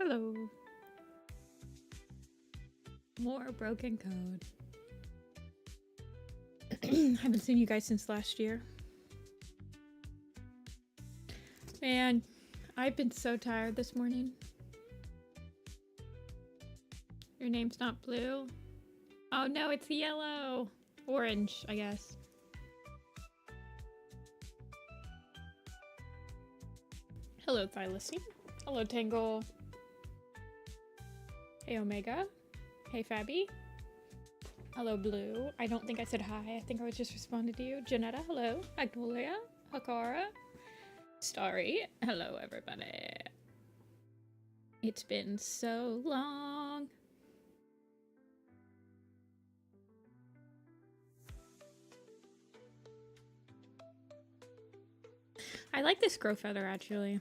Hello. More broken code. Haven't seen you guys since last year. Man, I've been so tired this morning. Your name's not blue? Oh no, it's yellow. Orange, I guess. Hello, Thylacine. Hello, Tangle. Hey, Omega. Hey, Fabi. Hello, Blue. I don't think I said hi. I think I was just responding to you. Janetta, hello. Magnolia. Hakara. Starry. Hello, everybody. It's been so long. I like this grow feather, actually.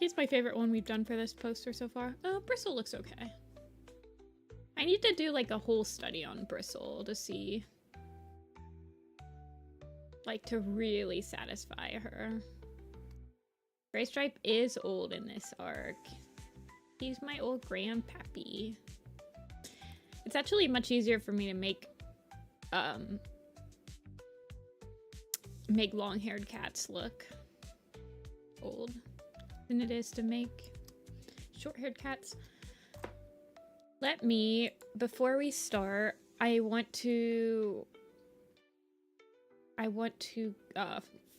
It's my favorite one we've done for this poster so far. Bristle looks okay. I need to do like a whole study on Bristle to see, like, to really satisfy her. Gray Stripe is old in this arc. He's my old grandpappy. It's actually much easier for me to make long-haired cats look old than it is to make short-haired cats. Let me, before we start, I want to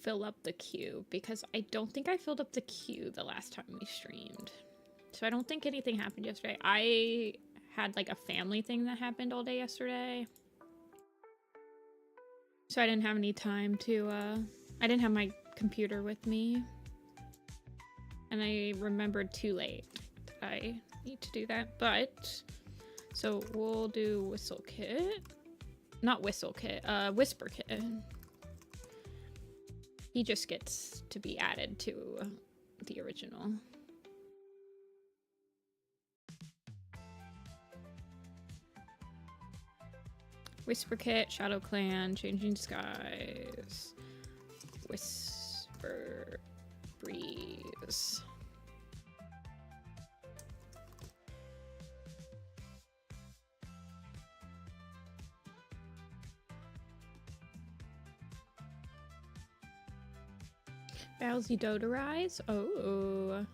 fill up the queue because I don't think I filled up the queue the last time we streamed. So I don't think anything happened yesterday. I had like a family thing that happened all day yesterday. So I didn't have any time to, I didn't have my computer with me. And I remembered too late that I need to do that, but so we'll do Whistle Kit. Not Whistle Kit, Whisper Kit. He just gets to be added to the original. Whisper Kit, Shadow Clan, Changing Skies, Whisper Breeze. Bowsy Dodorize? Oh.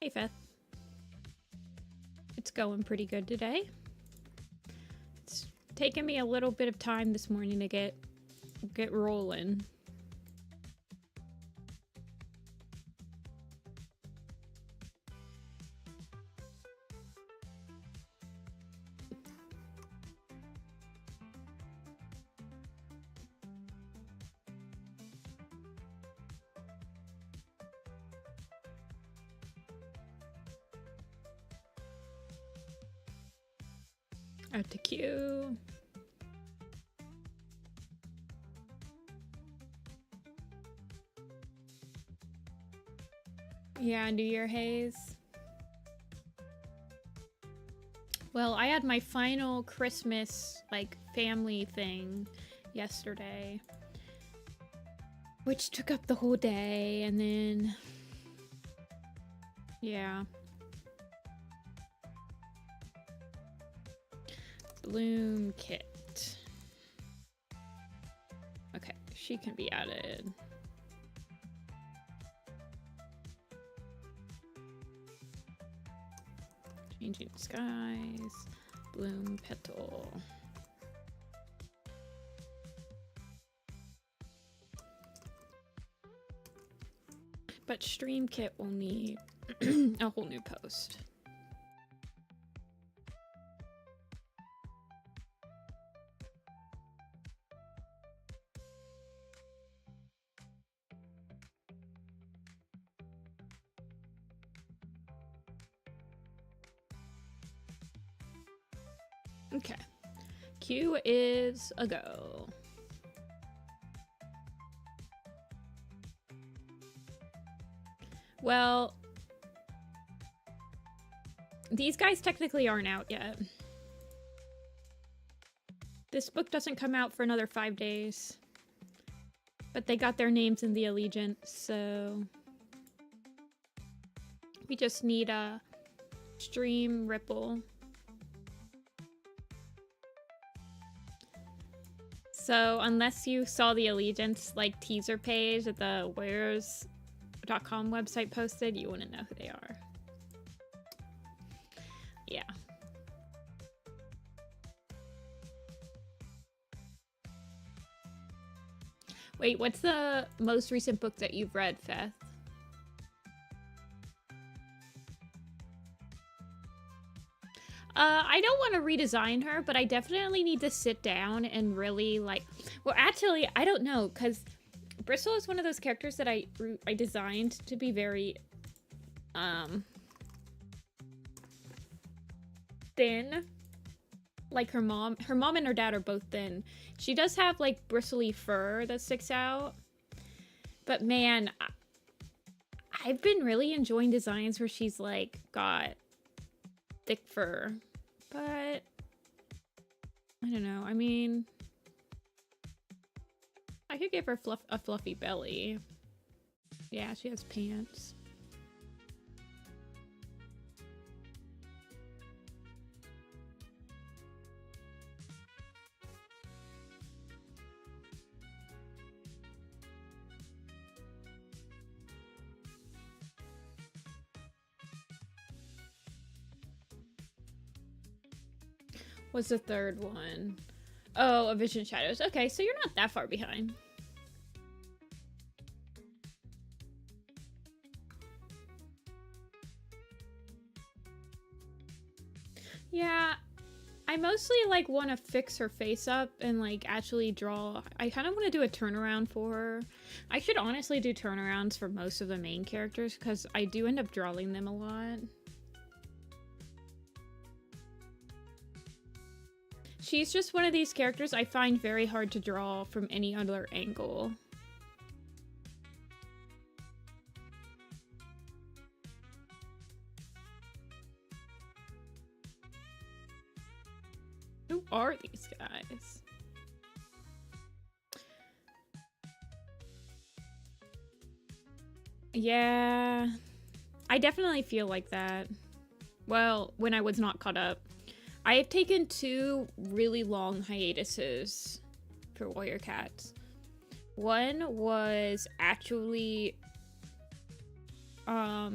Hey, Feth. It's going pretty good today. It's taken me a little bit of time this morning to get rolling. Out to queue. Yeah, New Year haze. Well, I had my final Christmas, like, family thing yesterday, which took up the whole day, and then, yeah. Bloom Kit. Okay, she can be added. Changing Skies, Bloom Petal. But Stream Kit will need a whole new post. Okay, queue is a go. Well, these guys technically aren't out yet. This book doesn't come out for another 5 days. But they got their names in the Allegiance, so we just need a stream Ripple. So unless you saw the Allegiance like teaser page that the Warriors.com website posted, you wouldn't know who they are. Yeah. Wait, what's the most recent book that you've read, Feth? I don't want to redesign her, but I definitely need to sit down and really like... Well, actually, I don't know, because Bristle is one of those characters that I designed to be very... thin. Like her mom and her dad are both thin. She does have like bristly fur that sticks out. But man, I've been really enjoying designs where she's like got thick fur. But I don't know. I mean, I could give her a fluffy belly. Yeah, she has pants. What's the third one? Oh, A Vision Shadows. Okay, so you're not that far behind. Yeah, I mostly like want to fix her face up and like actually draw. I kind of want to do a turnaround for her. I should honestly do turnarounds for most of the main characters because I do end up drawing them a lot. She's just one of these characters I find very hard to draw from any other angle. Who are these guys? Yeah, I definitely feel like that. Well, when I was not caught up. I have taken 2 really long hiatuses for Warrior Cats. One was actually, I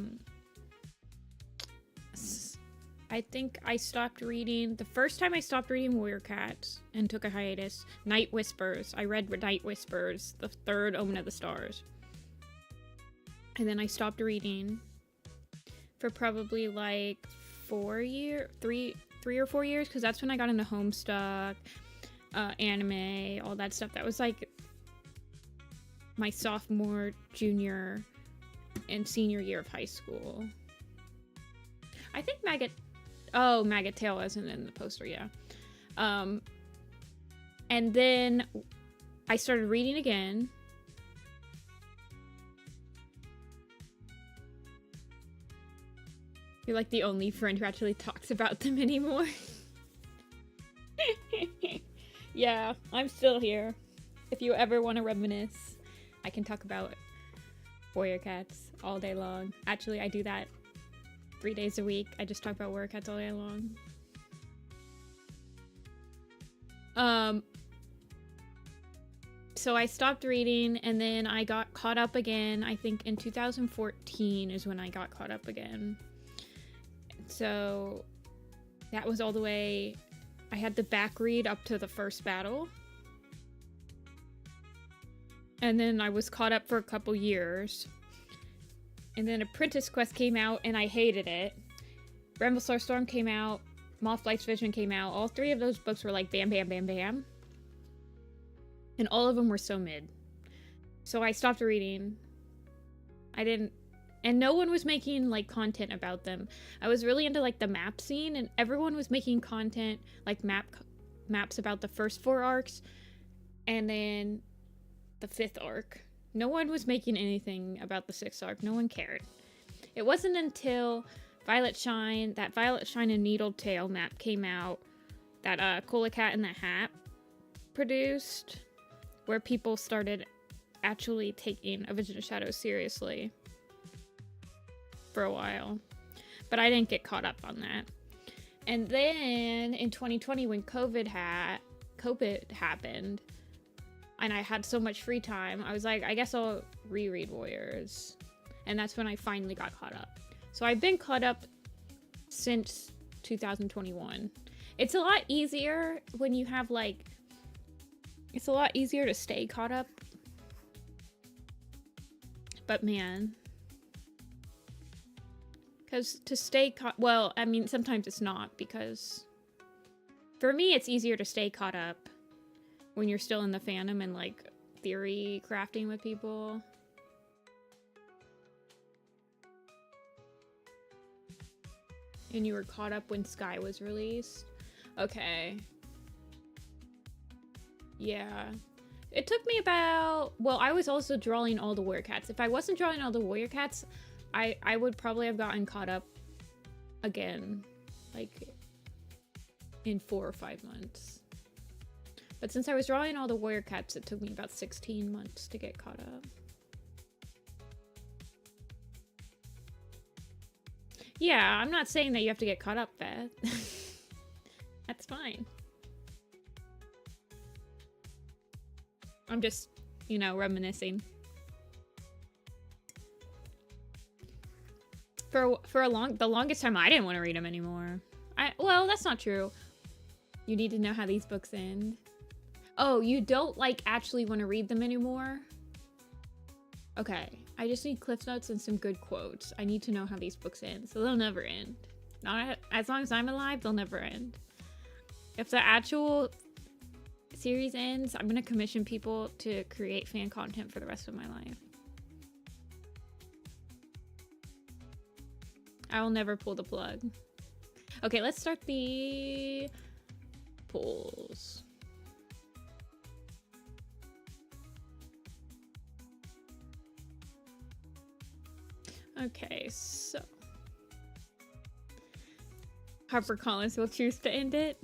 think I stopped reading, the first time I stopped reading Warrior Cats and took a hiatus, Night Whispers. I read Night Whispers, the 3rd Omen of the Stars. And then I stopped reading for probably like 3 or 4 years, because that's when I got into Homestuck, anime, all that stuff. That was like my sophomore, junior, and senior year of high school. I think Maggot Tail wasn't in the poster, yeah. And then I started reading again. You're like the only friend who actually talks about them anymore. Yeah, I'm still here. If you ever want to reminisce, I can talk about Warrior Cats all day long. Actually, I do that 3 days a week. I just talk about Warrior Cats all day long. So I stopped reading, and then I got caught up again. I think in 2014 is when I got caught up again. So that was all the way. I had the back read up to the first battle. And then I was caught up for a couple years. And then Apprentice Quest came out and I hated it. Bramblestar Storm came out. Mothlight's Vision came out. All 3 of those books were like bam, bam, bam, bam. And all of them were so mid. So I stopped reading. And no one was making, like, content about them. I was really into, like, the map scene, and everyone was making content, like, maps about the first 4 arcs, and then the 5th arc. No one was making anything about the 6th arc. No one cared. It wasn't until that Violet Shine and Needletail map came out, that Cola Cat and the Hat produced, where people started actually taking A Vision of Shadows seriously for a while. But I didn't get caught up on that. And then in 2020, when COVID happened, and I had so much free time, I was like, I guess I'll reread Warriors. And that's when I finally got caught up. So I've been caught up since 2021. It's a lot easier when you have like, it's a lot easier to stay caught up. But man, because to stay caught, well, I mean, sometimes it's not, because for me, it's easier to stay caught up when you're still in the fandom and like theory crafting with people. And you were caught up when Sky was released. Okay. Yeah. It took me about, well, I was also drawing all the Warrior Cats. If I wasn't drawing all the Warrior Cats, I would probably have gotten caught up again, like in 4 or 5 months. But since I was drawing all the Warrior Cats, it took me about 16 months to get caught up. Yeah, I'm not saying that you have to get caught up, Beth. That's fine. I'm just, you know, reminiscing. For the longest time, I didn't want to read them anymore. Well, that's not true. You need to know how these books end. Oh, you don't, like, actually want to read them anymore? Okay. I just need cliff notes and some good quotes. I need to know how these books end, so they'll never end. Not as long as I'm alive, they'll never end. If the actual series ends, I'm gonna commission people to create fan content for the rest of my life. I will never pull the plug. Okay, let's start the polls. Okay, so HarperCollins will choose to end it.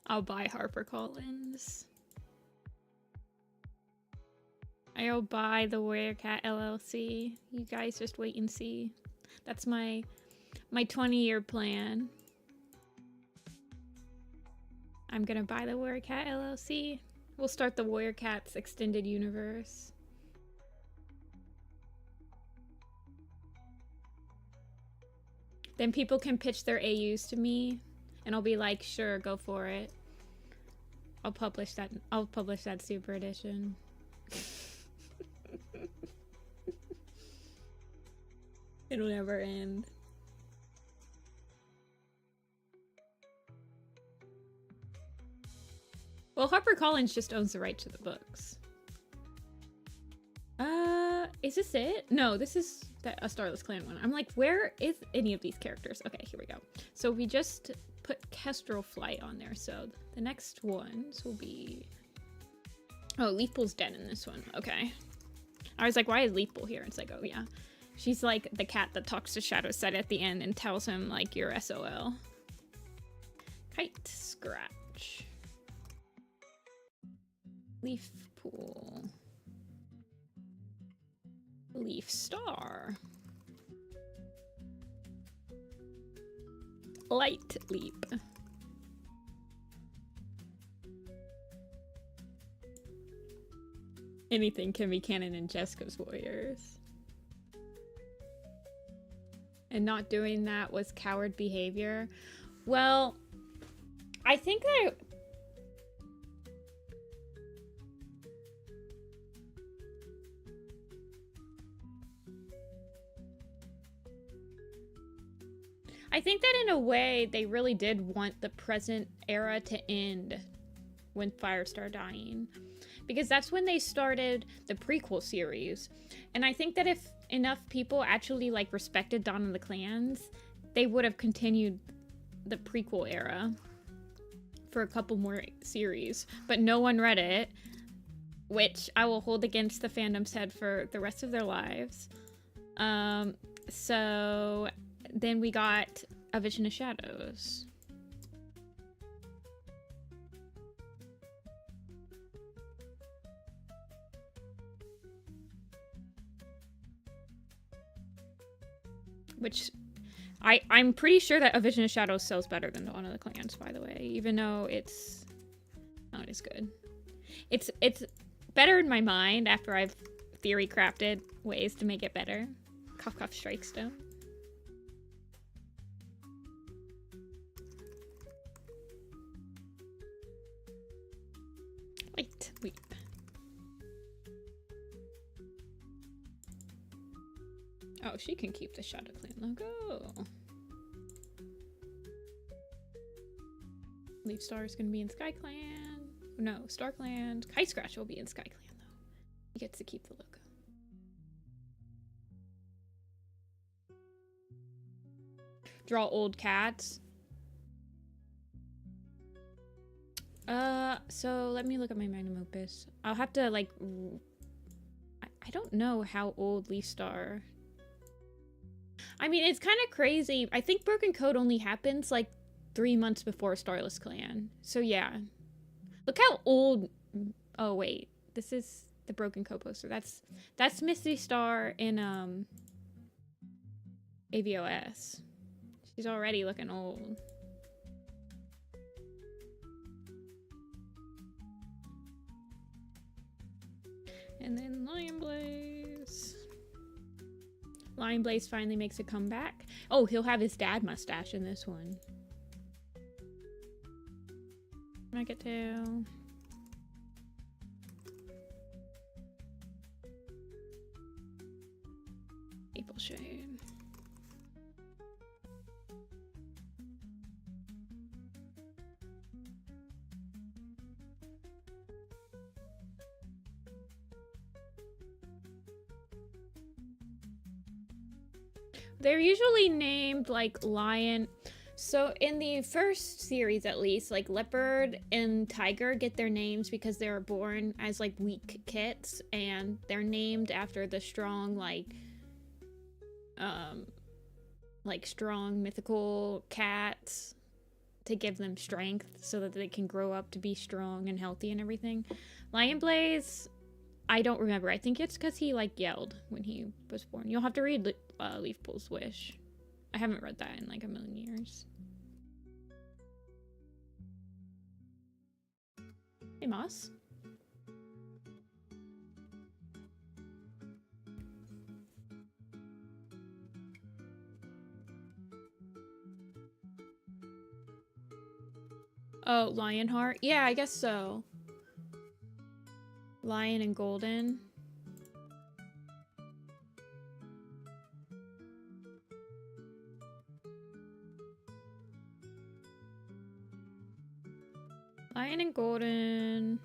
I'll buy HarperCollins. I'll buy the Warrior Cat LLC. You guys just wait and see. That's my 20-year plan. I'm gonna buy the Warrior Cat LLC. We'll start the Warrior Cats extended universe. Then people can pitch their AUs to me, and I'll be like, sure, go for it. I'll publish that super edition. It'll never end. Well, HarperCollins just owns the right to the books. Is this it? No, this is a Starless Clan one. I'm like, where is any of these characters? Okay, here we go. So we just put Kestrel Flight on there. So the next ones will be... Oh, Leafpool's dead in this one. Okay. I was like, why is Leafpool here? It's like, oh yeah. She's like the cat that talks to Shadowset at the end and tells him like, you're SOL. Kite Scratch. Leafpool. Leaf Star. Light Leap. Anything can be canon in Jessica's Warriors. And not doing that was coward behavior. Well, I think that in a way they really did want the present era to end when Firestar dying, because that's when they started the prequel series. And I think that if enough people actually like respected Dawn of the Clans, they would have continued the prequel era for a couple more series, but no one read it, which I will hold against the fandom's head for the rest of their lives. So then we got A Vision of Shadows. which I'm pretty sure that A Vision of Shadows sells better than Dawn of the Clans, by the way, even though it's not as good. It's better in my mind after I've theory crafted ways to make it better. Cough cough strike stone. Wait. Oh, she can keep the Shadow Clan logo. Leaf Star is gonna be in Sky Clan. No, Star Clan. Kite Scratch will be in Sky Clan though. He gets to keep the logo. Draw old cats. So let me look at my magnum opus. I'll have to like, I don't know how old Leaf Star. I mean, it's kind of crazy. I think Broken Code only happens like 3 months before Starless Clan. So yeah. Look how old. Oh wait, this is the Broken Code poster. That's Misty Star in AVOS. She's already looking old. And then Lion Blaze. Lion Blaze finally makes a comeback. Oh, he'll have his dad mustache in this one. Nugget Tail. Maple Shade. They're usually named like lion. So in the first series, at least, like leopard and tiger get their names because they were born as like weak kits, and they're named after the strong like strong mythical cats to give them strength so that they can grow up to be strong and healthy and everything. Lion Blaze, I don't remember. I think it's because he like yelled when he was born. You'll have to read Leaf Pool's Wish. I haven't read that in like a million years. Hey, Moss. Oh, Lionheart? Yeah, I guess so. Lion and Golden. Lion and Golden.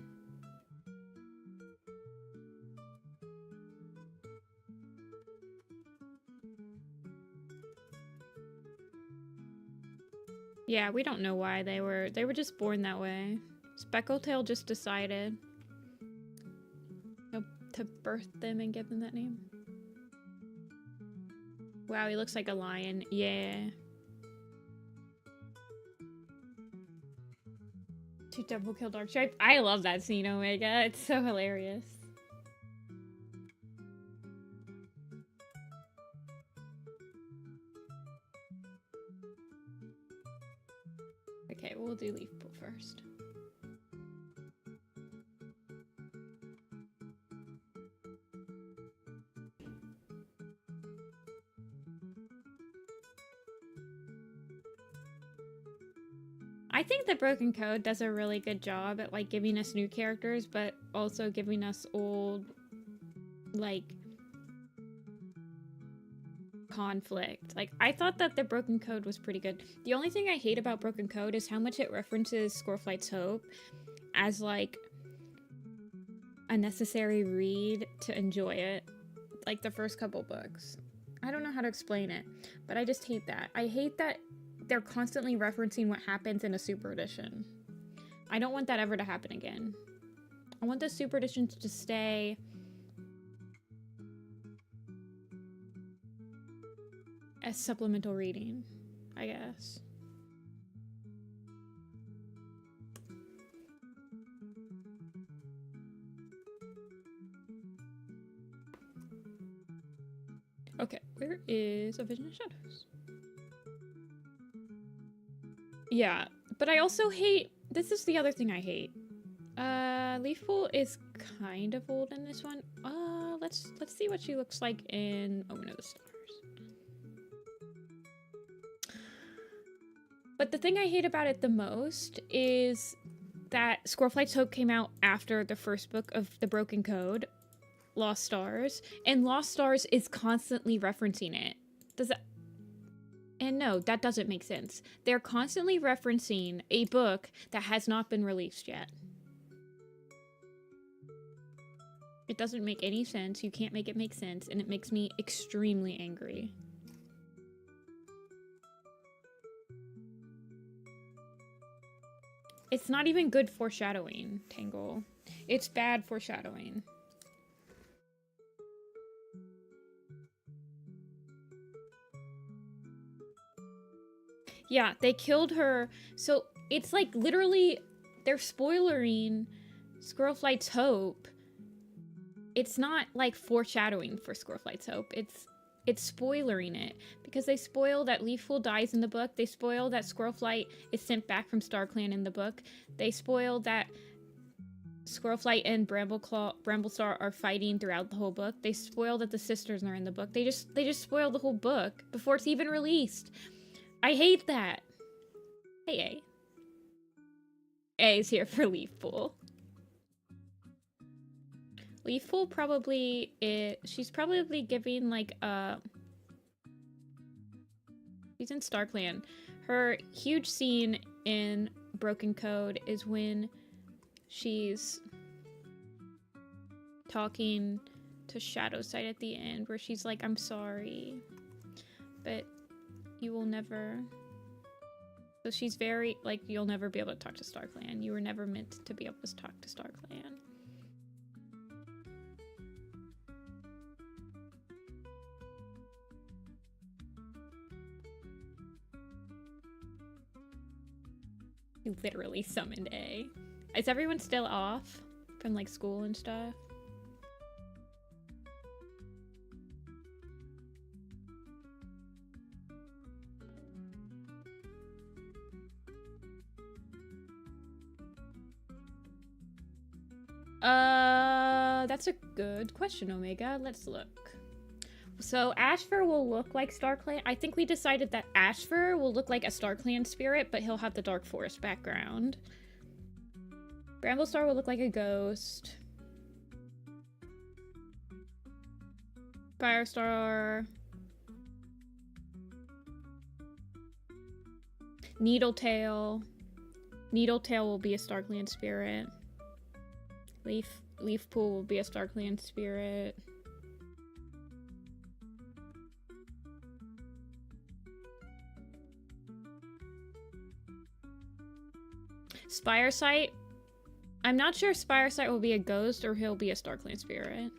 Yeah, we don't know why they were just born that way. Speckletail just decided to birth them and give them that name. Wow, he looks like a lion. Yeah. To double kill Dark Stripe. I love that scene, Omega. It's so hilarious. Okay, we'll do Leaf Pool first. I think the Broken Code does a really good job at like giving us new characters, but also giving us old, like, conflict. Like, I thought that the Broken Code was pretty good. The only thing I hate about Broken Code is how much it references Scoreflight's Hope as like a necessary read to enjoy it. Like the first couple books. I don't know how to explain it, but I just hate that. I hate that they're constantly referencing what happens in a super edition. I don't want that ever to happen again. I want the super editions to stay as supplemental reading, I guess. Okay, where is A Vision of Shadows? Yeah, but I also hate... This is the other thing I hate. Leaf Pool is kind of old in this one. Let's see what she looks like in Omen of the Stars. But the thing I hate about it the most is that Squirrelflight's Hope came out after the first book of The Broken Code, Lost Stars, and Lost Stars is constantly referencing it. Does that... And no, that doesn't make sense. They're constantly referencing a book that has not been released yet. It doesn't make any sense. You can't make it make sense, and it makes me extremely angry. It's not even good foreshadowing, Tangle. It's bad foreshadowing. Yeah, they killed her. So it's like literally they're spoilering Squirrelflight's Hope. It's not like foreshadowing for Squirrelflight's Hope. It's spoilering it because they spoil that Leafpool dies in the book. They spoil that Squirrelflight is sent back from StarClan in the book. They spoil that Squirrelflight and Bramblestar are fighting throughout the whole book. They spoil that the sisters are in the book. They just spoil the whole book before it's even released. I hate that. Hey, A. A is here for Leafpool. Leafpool probably is... She's probably giving, like, she's in StarClan. Her huge scene in Broken Code is when she's talking to Shadowside at the end, where she's like, I'm sorry, but you will never... So she's very, like, you'll never be able to talk to StarClan. You were never meant to be able to talk to StarClan. You literally summoned A. Is everyone still off from, like, school and stuff? That's a good question, Omega. Let's look. So Ashfur will look like StarClan. I think we decided that Ashfur will look like a StarClan spirit, but he'll have the Dark Forest background. Bramblestar will look like a ghost. Firestar. Needletail. Needletail will be a StarClan spirit. Leafpool will be a StarClan spirit. Spiresight. I'm not sure if Spiresight will be a ghost or he'll be a StarClan spirit.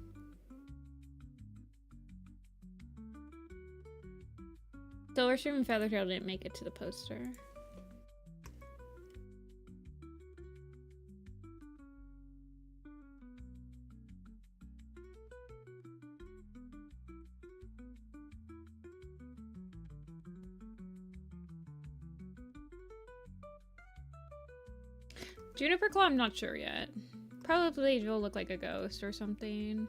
Silverstream and Feathertail didn't make it to the poster. Juniper Claw, I'm not sure yet. Probably will look like a ghost or something.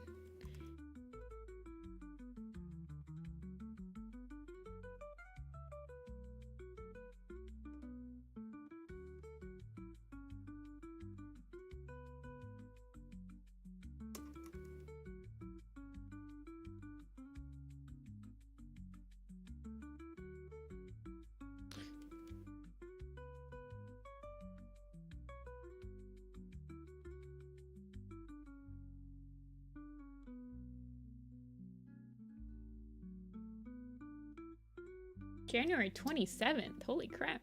January 27th. Holy crap.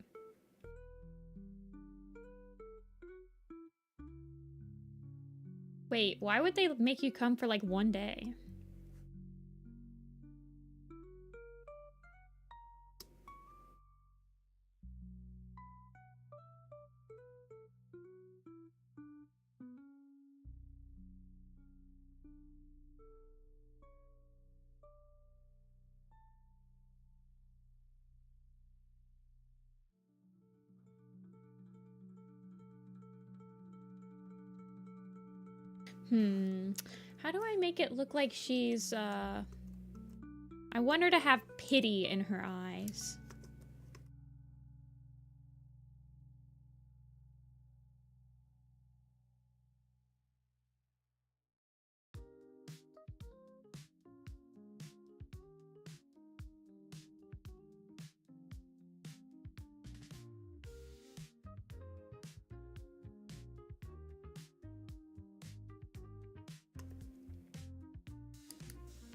Wait, why would they make you come for like one day? How do I make it look like she's, I want her to have pity in her eyes.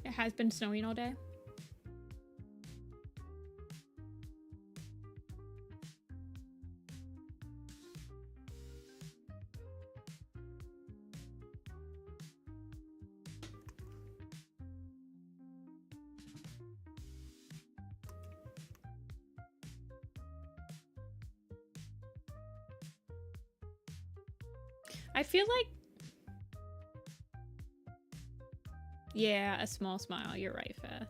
It has been snowing all day. I feel like, yeah, a small smile. You're right, Faith.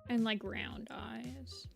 And like round eyes.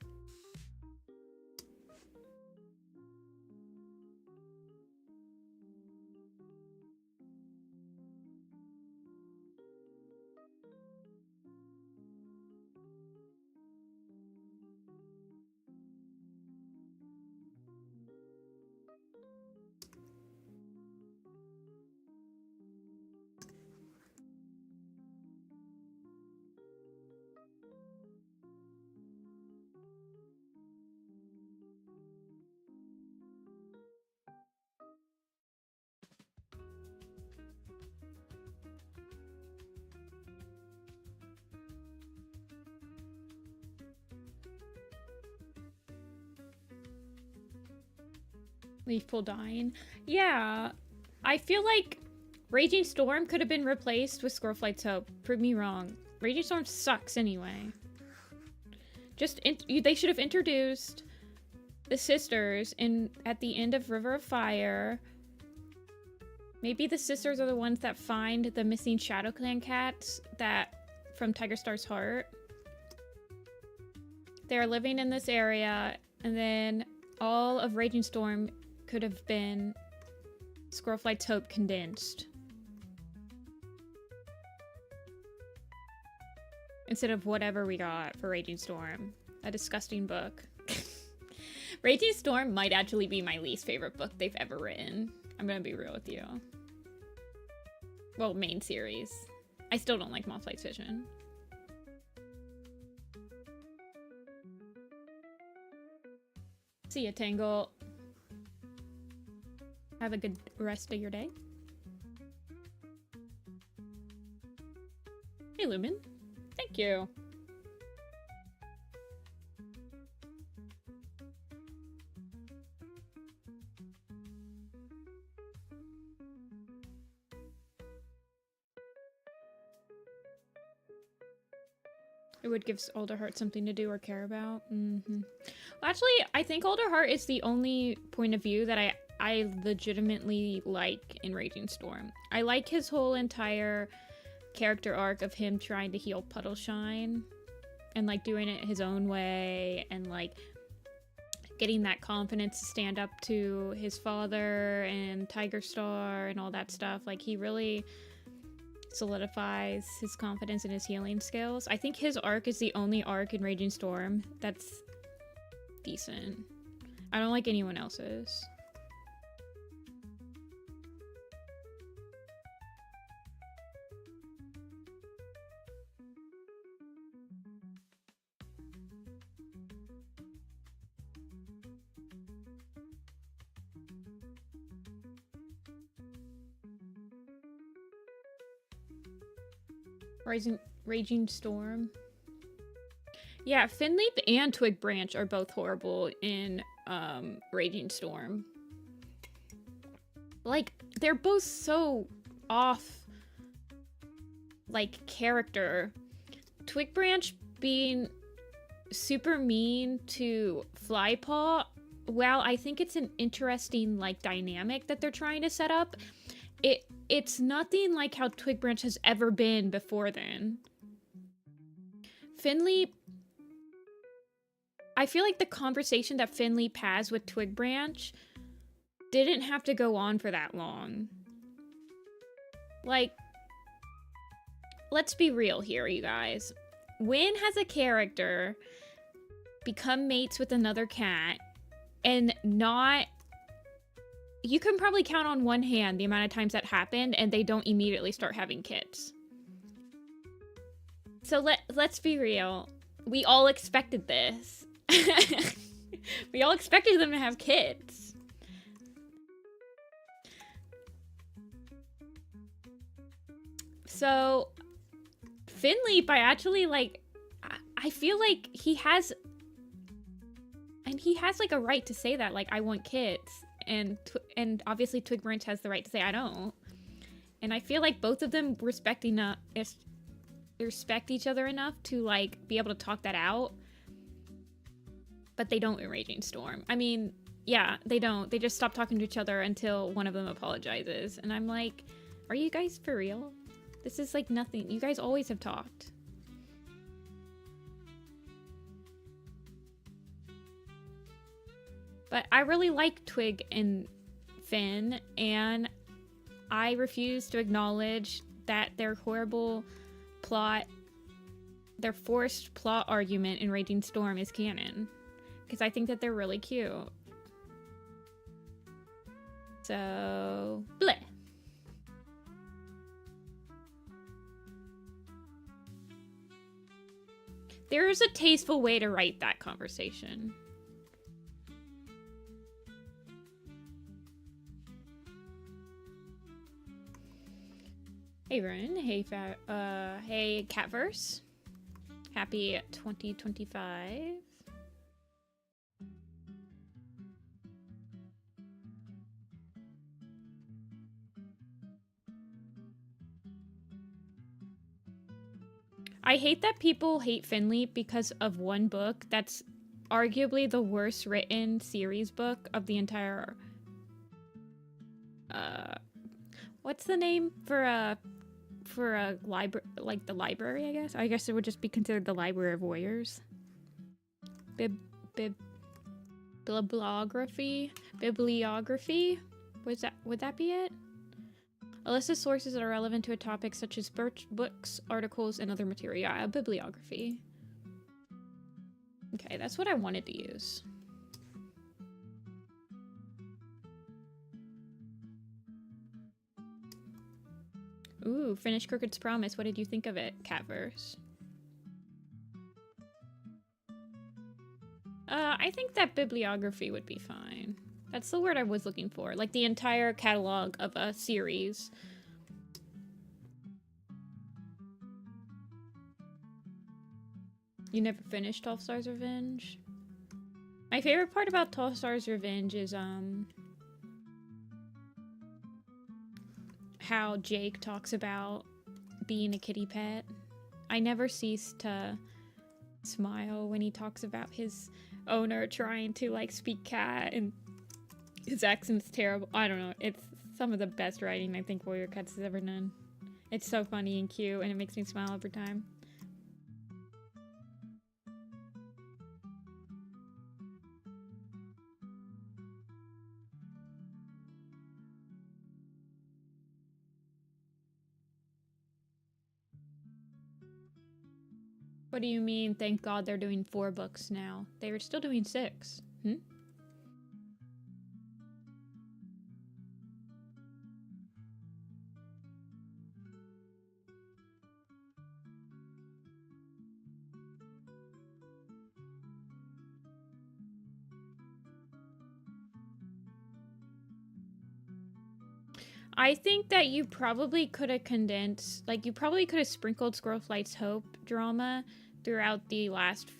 Leaf pool dying. Yeah, I feel like Raging Storm could have been replaced with Squirrelflight's Hope. Prove me wrong. Raging Storm sucks anyway. They should have introduced the sisters at the end of River of Fire. Maybe the sisters are the ones that find the missing Shadow Clan cats from Tiger Star's heart. They're living in this area, and then all of Raging Storm could have been Squirrelflight's Hope condensed. Instead of whatever we got for Raging Storm. A disgusting book. Raging Storm might actually be my least favorite book they've ever written. I'm gonna be real with you. Well, main series. I still don't like Mothlight's Vision. See ya, Tangle. Have a good rest of your day. Hey, Lumen. Thank you. It would give Older Heart something to do or care about. Well, actually, I think Older Heart is the only point of view that I legitimately like in Raging Storm. I like his whole entire character arc of him trying to heal Puddleshine and like doing it his own way and like getting that confidence to stand up to his father and Tiger Star and all that stuff. Like, he really solidifies his confidence in his healing skills. I think his arc is the only arc in Raging Storm that's decent. I don't like anyone else's. Raging Storm. Yeah, Finleaf and Twig Branch are both horrible in Raging Storm. Like, they're both so off, like, character. Twig Branch being super mean to Flypaw, while I think it's an interesting, like, dynamic that they're trying to set up, it's nothing like how Twig Branch has ever been before then. Finley, I feel like the conversation that Finley has with Twig Branch didn't have to go on for that long. Like, let's be real here, you guys. When has a character become mates with another cat and not... You can probably count on one hand the amount of times that happened and they don't immediately start having kids. So let's be real. We all expected this. We all expected them to have kids. So Finley, by actually, like, I feel like he has... And he has, like, a right to say that, like, I want kids. And obviously Twig Branch has the right to say I don't. And I feel like both of them respect each other enough to, like, be able to talk that out. But they don't in Raging Storm. I mean, yeah, they don't. They just stop talking to each other until one of them apologizes. And I'm like, are you guys for real? This is, like, nothing. You guys always have talked. But I really like Twig and Finn, and I refuse to acknowledge that their horrible plot, their forced plot argument in Raging Storm is canon. Because I think that they're really cute. So, bleh. There is a tasteful way to write that conversation. Hey Run, hey hey Catverse. Happy 2025. I hate that people hate Finley because of one book that's arguably the worst written series book of the entire what's the name for a library, like the library, I guess? I guess it would just be considered the Library of Warriors. Bibliography? Would that be it? A list of sources that are relevant to a topic such as books, articles, and other material. Yeah, a bibliography. Okay, that's what I wanted to use. Ooh, finished Crooked's Promise. What did you think of it, Catverse? I think that bibliography would be fine. That's the word I was looking for. Like the entire catalog of a series. You never finished 12 Stars Revenge? My favorite part about 12 Stars Revenge is, how Jake talks about being a kitty pet. I never cease to smile when he talks about his owner trying to, like, speak cat and his accent's terrible. I don't know. It's some of the best writing I think Warrior Cats has ever done. It's so funny and cute and it makes me smile every time. What do you mean, thank God they're doing 4 books now? They were still doing 6. I think that you probably could have condensed, like, you probably could have sprinkled Squirrelflight's Hope drama throughout the last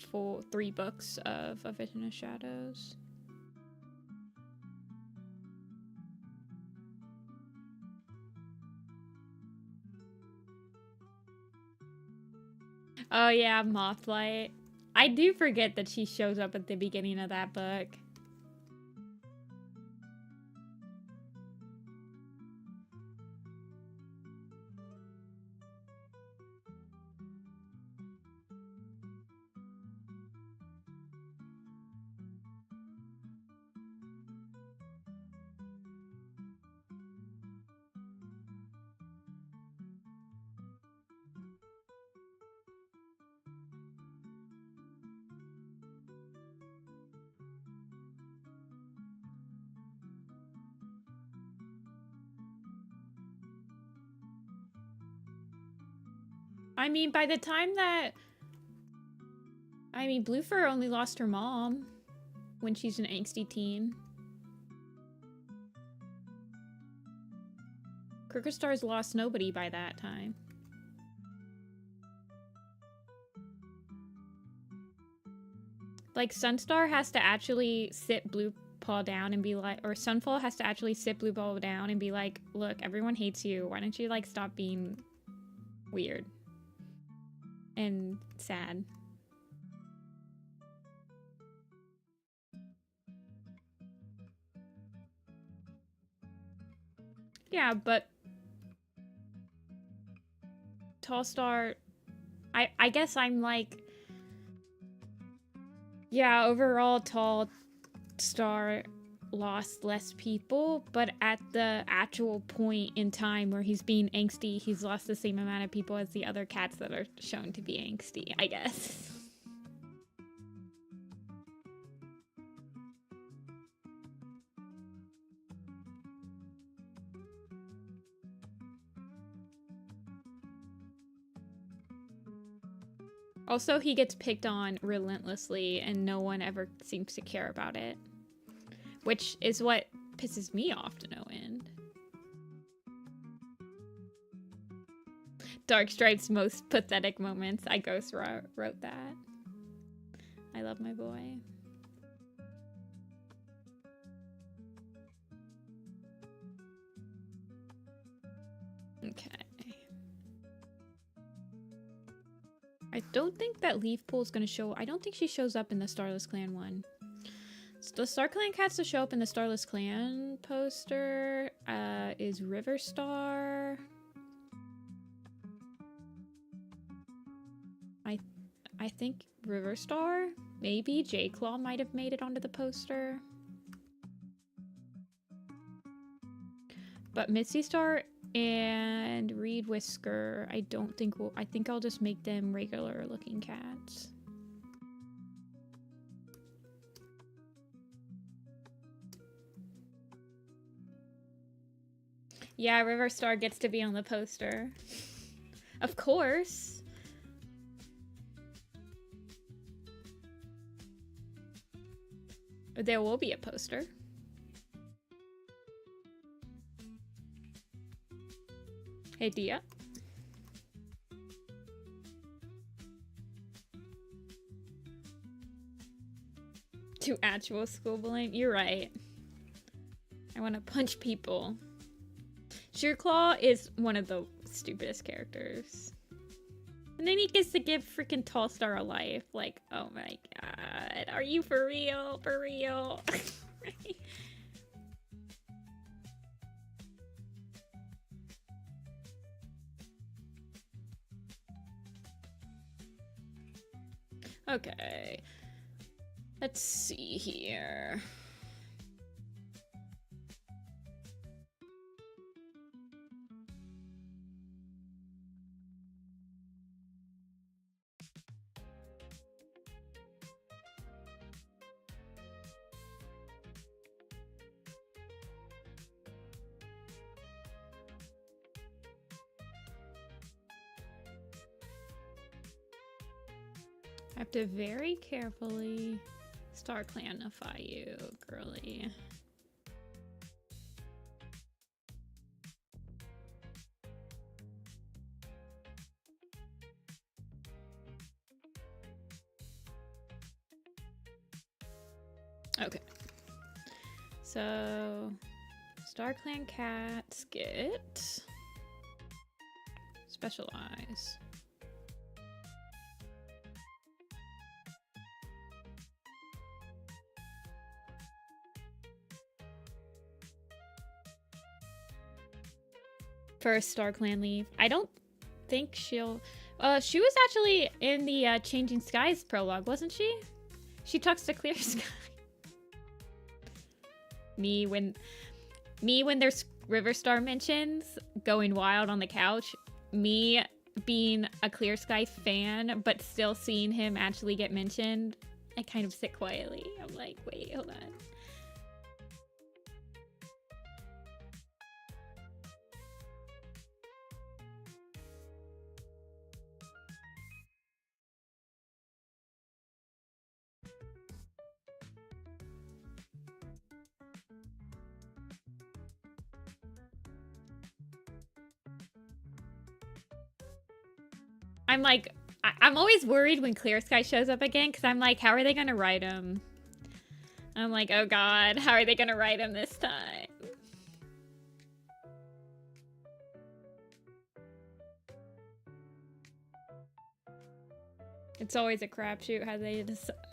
3 books of A Vision of Shadows. Oh yeah, Mothlight. I do forget that she shows up at the beginning of that book. I mean, by the time that... I mean, Bluefur only lost her mom when she's an angsty teen. Crooked Star's lost nobody by that time. Like, Sunstar has to actually sit Blue Paw down and be like, or Sunfall has to actually sit Blue Paw down and be like, look, everyone hates you. Why don't you, like, stop being weird and sad? Yeah, but Tall Star, I guess I'm like, yeah, overall Tall Star lost less people, but at the actual point in time where he's being angsty, he's lost the same amount of people as the other cats that are shown to be angsty, I guess. Also, he gets picked on relentlessly and no one ever seems to care about it. Which is what pisses me off to no end. Darkstripe's most pathetic moments. I ghost wrote that. I love my boy. Okay. I don't think that Leaf Pool's gonna show. I don't think she shows up in the Starless Clan one. So the Star Clan cats to show up in the Starless Clan poster is River Star. I think River Star. Maybe J-Claw might have made it onto the poster. But Misty Star and Reed Whisker, I don't think will. I think I'll just make them regular looking cats. Yeah, River Star gets to be on the poster. Of course. There will be a poster. Hey, Dia. To actual school bullying? You're right. I want to punch people. Shearclaw is one of the stupidest characters. And then he gets to give freaking Tall Star a life. Like, oh my god. Are you for real? For real? Okay. Let's see here. I have to very carefully Star Clanify you, girly. Okay. So, Star Clan cats get Specialize. First Star Clan leave. I don't think she'll... she was actually in the Changing Skies prologue, wasn't she? She talks to Clear Sky. Me when there's River Star mentions, going wild on the couch. Me being a Clear Sky fan, but still seeing him actually get mentioned. I kind of sit quietly. I'm like, wait, hold on. I'm like, I'm always worried when Clear Sky shows up again, because I'm like, how are they gonna write him? I'm like, oh god, how are they gonna write him this time? It's always a crapshoot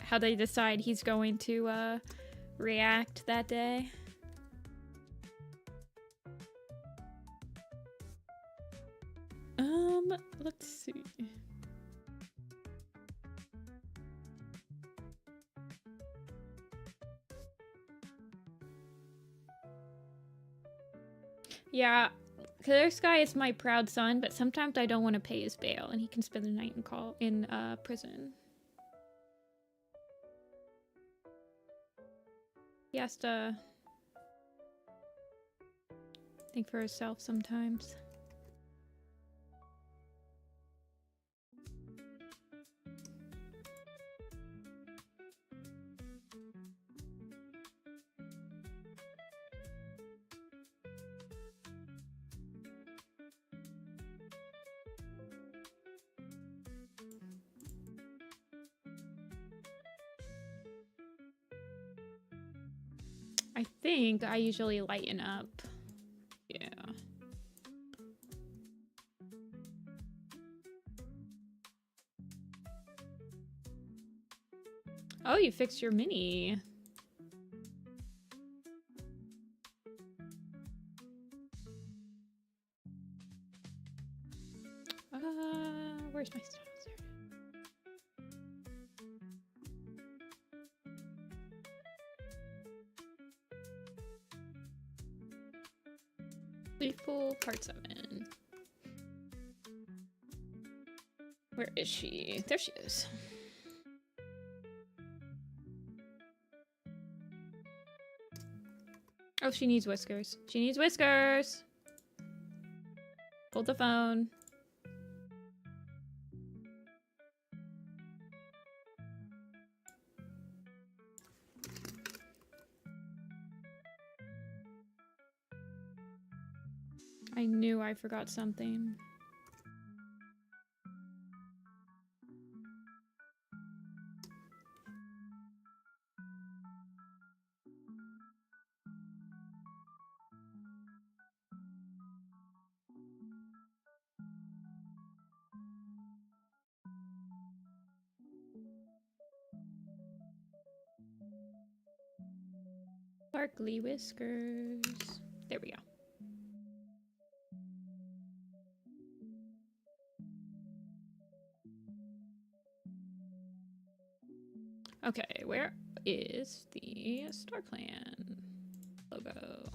how they decide he's going to react that day. Let's see. Yeah, Clear Sky is my proud son, but sometimes I don't want to pay his bail, and he can spend the night in prison. He has to think for himself sometimes. I think I usually lighten up. Yeah. Oh, you fixed your mini. Where's my stuff? Leafpool, part 7. Where is she? There she is. Oh, she needs whiskers. She needs whiskers! Hold the phone. I knew I forgot something. Sparkly whiskers. There we go. Okay, where is the Star Clan logo?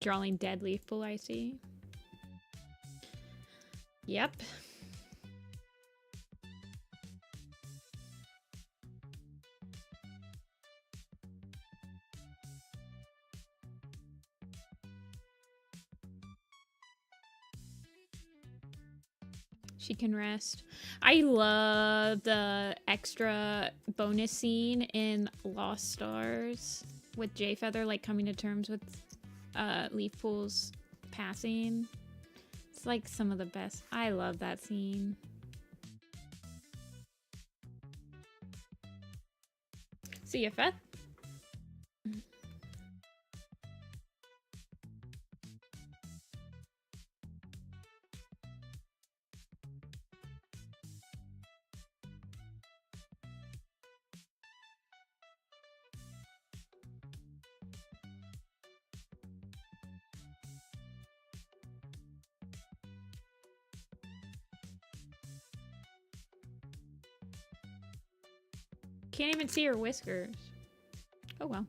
Drawing dead leaf pool, I see. Yep. She can rest. I love the extra bonus scene in Lost Stars with Jay Feather like coming to terms with Leafpool's passing. It's like some of the best. I love that scene. See ya, Feth. Can't even see her whiskers. Oh well.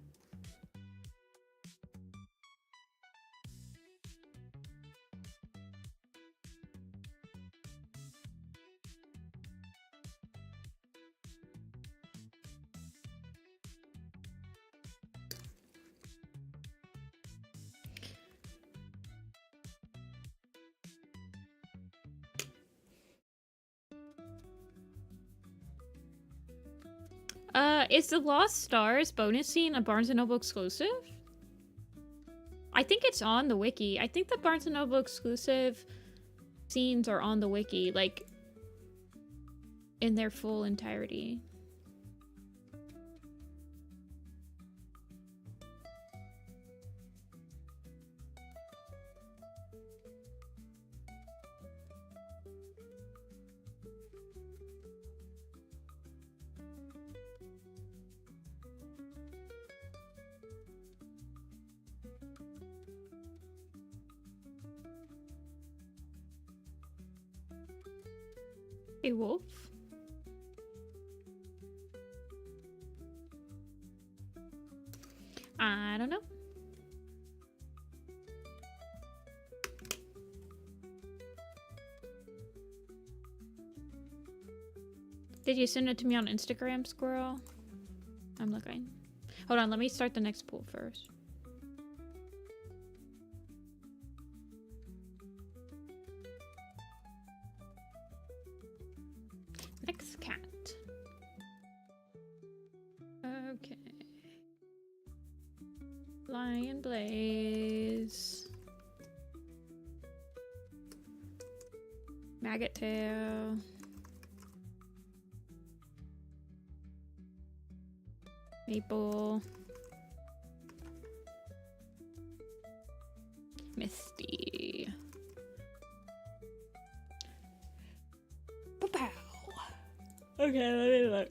Is the Lost Stars bonus scene a Barnes & Noble exclusive? I think it's on the wiki. I think the Barnes & Noble exclusive scenes are on the wiki, like in their full entirety. A wolf? I don't know. Did you send it to me on Instagram, Squirrel? I'm looking. Hold on, let me start the next pool first. Next cat. Okay. Lion Blaze. Maggot Tail. Maple. Misty. Pow. Okay, let me look.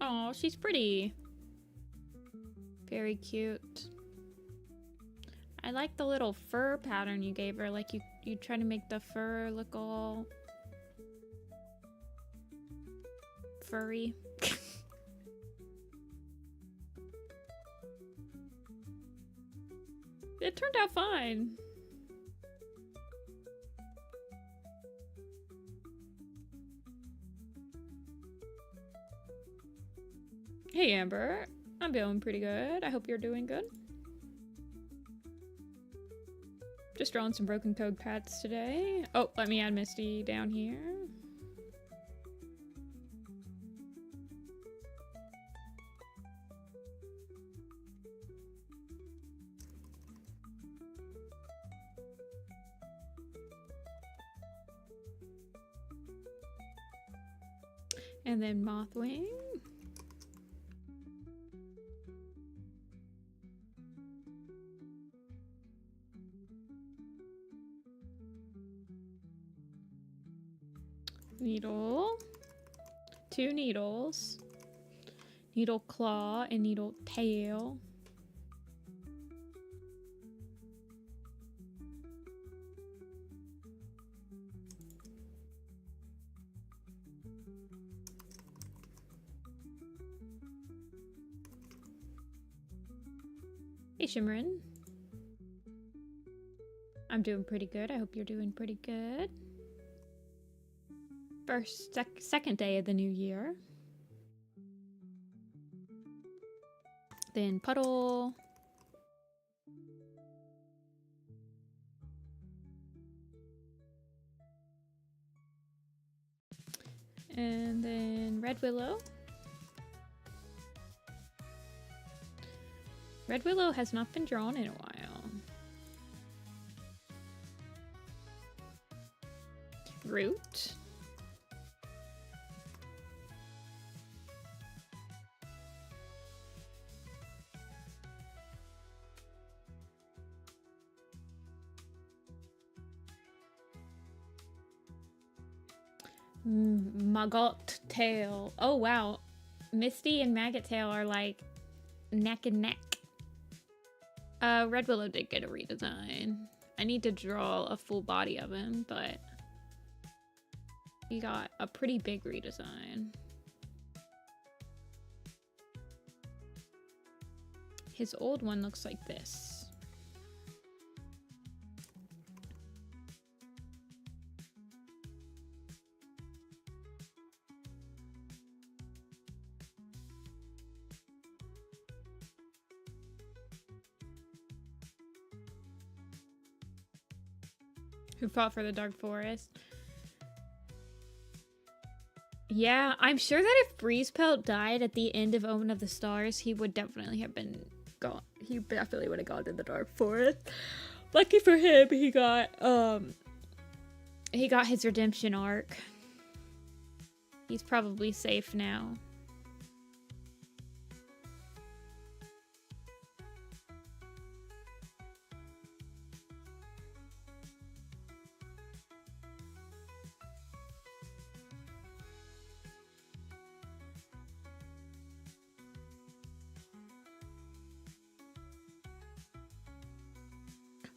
Oh, she's pretty. Very cute. I like the little fur pattern you gave her. Like you try to make the fur look all furry. It turned out fine. Hey Amber, I'm doing pretty good. I hope you're doing good. Just drawing some broken code pats today. Oh, let me add Misty down here. And then Mothwing. Needle. 2 needles. Needle claw and needle tail. Hey Shimmerin. I'm doing pretty good. I hope you're doing pretty good. Second day of the new year. Then Puddle. And then Red Willow. Red Willow has not been drawn in a while. Root. Maggot Tail. Oh wow. Misty and Maggot Tail are like neck and neck. Red Willow did get a redesign. I need to draw a full body of him, but he got a pretty big redesign. His old one looks like this. who fought for the Dark Forest. Yeah, I'm sure that if Breezepelt died at the end of Omen of the Stars, he would definitely have been gone. He definitely would have gone to the Dark Forest. Lucky for him, he got his redemption arc. He's probably safe now.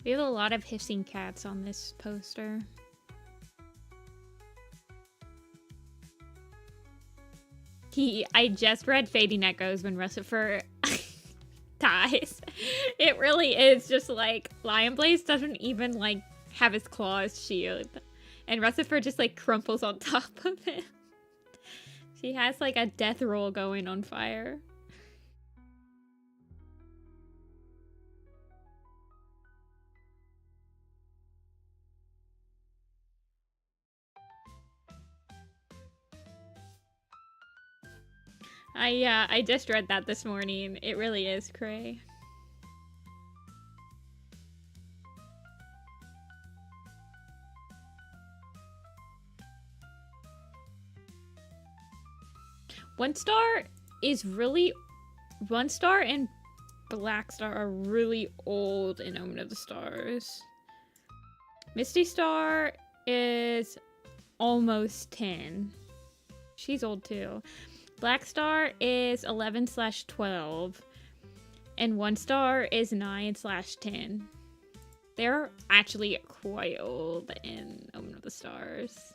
We have a lot of hissing cats on this poster. I just read Fading Echoes when Russifer dies. It really is just like Lion Blaze doesn't even like have his claws shield. And Russifer just like crumples on top of him. She has like a death roll going on fire. I just read that this morning. It really is cray. One Star and Black Star are really old in Omen of the Stars. Misty Star is almost 10. She's old too. Black Star is 11/12. And One Star is 9/10. They're actually quite old in Omen of the Stars.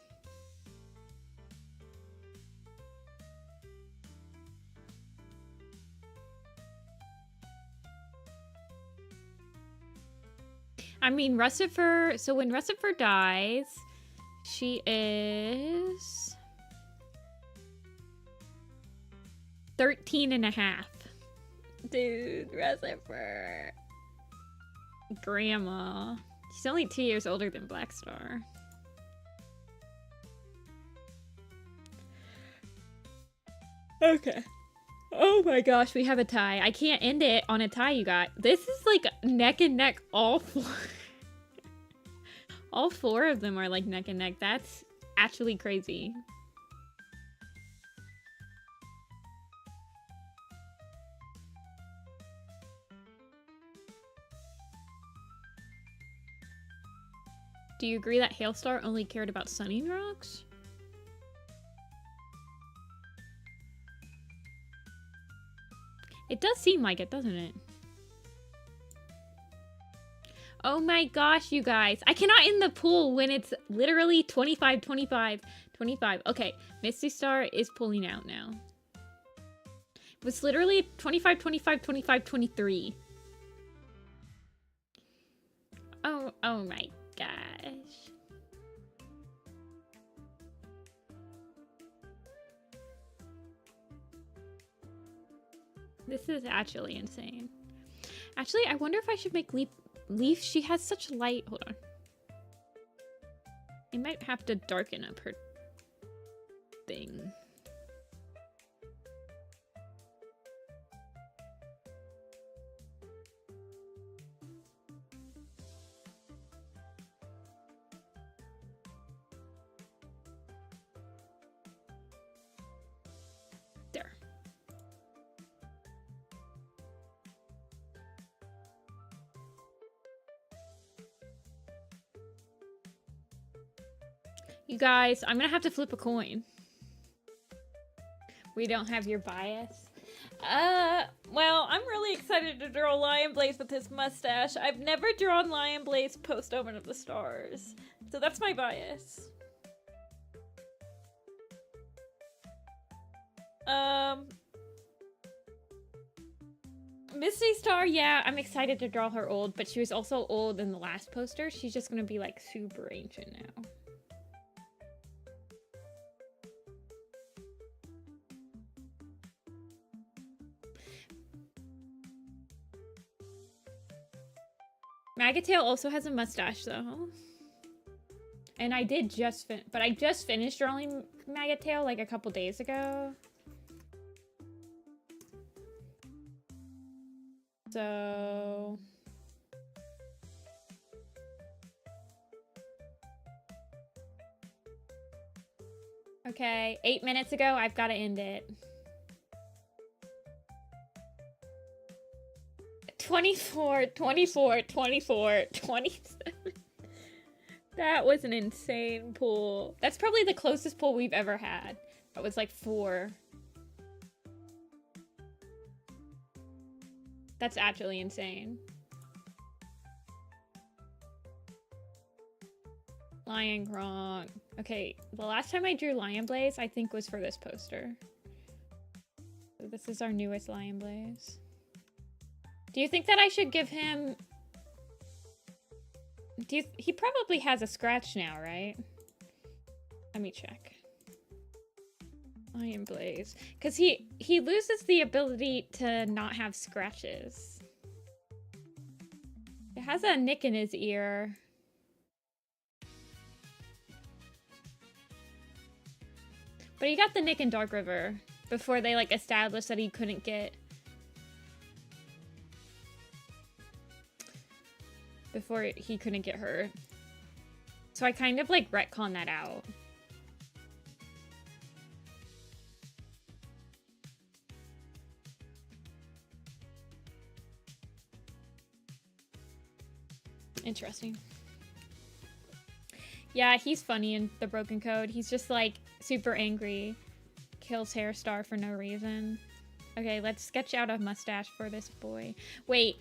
I mean, Russifer, so when Russifer dies, she is 13.5. Dude, Russifer. Grandma. She's only 2 years older than Black Star. Okay. Oh my gosh, we have a tie. I can't end it on a tie, you got. This is like neck and neck, all four. All four of them are like neck and neck. That's actually crazy. Do you agree that Hailstar only cared about Sunning Rocks? It does seem like it, doesn't it? Oh my gosh, you guys. I cannot end the pool when it's literally 25, 25, 25. Okay, Misty Star is pulling out now. It was literally 25, 25, 25, 23. Oh my gosh. This is actually insane. Actually, I wonder if I should make Leaf. She has such light. Hold on. I might have to darken up her thing. There. You guys, I'm gonna have to flip a coin. We don't have your bias. Well, I'm really excited to draw Lion Blaze with his mustache. I've never drawn Lion Blaze post Omen of the Stars. So that's my bias. Misty Star, yeah, I'm excited to draw her old, but she was also old in the last poster. She's just gonna be like super ancient now. Maggotail also has a mustache, though. And I did just but I just finished drawing Maggot Tail like a couple days ago. So... Okay, 8 minutes ago, I've got to end it. 24, 24, 24, 27. That was an insane pull. That's probably the closest pull we've ever had. That was like 4. That's actually insane. Lion Gronk. Okay, the last time I drew Lion Blaze, I think, was for this poster. So this is our newest Lion Blaze. Do you think that I should give him... He probably has a scratch now, right? Let me check. Lion Blaze. Because he loses the ability to not have scratches. It has a nick in his ear. But he got the nick in Dark River before they, like, established that he couldn't get... Before he couldn't get hurt. So I kind of, like, retcon that out. Interesting. Yeah, he's funny in The Broken Code. He's just, like, super angry. Kills Hairstar for no reason. Okay, let's sketch out a mustache for this boy. Wait.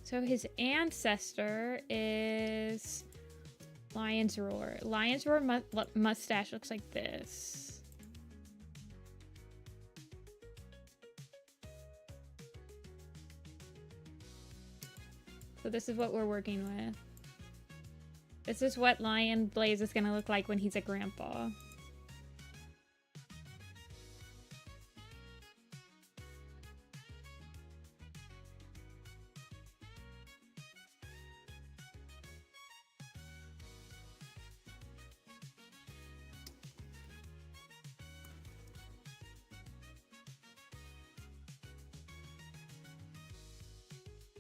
So his ancestor is Lion's Roar. Lion's Roar mustache looks like this. So this is what we're working with. This is what Lion Blaze is gonna look like when he's a grandpa.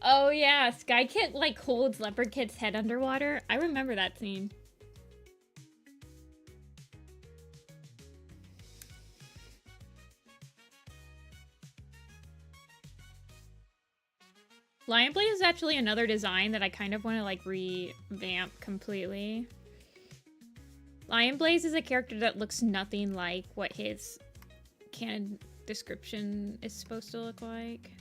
Oh yeah, Sky Kid like holds Leopard Kid's head underwater. I remember that scene. Lion Blaze is actually another design that I kind of want to like revamp completely. Lion Blaze is a character that looks nothing like what his canon description is supposed to look like.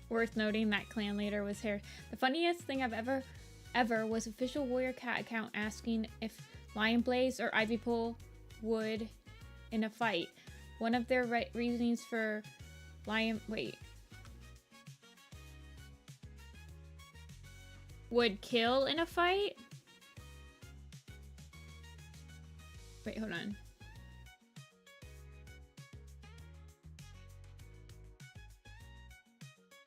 Worth noting that clan leader was here. The funniest thing I've ever was official Warrior Cat account asking if Lion Blaze or Ivy Pool would in a fight. One of their reasonings for would kill in a fight? Wait, hold on.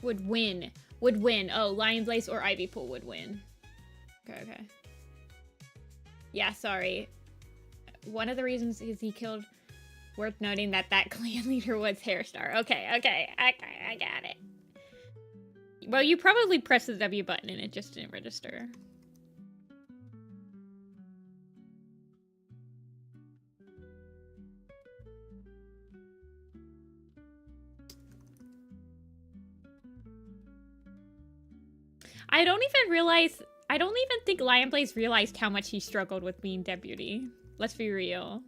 Would win. Would win. Oh, Lion Blaze or Ivy Pool would win. Okay, okay. Yeah, sorry. One of the reasons is he killed... Worth noting that clan leader was Hairstar. Okay, okay. I got it. Well, you probably pressed the W button and it just didn't register. I don't even think Lion Blaze realized how much he struggled with being deputy. Let's be real.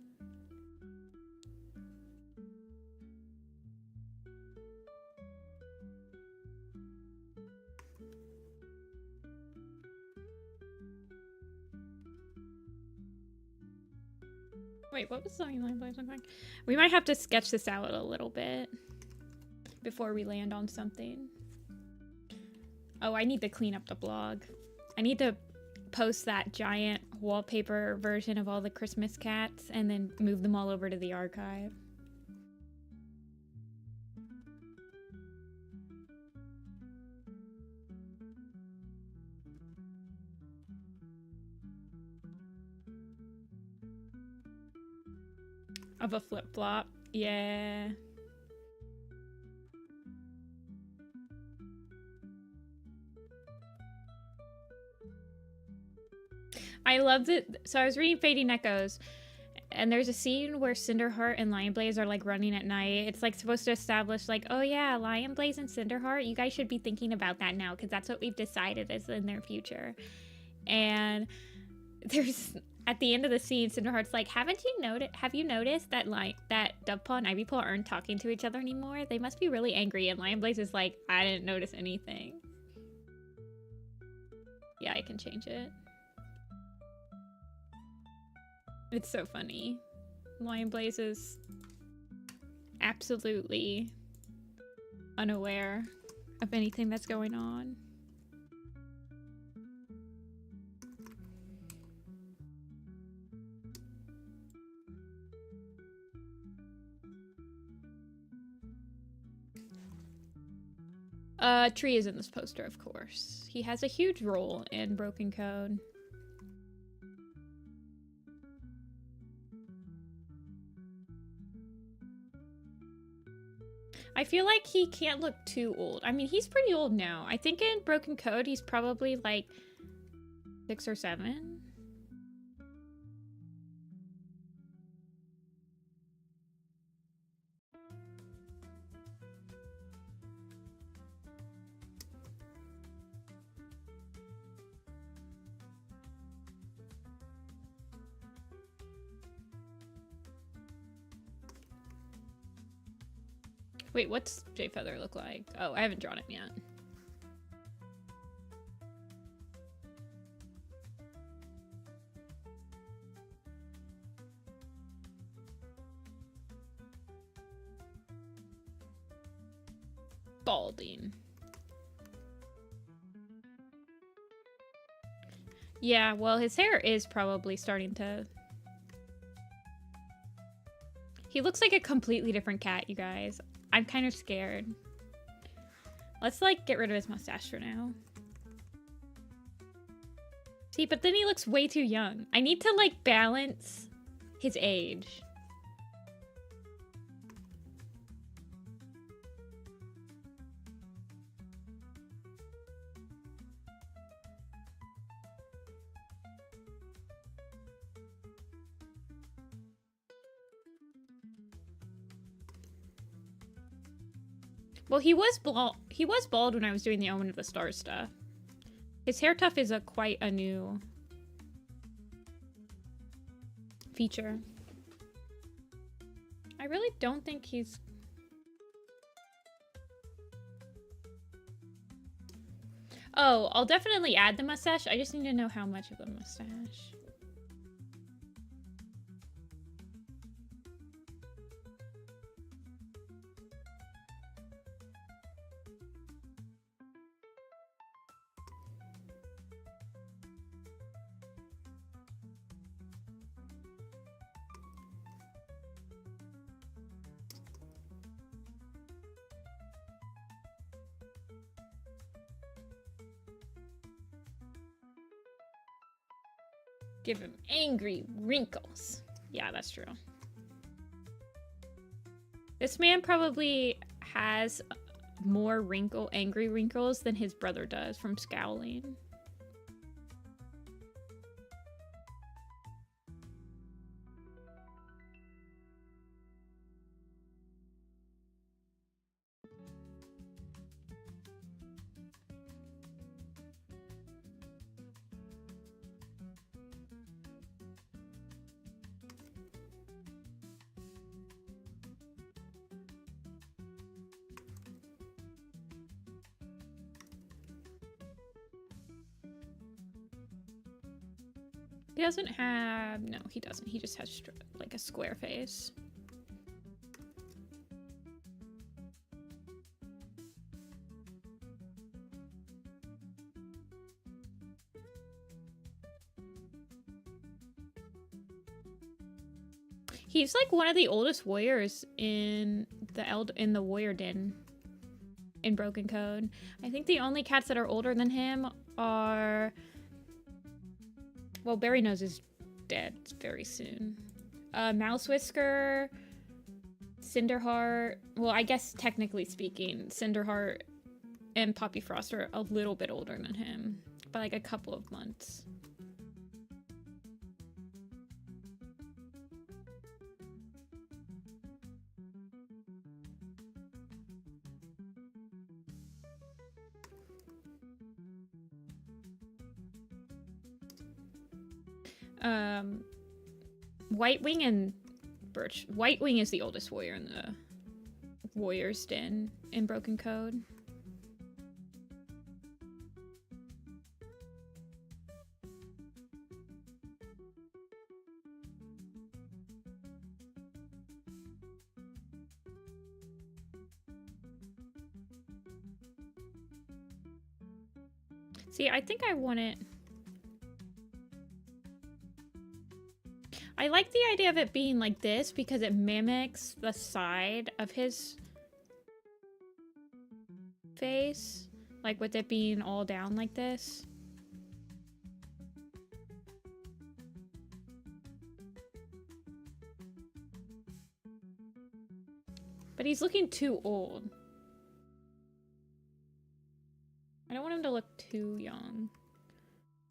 Wait, what was Lion Blaze look like? We might have to sketch this out a little bit before we land on something. Oh, I need to clean up the blog. I need to post that giant wallpaper version of all the Christmas cats and then move them all over to the archive. Of a flip-flop. Yeah. I loved it. So I was reading Fading Echoes, and there's a scene where Cinderheart and Lionblaze are like running at night. It's like supposed to establish like, oh yeah, Lionblaze and Cinderheart, you guys should be thinking about that now because that's what we've decided is in their future. And there's at the end of the scene, Cinderheart's like, have you noticed that that Dovepaw and Ivypaw aren't talking to each other anymore? They must be really angry. And Lionblaze is like, I didn't notice anything. Yeah, I can change it. It's so funny. Lionblaze is absolutely unaware of anything that's going on. Tree is in this poster, of course. He has a huge role in Broken Code. I feel like he can't look too old. I mean, he's pretty old now. I think in Broken Code, he's probably like 6 or 7. Wait, what's Jay Feather look like? Oh, I haven't drawn him yet. Balding. Yeah, well, his hair is probably starting to... He looks like a completely different cat, you guys. I'm kind of scared. Let's, like, get rid of his mustache for now. See, but then he looks way too young. I need to, like, balance his age. Well, he was bald when I was doing the Omen of the Stars stuff. His hair tuft is quite a new feature. I really don't think he's... Oh, I'll definitely add the mustache. I just need to know how much of the mustache. Give him angry wrinkles. Yeah, that's true. This man probably has more angry wrinkles than his brother does from scowling. He doesn't have... No, he doesn't. He just has like a square face. He's like one of the oldest warriors in the warrior den in Broken Code. I think the only cats that are older than him are, well, Berry Nose is dead very soon. Mouse Whisker, Cinderheart. Well, I guess technically speaking, Cinderheart and Poppy Frost are a little bit older than him by like a couple of months. Whitewing and Birch. Whitewing is the oldest warrior in the Warrior's Den in Broken Code. See, I think I want it. I like the idea of it being like this because it mimics the side of his face. Like with it being all down like this. But he's looking too old. I don't want him to look too young.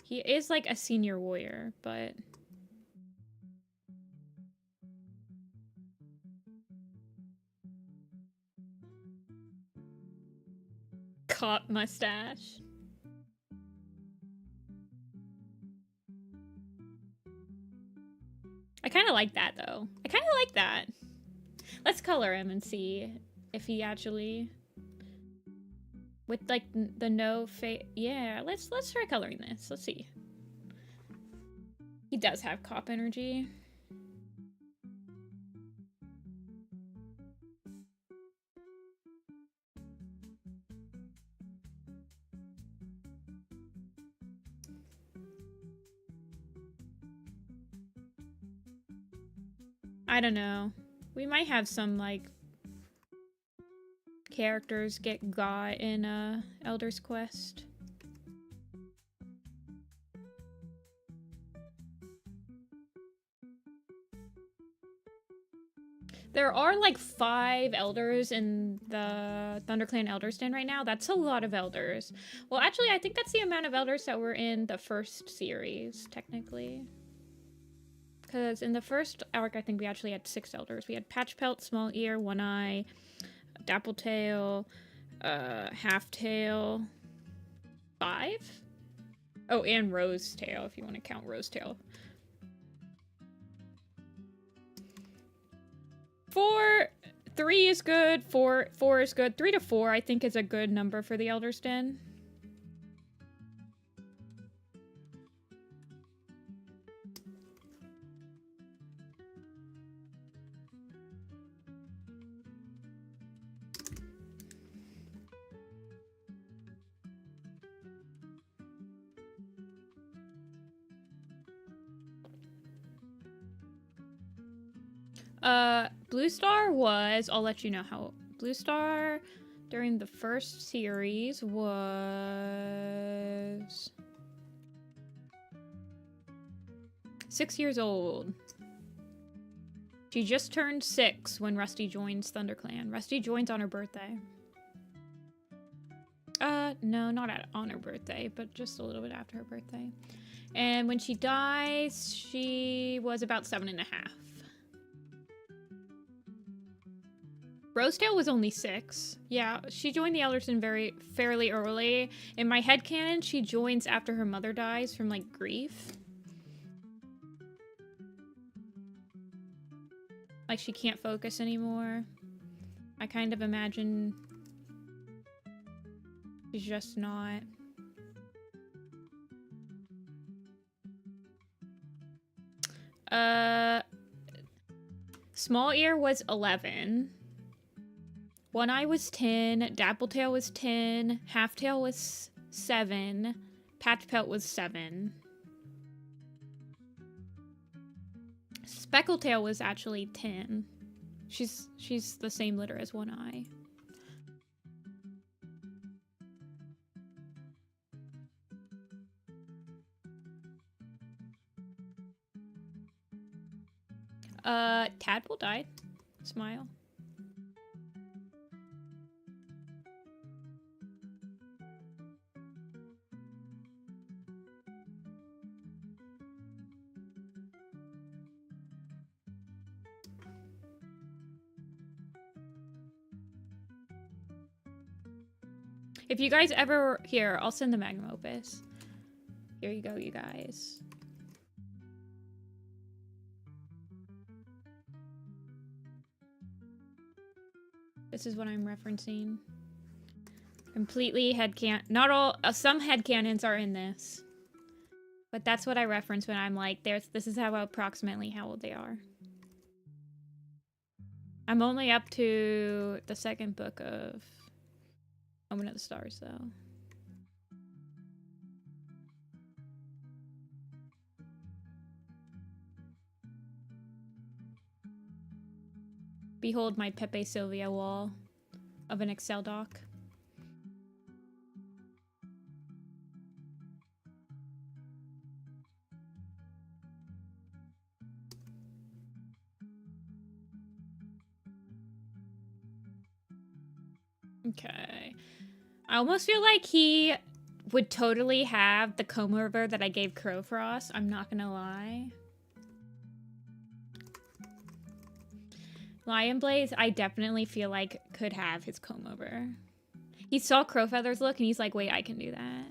He is like a senior warrior, but... Cop mustache. I kind of like that, though. I kind of like that. Let's color him and see if he actually... With, like, the no face... Yeah, let's try coloring this. Let's see. He does have cop energy. I don't know. We might have some, like, characters get got in Elder's Quest. There are like 5 elders in the ThunderClan Elders Den right now. That's a lot of elders. Well, actually, I think that's the amount of elders that were in the first series, technically. Because in the first arc, I think we actually had 6 elders. We had Patchpelt, Small Ear, One Eye, Dappletail, Halftail, 5? Oh, and Rosetail, if you want to count Rosetail. 4, 3 is good, 4 is good. 3 to 4, I think, is a good number for the Elder's Den. Blue Star was, I'll let you know how, Blue Star during the first series was 6 years old. She just turned 6 when Rusty joins ThunderClan. Rusty joins on her birthday. No, not on her birthday, but just a little bit after her birthday. And when she dies, she was about 7.5. Rosetail was only 6. Yeah, she joined the Elderson fairly early. In my headcanon, she joins after her mother dies from, like, grief. Like, she can't focus anymore. I kind of imagine she's just not. Small Ear was 11. One Eye was 10, Dappletail was 10, Halftail was 7, Patchpelt was 7. Speckletail was actually 10. She's the same litter as One Eye. Tadpole died. Smile. If you guys ever... Here, I'll send the magnum opus. Here you go, you guys. This is what I'm referencing. Completely headcanon. Not all... some headcanons are in this. But that's what I reference when I'm like, this is how approximately how old they are. I'm only up to the second book of Omen of the Stars, though. Behold my Pepe Sylvia wall of an Excel doc. Okay. I almost feel like he would totally have the comb over that I gave Crowfrost. I'm not gonna lie. Lion Blaze, I definitely feel like could have his comb over. He saw Crowfeather's look and he's like, wait, I can do that.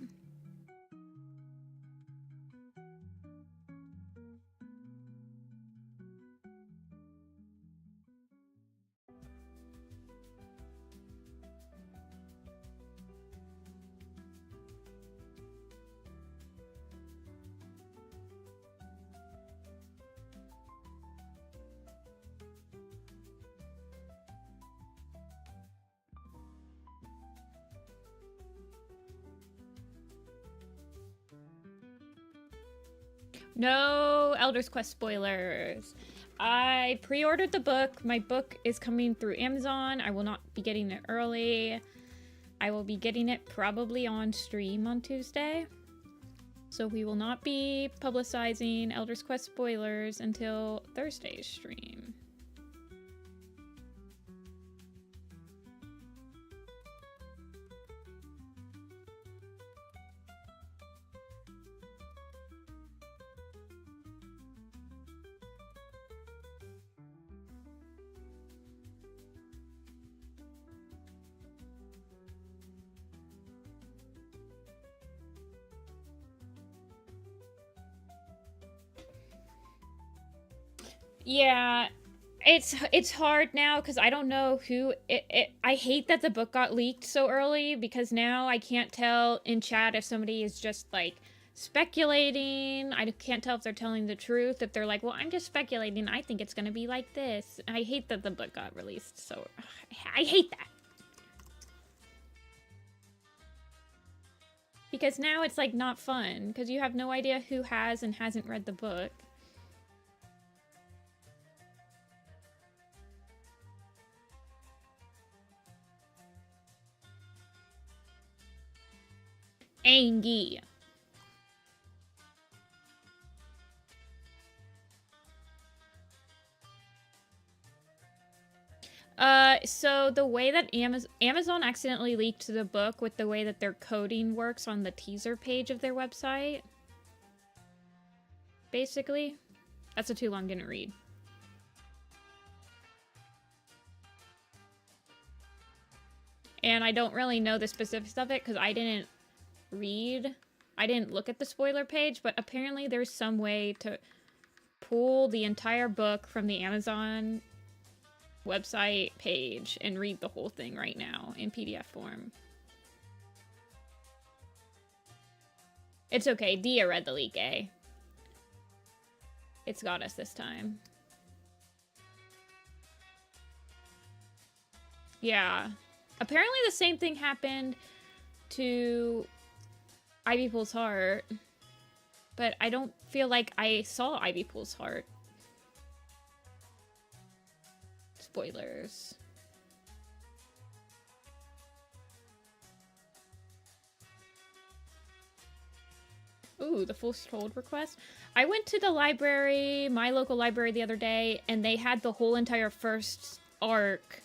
No Elder's Quest spoilers. I pre-ordered the book. My book is coming through Amazon. I will not be getting it early. I will be getting it probably on stream on Tuesday. So we will not be publicizing Elder's Quest spoilers until Thursday's stream. Yeah, it's hard now because I don't know who I hate that the book got leaked so early because now I can't tell in chat if somebody is just like speculating. I can't tell if they're telling the truth. If they're like, well, I'm just speculating. I think it's gonna be like this. I hate that the book got released. So I hate that. Because now it's like not fun because you have no idea who has and hasn't read the book. Angie. So the way that Amazon accidentally leaked the book with the way that their coding works on the teaser page of their website. Basically. That's a too long gonna read. And I don't really know the specifics of it because I didn't look at the spoiler page, but apparently there's some way to pull the entire book from the Amazon website page and read the whole thing right now in PDF form. It's okay, Dia read the leak, eh? It's got us this time. Yeah. Apparently the same thing happened to Ivy Pool's Heart, but I don't feel like I saw Ivy Pool's Heart. spoilers. Ooh, the full hold request. I went to the library, my local library, the other day, and they had the whole entire first arc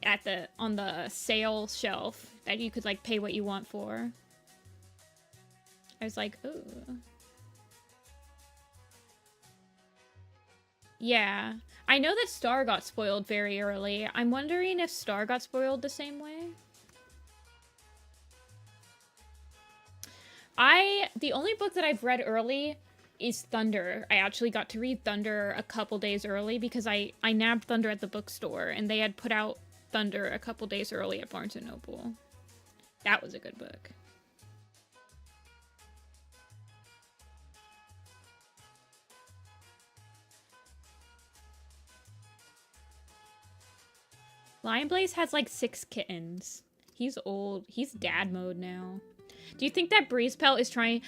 at on the sale shelf that you could like pay what you want for. I was like, ooh. Yeah. I know that Star got spoiled very early. I'm wondering if Star got spoiled the same way. The only book that I've read early is Thunder. I actually got to read Thunder a couple days early because I nabbed Thunder at the bookstore and they had put out Thunder a couple days early at Barnes & Noble. That was a good book. Lion Blaze has like 6 kittens. He's old. He's dad mode now. Do you think that Breezepelt is trying...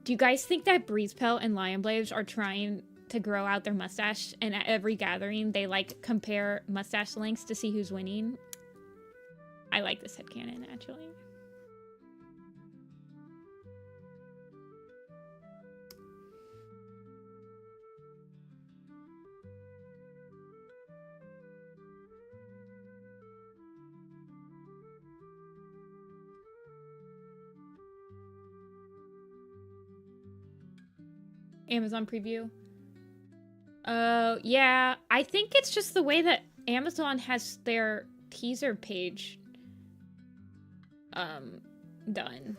Do you guys think that Breezepelt and Lion Blaze are trying to grow out their mustache, and at every gathering they like compare mustache lengths to see who's winning? I like this headcanon, actually. Amazon preview. Yeah, I think it's just the way that Amazon has their teaser page done.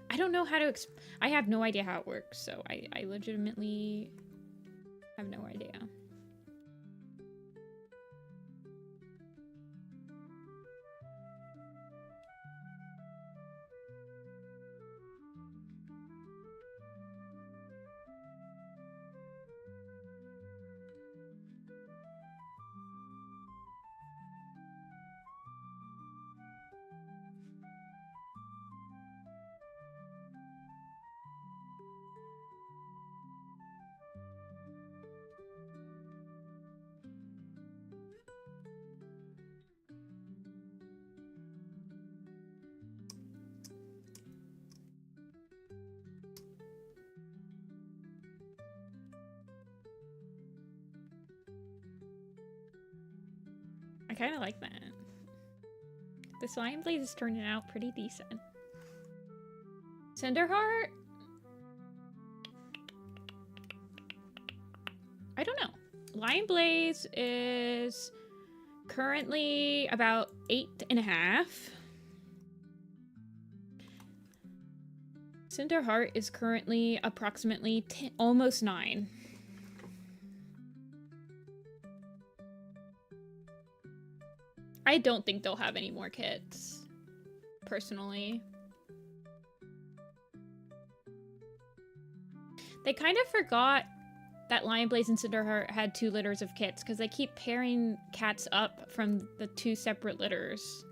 I don't know how to I have no idea how it works, so I legitimately have no idea. I kind of like that. This Lion Blaze is turning out pretty decent. Cinderheart? I don't know. Lion Blaze is currently about 8.5. Cinderheart is currently approximately 10, almost 9. I don't think they'll have any more kits, personally. They kind of forgot that Lion Blaze and Cinderheart had 2 litters of kits because they keep pairing cats up from the 2 separate litters.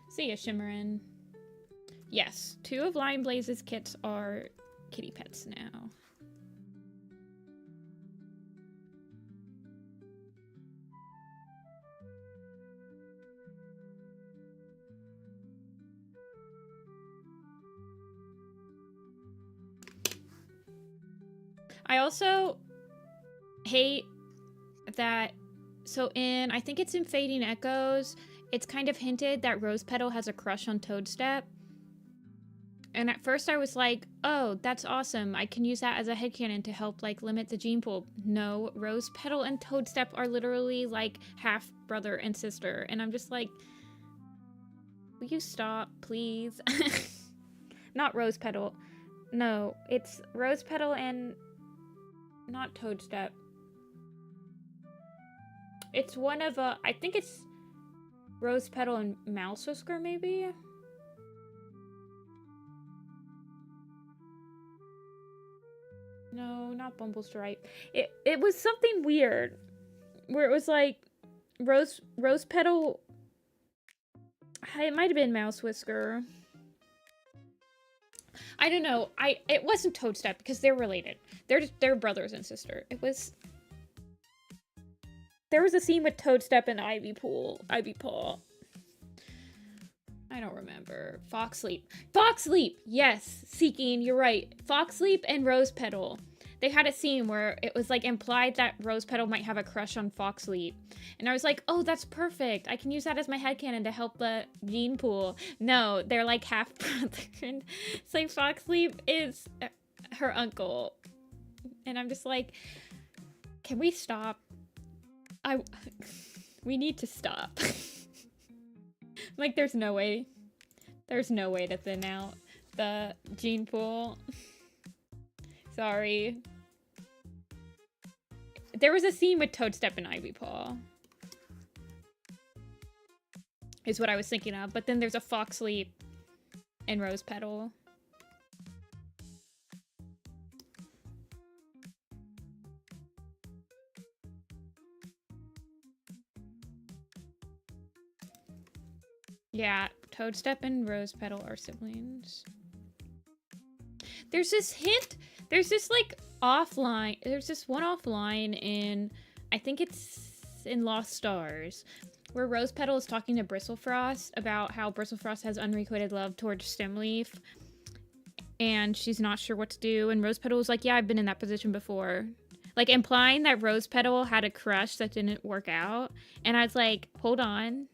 See ya, Shimmerin. Yes, 2 of Lion Blaze's kits are kitty pets now. I also hate that, so I think it's in Fading Echoes, it's kind of hinted that Rose Petal has a crush on Toadstep. And at first I was like, oh, that's awesome. I can use that as a headcanon to help, like, limit the gene pool. No, Rose Petal and Toadstep are literally, like, half brother and sister. And I'm just like, will you stop, please? Not Rose Petal. No, it's Rose Petal and not Toadstep. It's one of, I think it's Rose Petal and Mouse Whisker, maybe? No, not Bumblestripe. It was something weird. Where it was like Rose Petal. It might have been Mouse Whisker. I don't know. It wasn't Toadstep because they're related. They're brothers and sister. There was a scene with Toadstep and Ivy Paw. I don't remember. Fox Leap. Yes, Seeking. You're right. Fox Leap and Rose Petal. They had a scene where it was like implied that Rose Petal might have a crush on Fox Leap. And I was like, oh, that's perfect. I can use that as my headcanon to help the gene pool. No, they're like half brother. It's like Fox Leap is her uncle. And I'm just like, can we stop? We need to stop. Like, there's no way to thin out the gene pool. Sorry. There was a scene with Toadstep and Ivy Paw. Is what I was thinking of. But then there's a Fox Leap and Rose Petal. Yeah, Toadstep and Rose Petal are siblings. There's this hint. There's this like offline. There's this one offline in, I think it's in Lost Stars, where Rose Petal is talking to Bristlefrost about how Bristlefrost has unrequited love towards Stemleaf, and she's not sure what to do. And Rose Petal was like, "Yeah, I've been in that position before," like implying that Rose Petal had a crush that didn't work out. And I was like, "Hold on,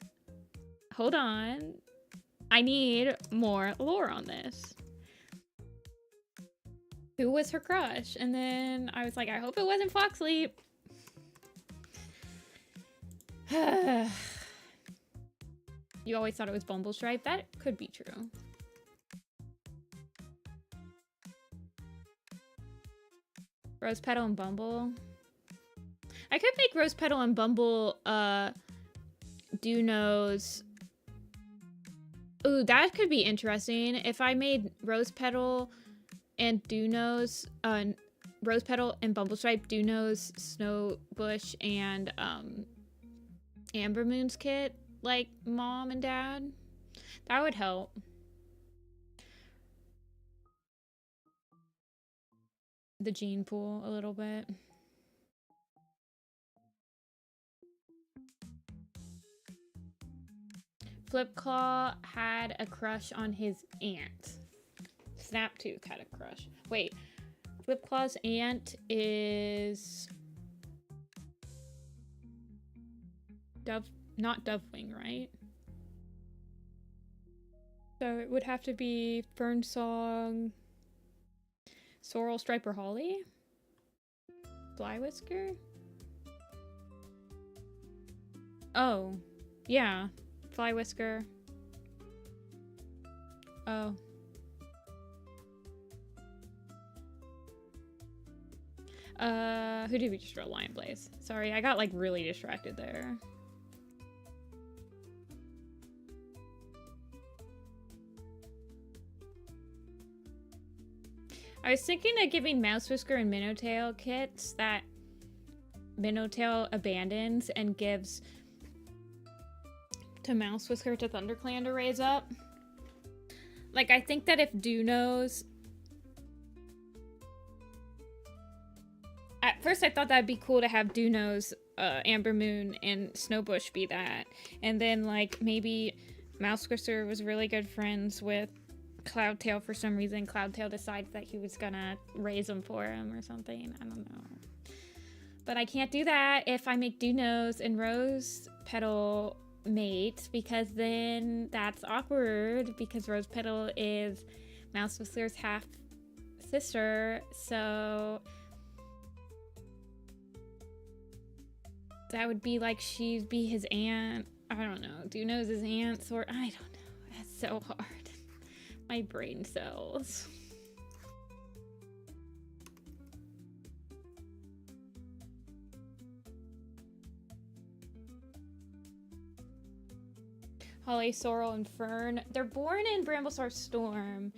hold on, I need more lore on this." Who was her crush? And then I was like, I hope it wasn't Fox Leap. You always thought it was Bumblestripe? That could be true. Rose Petal and Bumble. I could make Rose Petal and Bumble Dunos. Ooh, that could be interesting. If I made Rose Petal and Dunos, Rose Petal and Bumblestripe, Dunos, Snowbush, and Amber Moon's kit, like mom and dad. That would help. The gene pool a little bit. Flipclaw had a crush on his aunt. Snaptooth had a crush. Wait, Flipclaw's aunt is not Dovewing, right? So it would have to be Fernsong, Sorrel, Striper, Holly, Flywhisker. Oh, yeah, Flywhisker. Oh. Who did we just draw? Lion Blaze. Sorry, I got like really distracted there. I was thinking of giving Mouse Whisker and Minnowtail kits that Minnowtail abandons and gives to Mouse Whisker to ThunderClan to raise up. Like, I think that if Dunos... At first I thought that'd be cool to have Dunos, Amber Moon, and Snowbush be that. And then, like, maybe Mouse Whisker was really good friends with Cloudtail for some reason. Cloudtail decides that he was gonna raise them for him or something. I don't know. But I can't do that if I make Dunos and Rose Petal mate, because then that's awkward, because Rose Petal is Mouse Whisker's half sister, so that would be like she'd be his aunt. I don't know. Dunos his aunt, or I don't know. That's so hard. My brain cells. Holly, Sorrel, and Fern. They're born in Bramblestar Storm.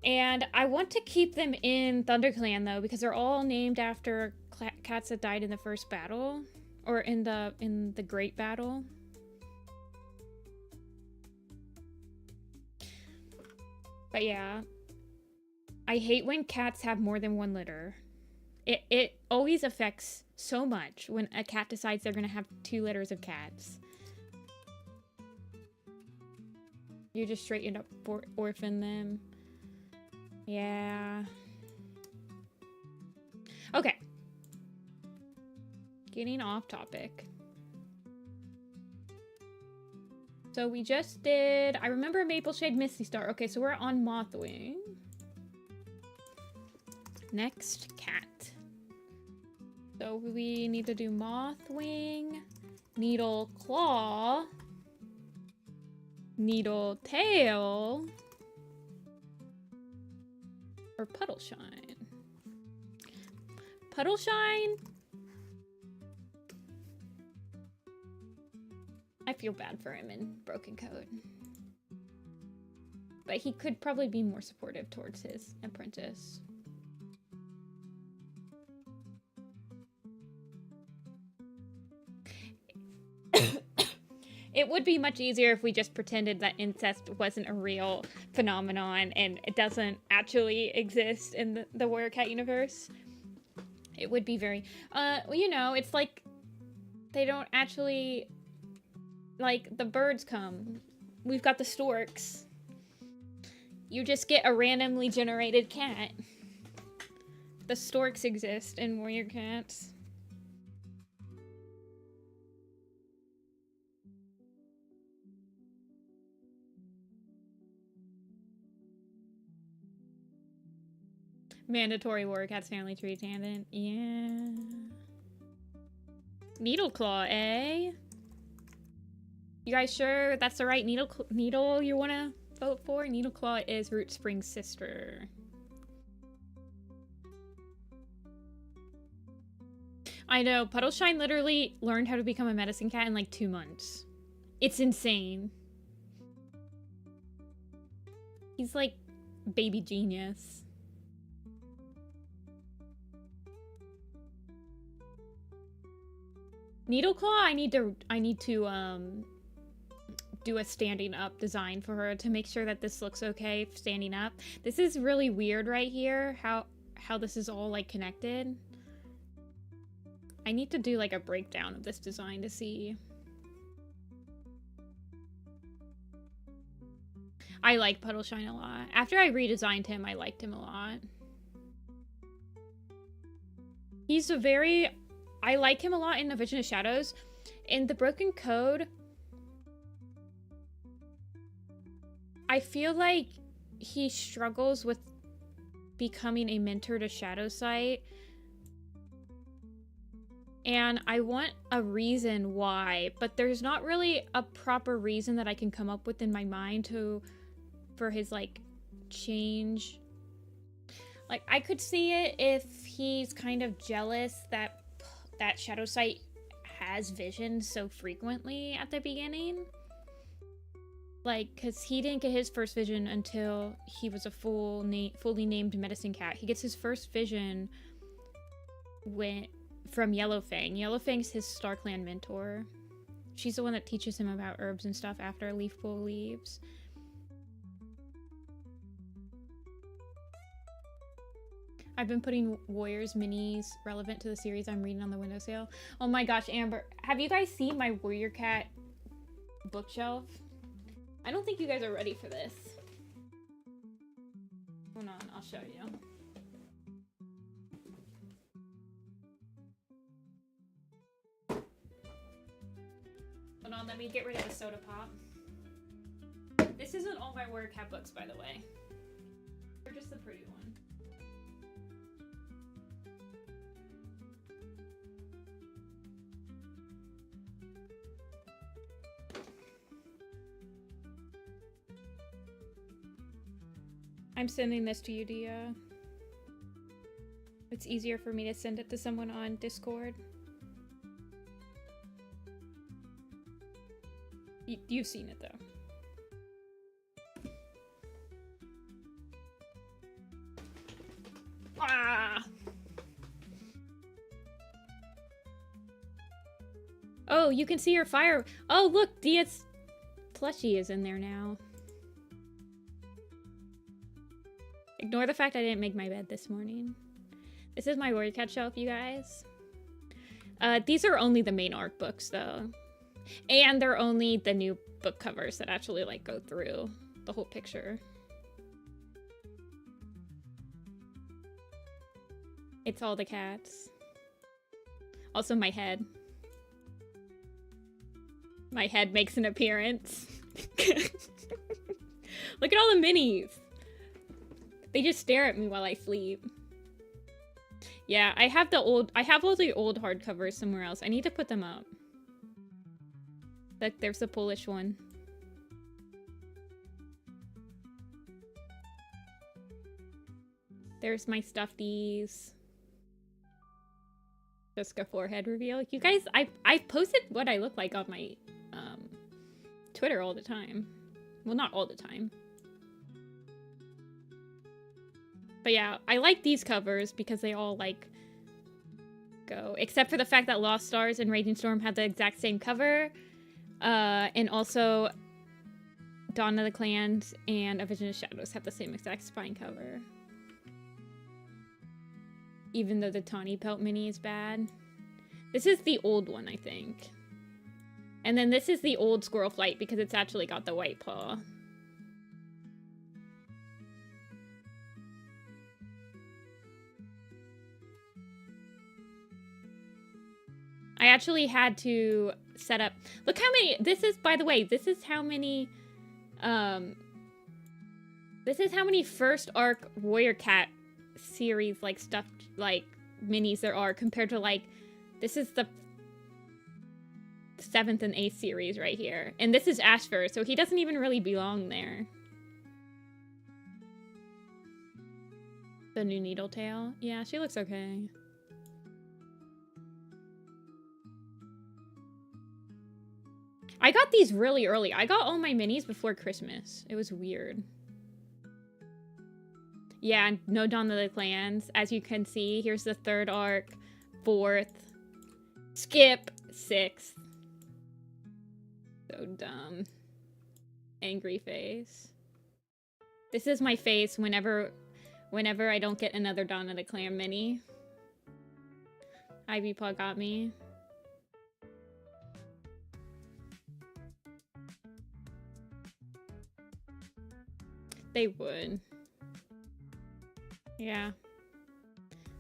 And I want to keep them in ThunderClan though, because they're all named after cats that died in the first battle, or in the Great Battle. But yeah, I hate when cats have more than one litter. It always affects so much when a cat decides they're gonna have 2 litters of cats. You just straighten up orphan them. Yeah. Okay. Getting off topic. So we just did, I remember Maple Shade Misty Star. Okay, so we're on Mothwing. Next, cat. So we need to do Mothwing, Needle Claw, Needle Tail, or Puddle Shine. Puddle Shine? I feel bad for him in Broken Code. But he could probably be more supportive towards his apprentice. It would be much easier if we just pretended that incest wasn't a real phenomenon and it doesn't actually exist in the Warrior Cat universe. It would be very, well, you know, it's like they don't actually, like, the birds come. We've got the storks. You just get a randomly generated cat. The storks exist in Warrior Cats. Mandatory Warrior Cats family tree tangent. Yeah. Needleclaw, eh? You guys sure that's the right needle you want to vote for? Needleclaw is Root Spring's sister. I know. Puddleshine literally learned how to become a medicine cat in like 2 months. It's insane. He's like baby genius. Needleclaw, I need to do a standing up design for her to make sure that this looks okay standing up. This is really weird right here, how this is all like connected. I need to do like a breakdown of this design to see. I like Puddleshine a lot. After I redesigned him, I liked him a lot. He's a very... I like him a lot in A Vision of Shadows. In the Broken Code, I feel like he struggles with becoming a mentor to Shadowsight. And I want a reason why, but there's not really a proper reason that I can come up with in my mind for his like change. Like I could see it if he's kind of jealous that Shadowsight has vision so frequently at the beginning. Like, because he didn't get his first vision until he was a fully named medicine cat. He gets his first vision from Yellowfang. Yellowfang's his StarClan mentor. She's the one that teaches him about herbs and stuff after Leafpool leaves. I've been putting Warriors minis relevant to the series I'm reading on the windowsill. Oh my gosh, Amber, have you guys seen my Warrior Cat bookshelf? I don't think you guys are ready for this. Hold on, I'll show you. Hold on, let me get rid of the soda pop. This isn't all my Warrior Cat books, by the way. They're just the pretty one. I'm sending this to you, Dia. It's easier for me to send it to someone on Discord. You've seen it, though. Ah! Oh, you can see your fire. Oh, look, Dia's plushie is in there now. Ignore the fact I didn't make my bed this morning. This is my Warrior Cat shelf, you guys. These are only the main arc books, though. And they're only the new book covers that actually, like, go through the whole picture. It's all the cats. Also, my head. My head makes an appearance. Look at all the minis. They just stare at me while I sleep. Yeah, I have all the old hardcovers somewhere else. I need to put them up. Look, there's the Polish one. There's my stuffies. Jessica forehead reveal. You guys, I posted what I look like on my Twitter all the time. Well, not all the time. But yeah, I like these covers because they all, like, go. Except for the fact that Lost Stars and Raging Storm have the exact same cover. And also Dawn of the Clans and A Vision of Shadows have the same exact spine cover. Even though the Tawny Pelt mini is bad. This is the old one, I think. And then this is the old Squirrel Flight because it's actually got the white paw. I actually had to set up... Look how many... This is, by the way, this is how many... This is how many first arc Warrior Cat series, like, stuff, like, minis there are compared to, like... This is the 7th and 8th series right here. And this is Ashfur, so he doesn't even really belong there. The new Needletail. Yeah, she looks okay. I got these really early. I got all my minis before Christmas. It was weird. Yeah, no Dawn of the Clans. As you can see, here's the 3rd arc, 4th, skip, 6th. So dumb. Angry face. This is my face whenever I don't get another Dawn of the Clan mini. Ivy Paw got me. They would. Yeah.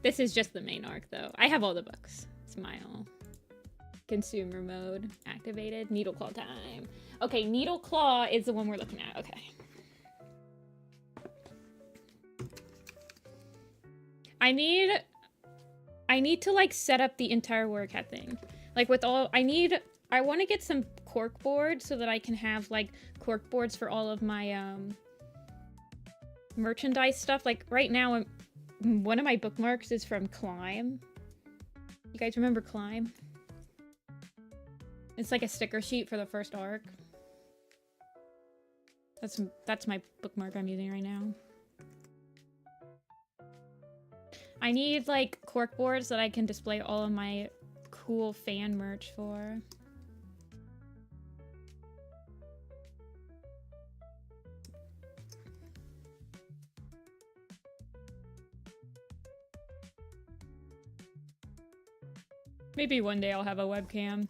This is just the main arc, though. I have all the books. Smile. Consumer mode activated. Needleclaw time. Okay, Needleclaw is the one we're looking at. Okay. I need to, like, set up the entire Warrior Cat thing. Like, with all... I want to get some cork boards so that I can have, like, cork boards for all of my, merchandise stuff. Like, right now, one of my bookmarks is from Climb. You guys remember Climb? It's like a sticker sheet for the first arc. That's my bookmark I'm using right now. I need, like, cork boards that I can display all of my cool fan merch for. Maybe one day I'll have a webcam.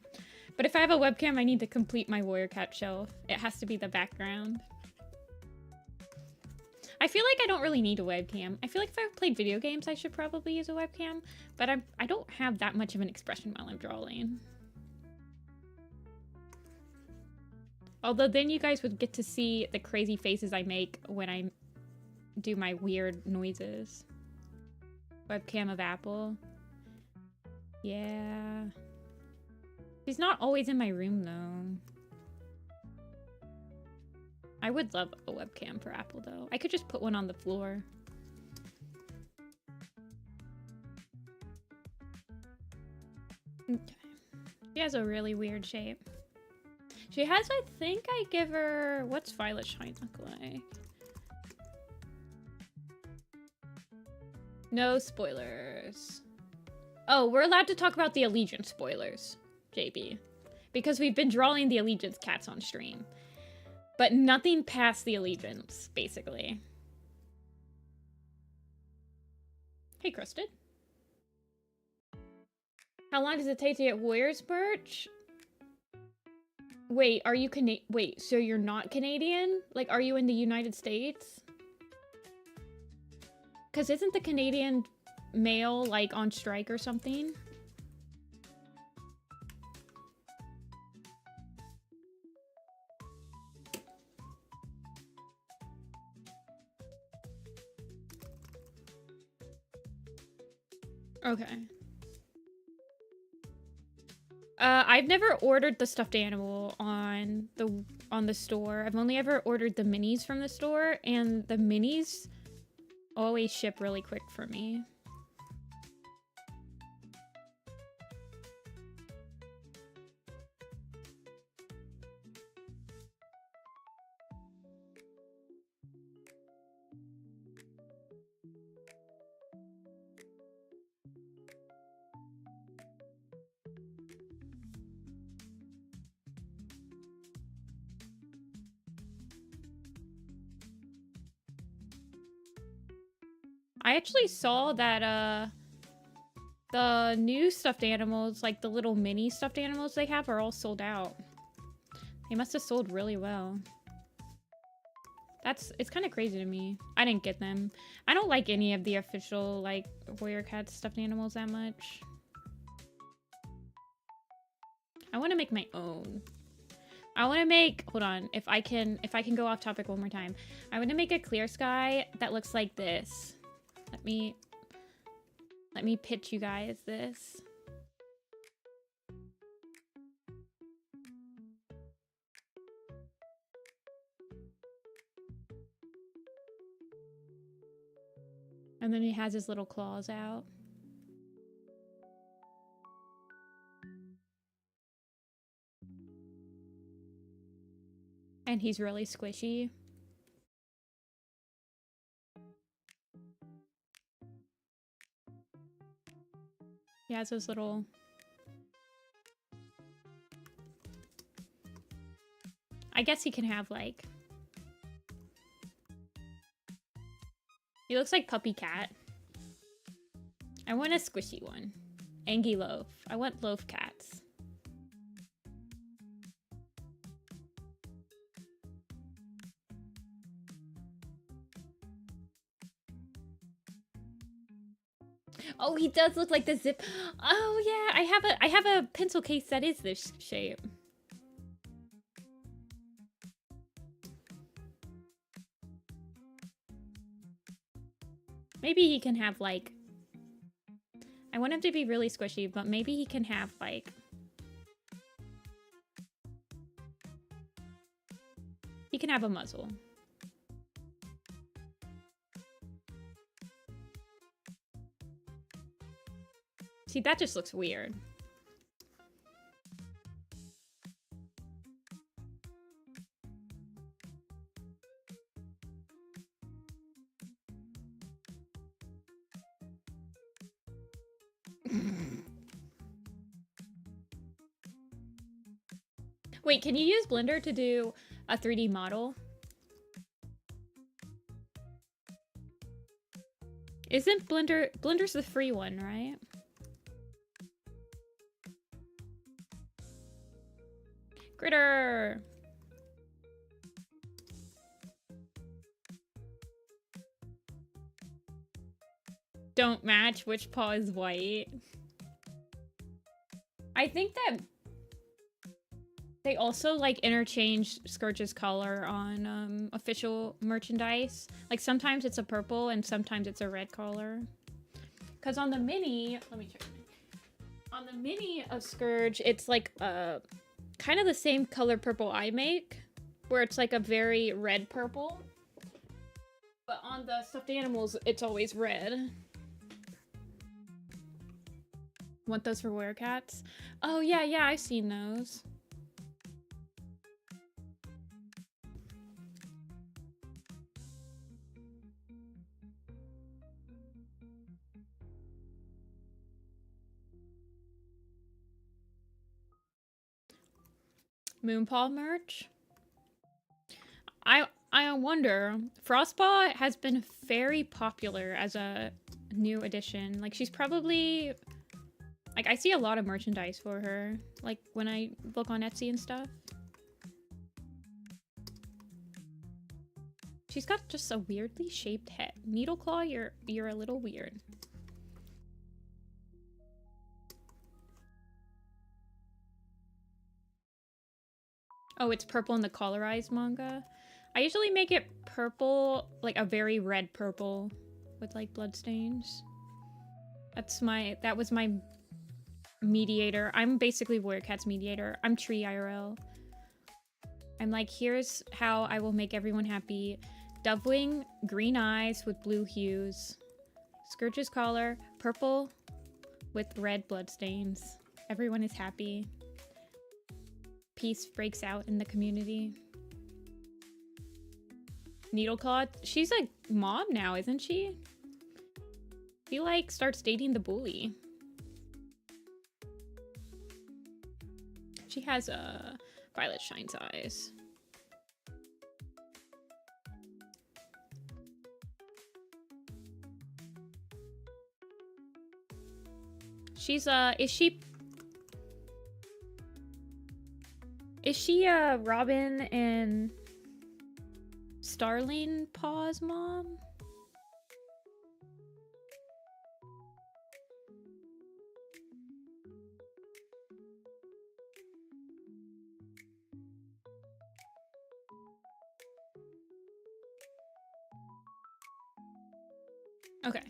But if I have a webcam, I need to complete my Warrior Cat shelf. It has to be the background. I feel like I don't really need a webcam. I feel like if I played video games, I should probably use a webcam. But I don't have that much of an expression while I'm drawing. Although then you guys would get to see the crazy faces I make when I do my weird noises. Webcam of Apple. Yeah. She's not always in my room, though. I would love a webcam for Apple, though. I could just put one on the floor. Okay. She has a really weird shape. She has, I think I give her... What's Violet Shine look like? No spoilers. Oh, we're allowed to talk about the Allegiance spoilers, JB. Because we've been drawing the Allegiance cats on stream. But nothing past the Allegiance, basically. Hey, Crusted. How long does it take to get Warriors merch? Wait, are you Wait, so you're not Canadian? Like, are you in the United States? Because isn't the Canadian mail, like, on strike or something? Okay. I've never ordered the stuffed animal on the store. I've only ever ordered the minis from the store, and the minis always ship really quick for me. I actually saw that, the new stuffed animals, like the little mini stuffed animals they have, are all sold out. They must have sold really well. It's kind of crazy to me. I didn't get them. I don't like any of the official, like, Warrior Cats stuffed animals that much. I want to make my own. I want to make, hold on, if I can go off topic one more time. I want to make a clear sky that looks like this. Let me pitch you guys this. And then he has his little claws out. And he's really squishy. He has his little... I guess he can have, like... He looks like Puppy Cat. I want a squishy one. Angie Loaf. I want loaf cats. Oh, he does look like the zip. Oh yeah, I have a pencil case that is this shape. Maybe he can have, like... I want him to be really squishy, but maybe he can have, like... He can have a muzzle. See, that just looks weird. Wait, can you use Blender to do a 3D model? Isn't Blender's the free one, right? Critter! Don't match which paw is white. I think that they also, like, interchanged Scourge's color on official merchandise. Like, sometimes it's a purple and sometimes it's a red color. Because on the mini, let me check. On the mini of Scourge, it's like kind of the same color purple I make, where it's like a very red purple. But on the stuffed animals, it's always red. Want those for Werecats? Oh yeah, yeah, I've seen those. Moonpaw merch. I wonder. Frostpaw has been very popular as a new addition. Like, she's probably... Like, I see a lot of merchandise for her. Like, when I look on Etsy and stuff. She's got just a weirdly shaped head. Needleclaw, you're a little weird. Oh, it's purple in the colorized manga. I usually make it purple, like a very red purple with like bloodstains. That was my mediator. I'm basically Warrior Cat's mediator. I'm Tree IRL. I'm like, here's how I will make everyone happy. Dovewing, green eyes with blue hues. Scourge's collar, purple with red bloodstains. Everyone is happy. Peace breaks out in the community. Needleclaw, she's a mom now, isn't she? She like starts dating the bully. She has a Violet Shine's eyes. She's is she Robin and Starling Paw's mom? Okay.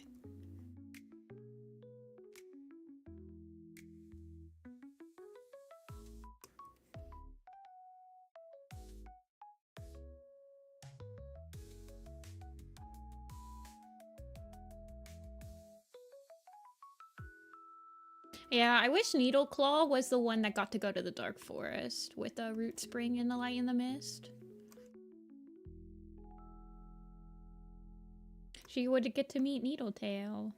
Yeah, I wish Needleclaw was the one that got to go to the Dark Forest with the Root Spring and the Light in the Mist. She would get to meet Needletail.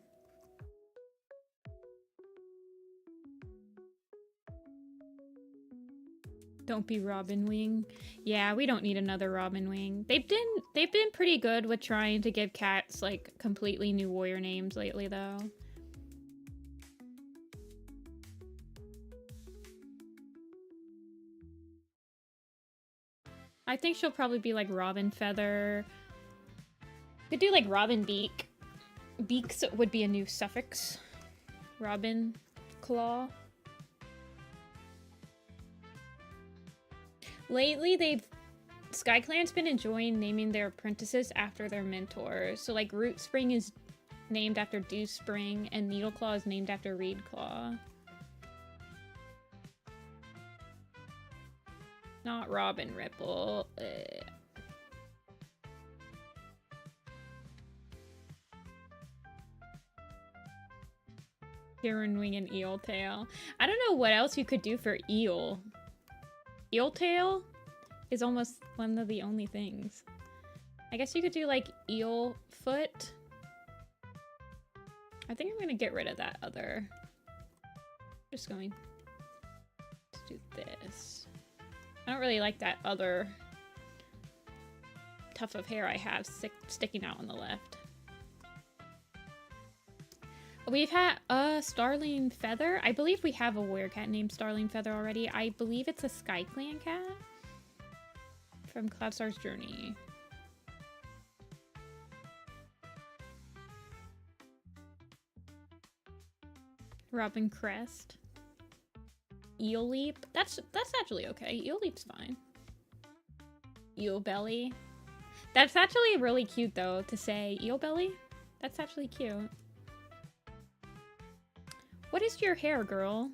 Don't be Robin Wing. Yeah, we don't need another Robin Wing. They've been pretty good with trying to give cats like completely new warrior names lately though. I think she'll probably be like Robin Feather. Could do like Robin Beak. Beaks would be a new suffix. Robin Claw. Lately, SkyClan's been enjoying naming their apprentices after their mentors. So like Root Spring is named after Dew Spring, and Needleclaw is named after Reedclaw. Not Robin Ripple. Heron Wing and Eel Tail. I don't know what else you could do for Eel. Eel Tail is almost one of the only things. I guess you could do like Eel Foot. I think I'm gonna get rid of that other. Just going to do this. I don't really like that other tuft of hair I have sticking out on the left. We've had Starling Feather. I believe we have a warrior cat named Starling Feather already. I believe it's a SkyClan cat from Cloudstar's Journey. Robin Crest. Eel Leap. That's actually okay. Eel Leap's fine. Eel Belly. That's actually really cute though to say Eel Belly. That's actually cute. What is your hair, girl?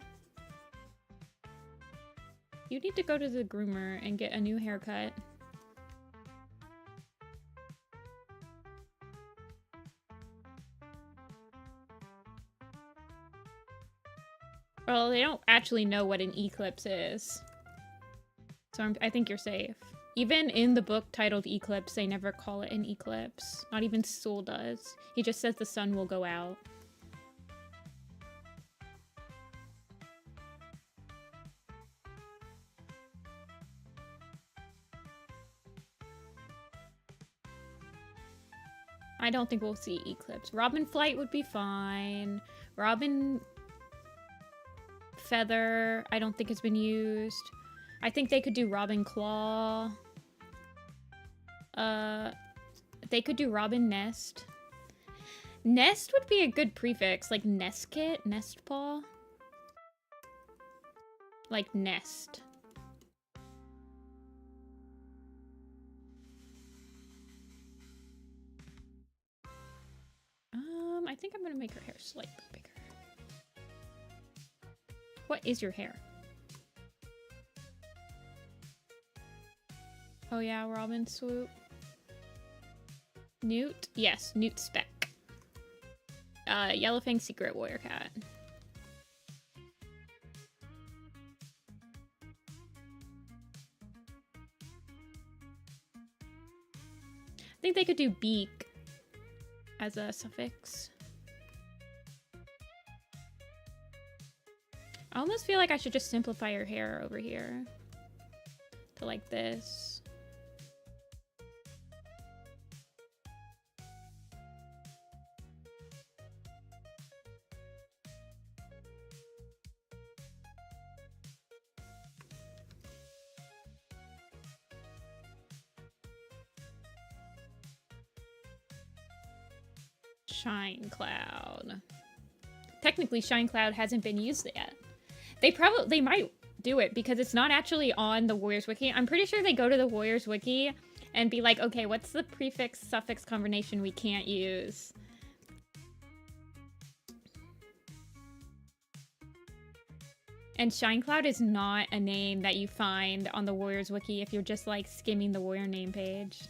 You need to go to the groomer and get a new haircut. Well, they don't actually know what an eclipse is. So I think you're safe. Even in the book titled Eclipse, they never call it an eclipse. Not even Soul does. He just says the sun will go out. I don't think we'll see Eclipse. Robin Flight would be fine. Robin Feather, I don't think has been used. I think they could do Robin Claw. They could do Robin Nest. Nest would be a good prefix, like Nest Kit, Nest Paw. Like Nest. I think I'm gonna make her hair slightly bigger. What is your hair? Oh yeah, Robin Swoop. Newt? Yes, Newt Spec. Yellowfang Secret Warrior Cat. I think they could do beak as a suffix. I almost feel like I should just simplify her hair over here to like this. Shine Cloud. Technically, Shine Cloud hasn't been used yet. They might do it because it's not actually on the Warriors Wiki. I'm pretty sure they go to the Warriors Wiki and be like, okay, what's the prefix suffix combination we can't use? And Shine Cloud is not a name that you find on the Warriors Wiki if you're just like skimming the Warrior name page.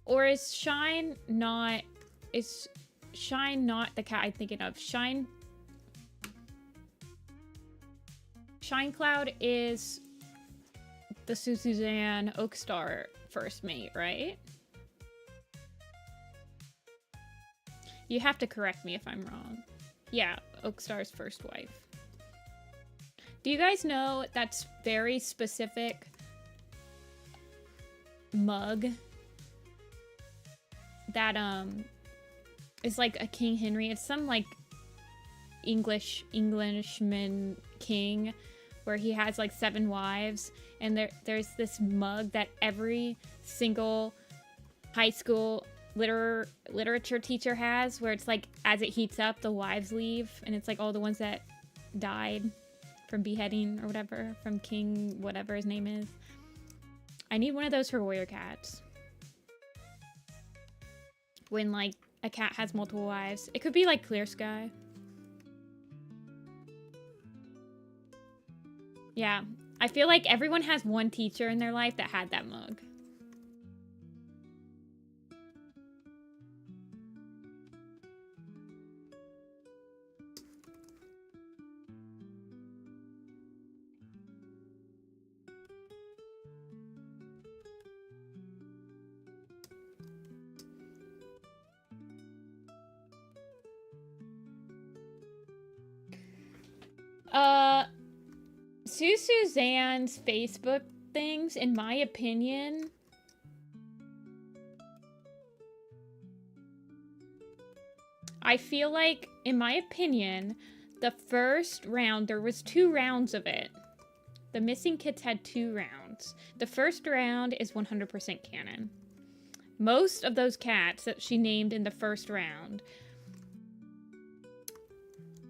Or is Shine not the cat I'm thinking of? Shine Cloud is the Suzanne Oakstar first mate, right? You have to correct me if I'm wrong. Yeah, Oakstar's first wife. Do you guys know that's very specific mug that is like a King Henry? It's some like Englishman king where he has like 7 wives, and there's this mug that every single high school literature teacher has, where it's like as it heats up the wives leave, and it's like all the ones that died from beheading or whatever, from King whatever his name is. I need one of those for warrior cats. When like a cat has multiple wives. It could be like Clear Sky. Yeah, I feel like everyone has one teacher in their life that had that mug. Suzanne's Facebook things, in my opinion, I feel like, in my opinion, the first round, there was 2 rounds of it. The missing kits had 2 rounds. The first round is 100% canon. Most of those cats that she named in the first round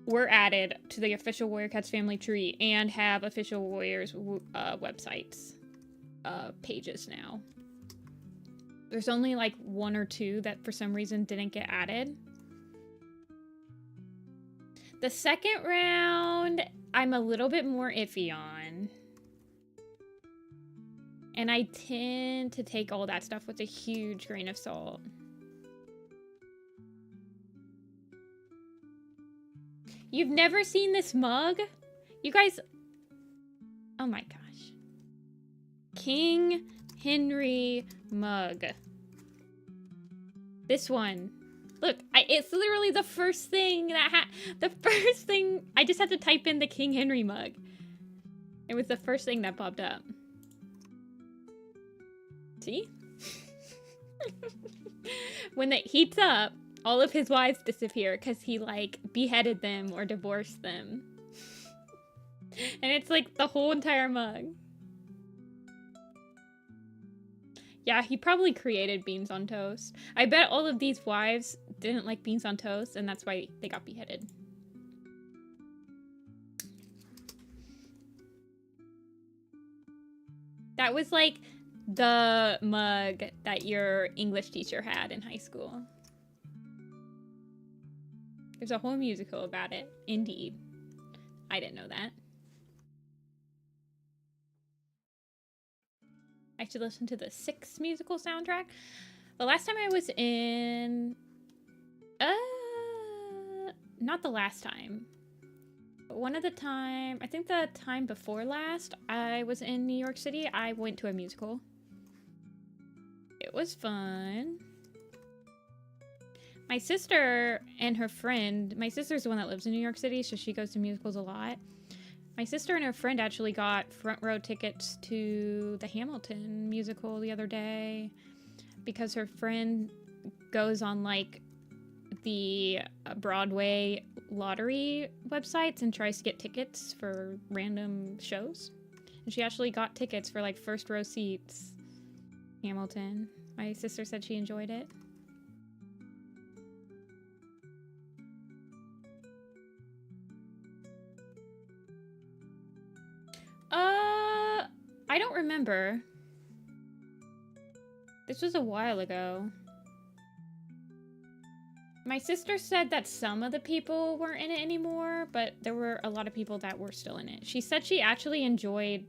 were added to the official Warrior Cats family tree and have official Warriors websites pages now. There's only like 1 or 2 that for some reason didn't get added. The second round, I'm a little bit more iffy on. And I tend to take all that stuff with a huge grain of salt. You've never seen this mug? You guys... Oh my gosh. King Henry mug. This one. Look, it's literally the first thing that the first thing... I just had to type in the King Henry mug. It was the first thing that popped up. See? When it heats up, all of his wives disappear because he, like, beheaded them or divorced them. And it's, like, the whole entire mug. Yeah, he probably created beans on toast. I bet all of these wives didn't like beans on toast, and that's why they got beheaded. That was, like, the mug that your English teacher had in high school. There's a whole musical about it. Indeed. I didn't know that. I should listen to the 6 musical soundtrack. The last time I was in... not the last time. But one of the time... I think the time before last I was in New York City, I went to a musical. It was fun. My sister and her friend... My sister's the one that lives in New York City, so she goes to musicals a lot. My sister and her friend actually got front row tickets to the Hamilton musical the other day because her friend goes on, like, the Broadway lottery websites and tries to get tickets for random shows. And she actually got tickets for, like, first row seats. Hamilton. My sister said she enjoyed it. I don't remember. This was a while ago. My sister said that some of the people weren't in it anymore, but there were a lot of people that were still in it. She said she actually enjoyed...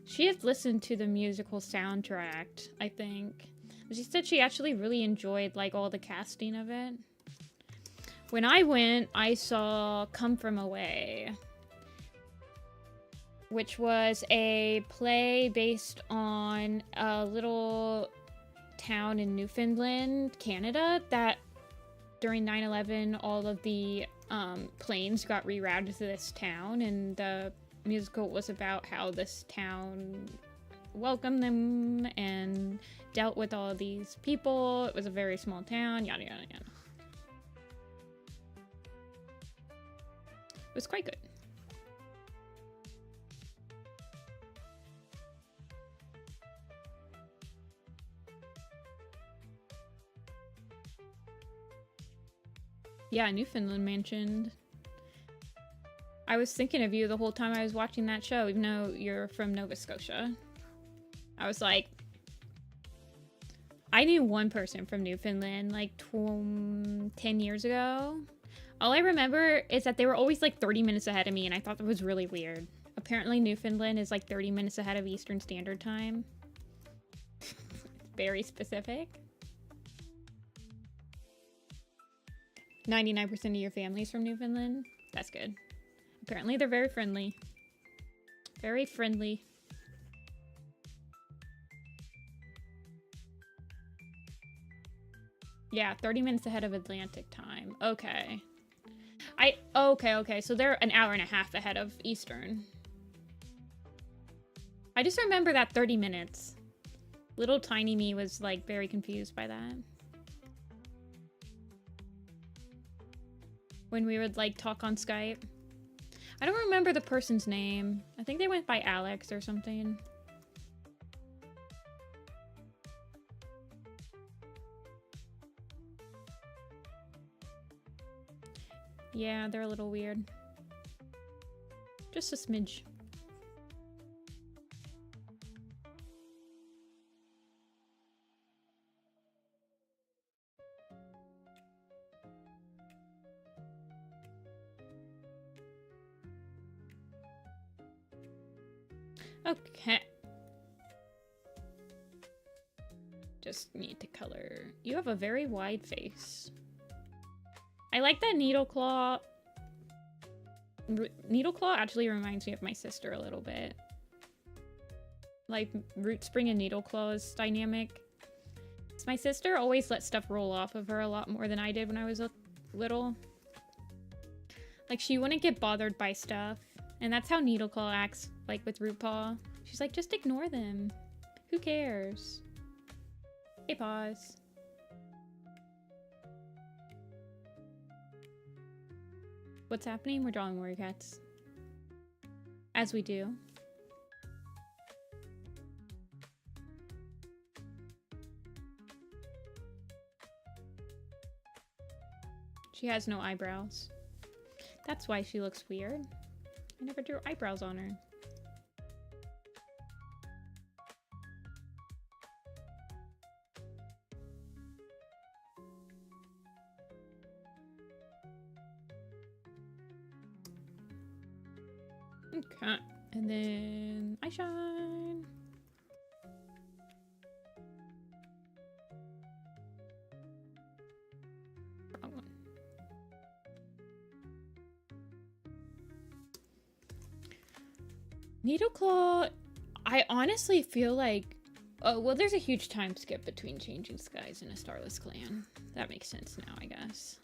She had listened to the musical soundtrack, I think. She said she actually really enjoyed, like, all the casting of it. When I went, I saw Come From Away, which was a play based on a little town in Newfoundland, Canada, that during 9/11, all of the planes got rerouted to this town, and the musical was about how this town welcomed them and dealt with all of these people. It was a very small town, yada yada yada. It was quite good. Yeah, Newfoundland mentioned. I was thinking of you the whole time I was watching that show, even though you're from Nova Scotia. I was like... I knew one person from Newfoundland, like, 10 years ago. All I remember is that they were always, like, 30 minutes ahead of me, and I thought that was really weird. Apparently, Newfoundland is, like, 30 minutes ahead of Eastern Standard Time. It's very specific. 99% of your family's from Newfoundland? That's good. Apparently they're very friendly. Very friendly. Yeah, 30 minutes ahead of Atlantic time. Okay. Okay, so they're an hour and a half ahead of Eastern. I just remember that 30 minutes. Little tiny me was, like, very confused by that. When we would, like, talk on Skype. I don't remember the person's name. I think they went by Alex or something. Yeah, they're a little weird. Just a smidge. Okay. Just need to color. You have a very wide face. I like that Needleclaw. Needleclaw actually reminds me of my sister a little bit. Like, Root Spring and Needleclaw's dynamic. My sister always let stuff roll off of her a lot more than I did when I was little. Like, she wouldn't get bothered by stuff. And that's how Needleclaw acts like with Root Paw. She's like, just ignore them. Who cares? Hey, pause. What's happening? We're drawing warrior cats. As we do. She has no eyebrows. That's why she looks weird. I never drew eyebrows on her. Okay, and then I shine. Wrong one. Needleclaw, I honestly feel like, oh, well, there's a huge time skip between Changing Skies and A Starless Clan. That makes sense now, I guess.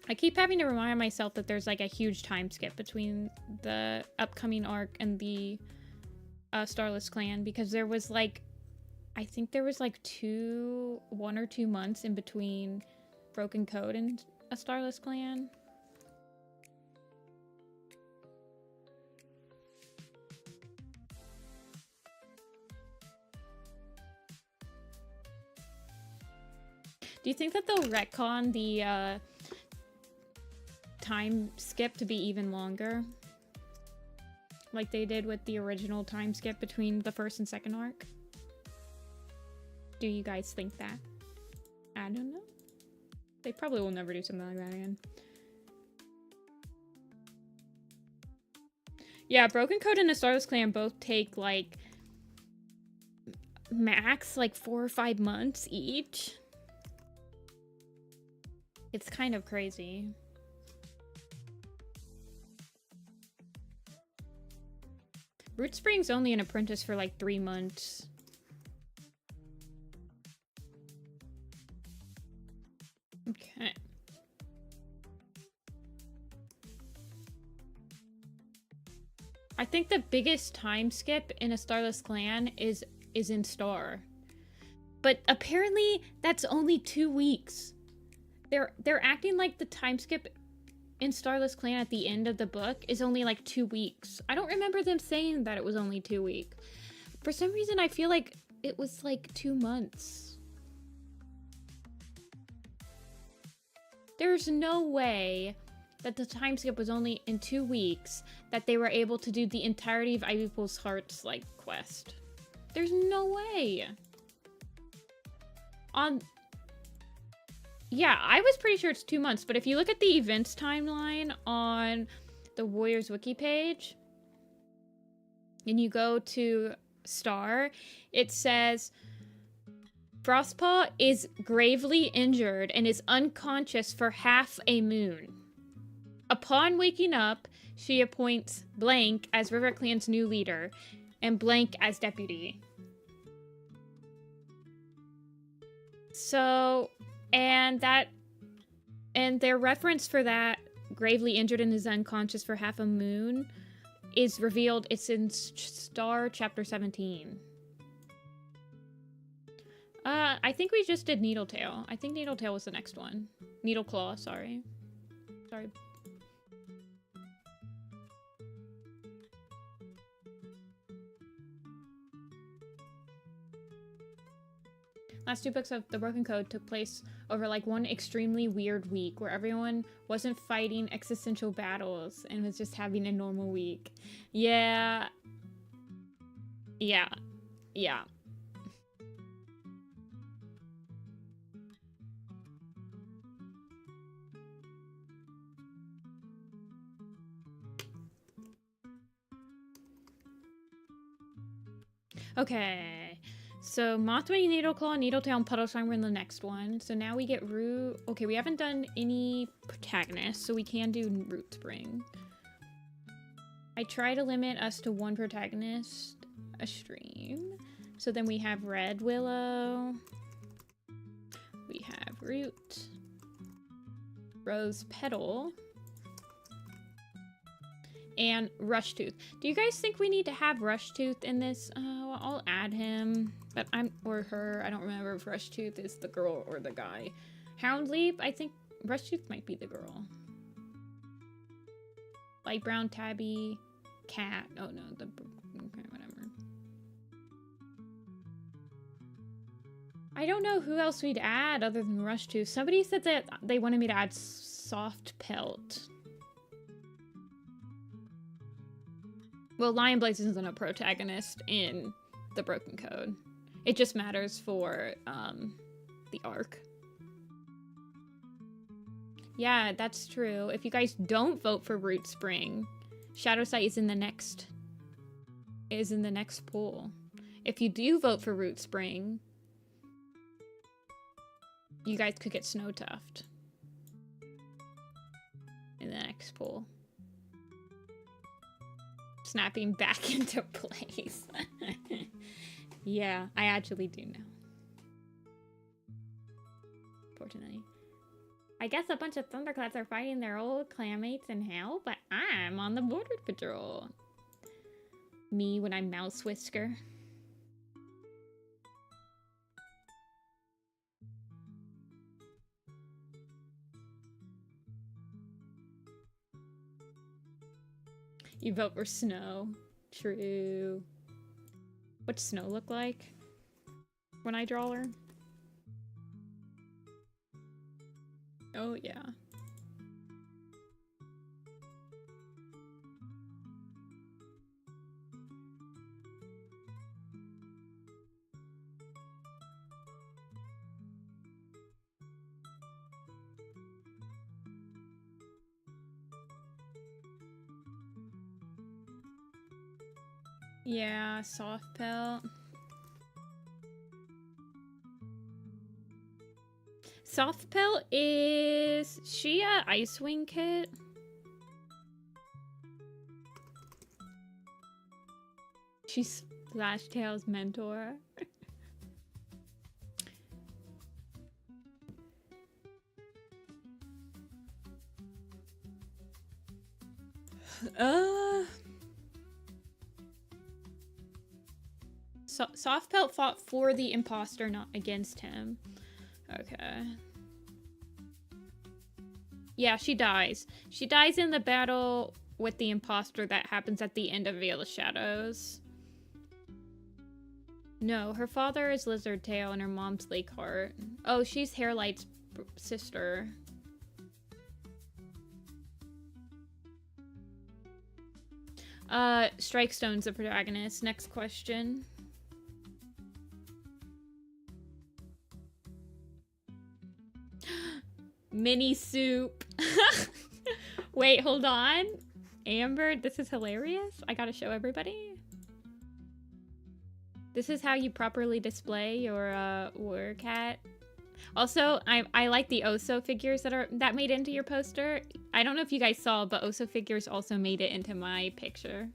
I keep having to remind myself that there's like a huge time skip between the upcoming arc and the Starless Clan, because there was like, I think there was like 1 or 2 months in between Broken Code and A Starless Clan. Do you think that they'll retcon the time skip to be even longer? Like they did with the original time skip between the first and second arc? Do you guys think that? I don't know. They probably will never do something like that again. Yeah, Broken Code and the Starless Clan both take like max like 4 or 5 months each. It's kind of crazy. Root Spring's only an apprentice for like 3 months. Okay. I think the biggest time skip in A Starless Clan is in Star. But apparently that's only 2 weeks. They're acting like the time skip in Starless Clan at the end of the book is only like 2 weeks. I don't remember them saying that it was only 2 weeks. For some reason, I feel like it was like 2 months. There's no way that the time skip was only in 2 weeks that they were able to do the entirety of Ivy Pulse Heart's like quest. There's no way. Yeah, I was pretty sure it's 2 months, but if you look at the events timeline on the Warriors Wiki page, and you go to Star, it says, Frostpaw is gravely injured and is unconscious for half a moon. Upon waking up, she appoints Blank as River Clan's new leader, and Blank as deputy. So... And their reference for that, gravely injured and is unconscious for half a moon, is revealed. It's in Star Chapter 17. I think we just did Needletail. I think Needletail was the next one. Needleclaw, sorry. Sorry. Last 2 books of The Broken Code took place over like one extremely weird week where everyone wasn't fighting existential battles and was just having a normal week. Yeah. Yeah. Yeah. Okay. So Mothwing, Needleclaw, Needletail, and Puddleshine were in the next one. So now we get Root. Okay, we haven't done any protagonists, so we can do Root Spring. I try to limit us to 1 protagonist a stream. So then we have Red Willow. We have Root. Rose Petal. and Rush Tooth. Do you guys think we need to have Rush Tooth in this? Well, I'll add him, but or her. I don't remember if Rush Tooth is the girl or the guy. Houndleap, I think Rush Tooth might be the girl. Light brown tabby, cat. Oh no, okay, whatever. I don't know who else we'd add other than Rush Tooth. Somebody said that they wanted me to add Soft Pelt. Well, Lion Blaze isn't a protagonist in the Broken Code. It just matters for the arc. Yeah, that's true. If you guys don't vote for Root Spring, Shadow Sight is in the next pool. If you do vote for Root Spring, you guys could get Snow Tuft in the next pool. Snapping back into place. Yeah, I actually do know. Fortunately. I guess a bunch of Thunderclats are fighting their old clanmates in hell, but I'm on the border patrol. Me when I'm Mouse Whisker. You vote for Snow. True. What's Snow look like when I draw her? Oh, yeah. Yeah, Soft Pelt. Soft Pelt is she a Icewind kit? She's Flashtail's mentor. Soft Pelt fought for the imposter, not against him. Okay. Yeah, she dies. She dies in the battle with the imposter that happens at the end of Veil of Shadows. No, her father is Lizardtail and her mom's Lakeheart. Oh, she's Hairlight's sister. Strikestone's the protagonist. Next question. Mini soup. Wait, hold on. Amber, this is hilarious. I gotta show everybody. This is how you properly display your warrior cat. Also, I like the Oso figures that made into your poster. I don't know if you guys saw, but Oso figures also made it into my picture.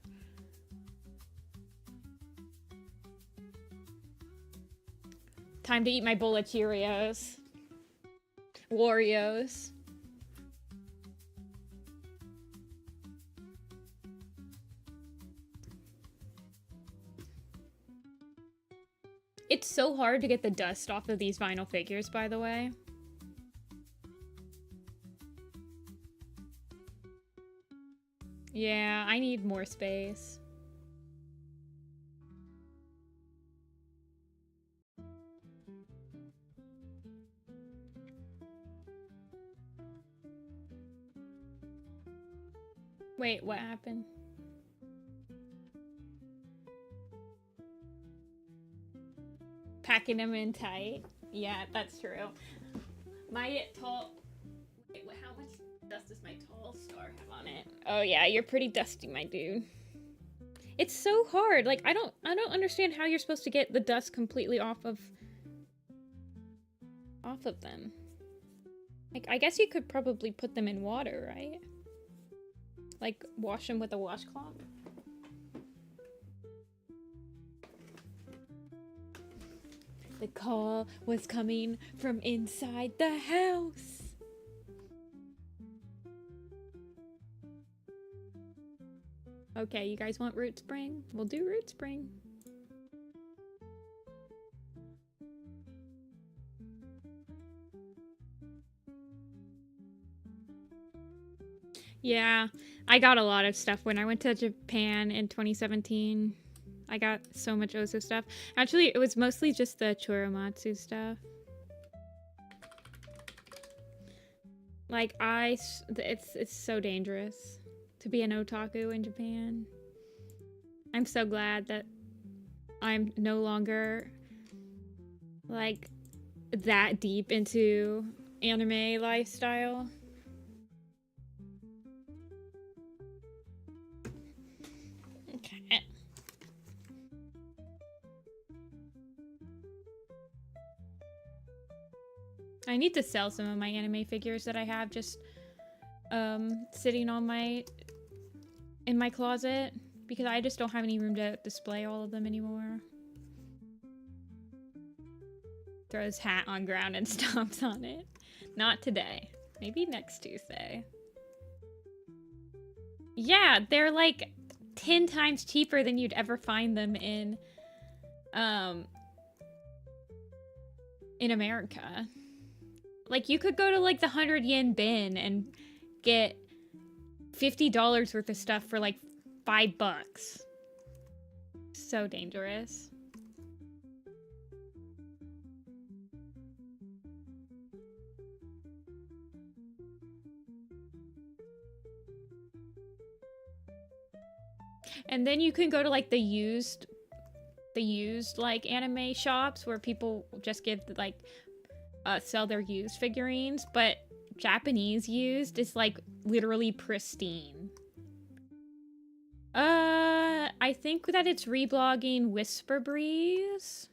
Time to eat my bowl of Cheerios. Waриos. It's so hard to get the dust off of these vinyl figures, by the way. Yeah, I need more space. Wait, what happened? Packing them in tight. Yeah, that's true. My tall... Wait, how much dust does my tall star have on it? Oh yeah, you're pretty dusty, my dude. It's so hard. Like, I don't understand how you're supposed to get the dust completely off of them. Like, I guess you could probably put them in water, right? Like, wash them with a washcloth. The call was coming from inside the house. Okay, you guys want Root Spring? We'll do Root Spring. Yeah, I got a lot of stuff when I went to Japan in 2017. I got so much Osu stuff. Actually, it was mostly just the Choromatsu stuff. Like, it's so dangerous to be an otaku in Japan. I'm so glad that I'm no longer, like, that deep into anime lifestyle. Okay. I need to sell some of my anime figures that I have just sitting on in my closet because I just don't have any room to display all of them anymore. Throws his hat on ground and stomps on it. Not today. Maybe next Tuesday. Yeah, they're like 10 times cheaper than you'd ever find them in America. Like, you could go to, like, the 100 yen bin and get $50 worth of stuff for, like, $5. So dangerous. And then you can go to, like, the used, like, anime shops where people just give, like, sell their used figurines, but Japanese used is like literally pristine. I think that it's reblogging Whisper Breeze.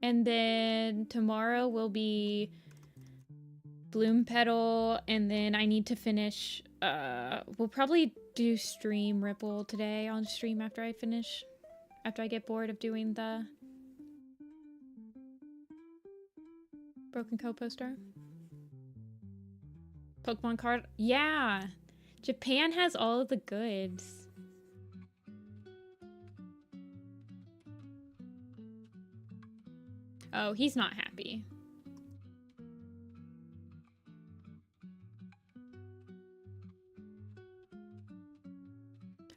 And then tomorrow will be Bloom Petal, and then I need to finish, we'll probably do Stream Ripple today on stream after I get bored of doing the Broken Co-poster. Pokemon card. Yeah. Japan has all of the goods. Oh, he's not happy.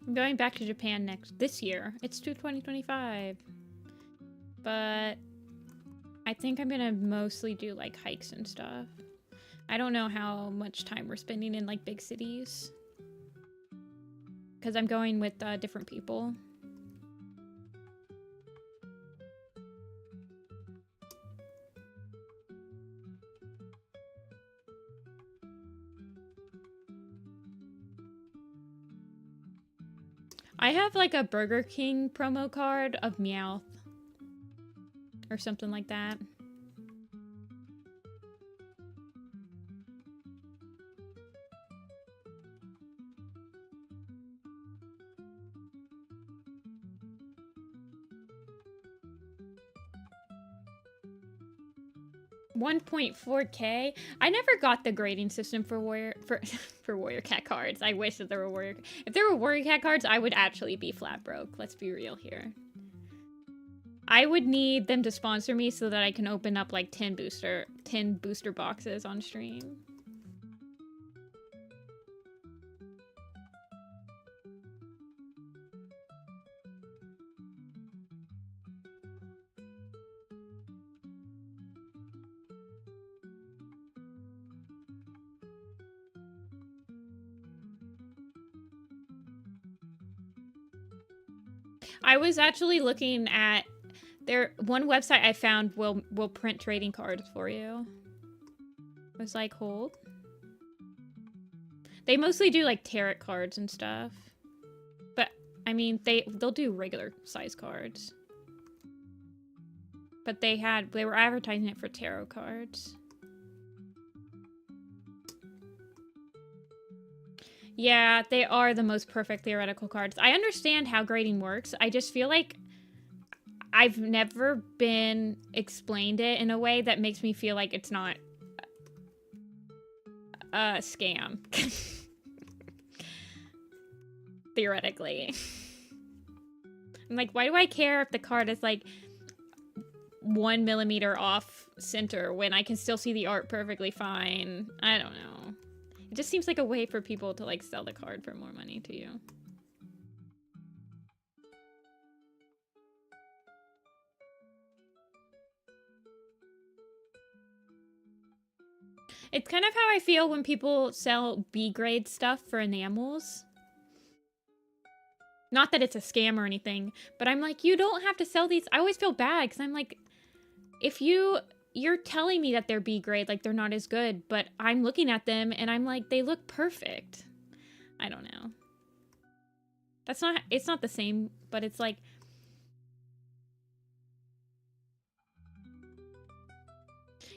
I'm going back to Japan this year. It's 2025. But I think I'm gonna mostly do like hikes and stuff. I don't know how much time we're spending in like big cities. Because I'm going with different people. I have like a Burger King promo card of Meowth. Or something like that. $1.4K. I never got the grading system for Warrior Cat cards. I wish that there were if there were Warrior Cat cards, I would actually be flat broke. Let's be real here. I would need them to sponsor me so that I can open up like 10 booster boxes on stream. I was actually looking at one website I found will print trading cards for you. I was like, hold. They mostly do like tarot cards and stuff. But I mean, they'll do regular size cards. But they were advertising it for tarot cards. Yeah, they are the most perfect theoretical cards. I understand how grading works. I just feel like I've never been explained it in a way that makes me feel like it's not a scam. Theoretically. I'm like, why do I care if the card is like 1 millimeter off center when I can still see the art perfectly fine? I don't know. It just seems like a way for people to like sell the card for more money to you. It's kind of how I feel when people sell B-grade stuff for enamels. Not that it's a scam or anything, but I'm like, you don't have to sell these. I always feel bad because I'm like, if you're telling me that they're B-grade, like they're not as good, but I'm looking at them and I'm like, they look perfect. I don't know. It's not the same, but it's like,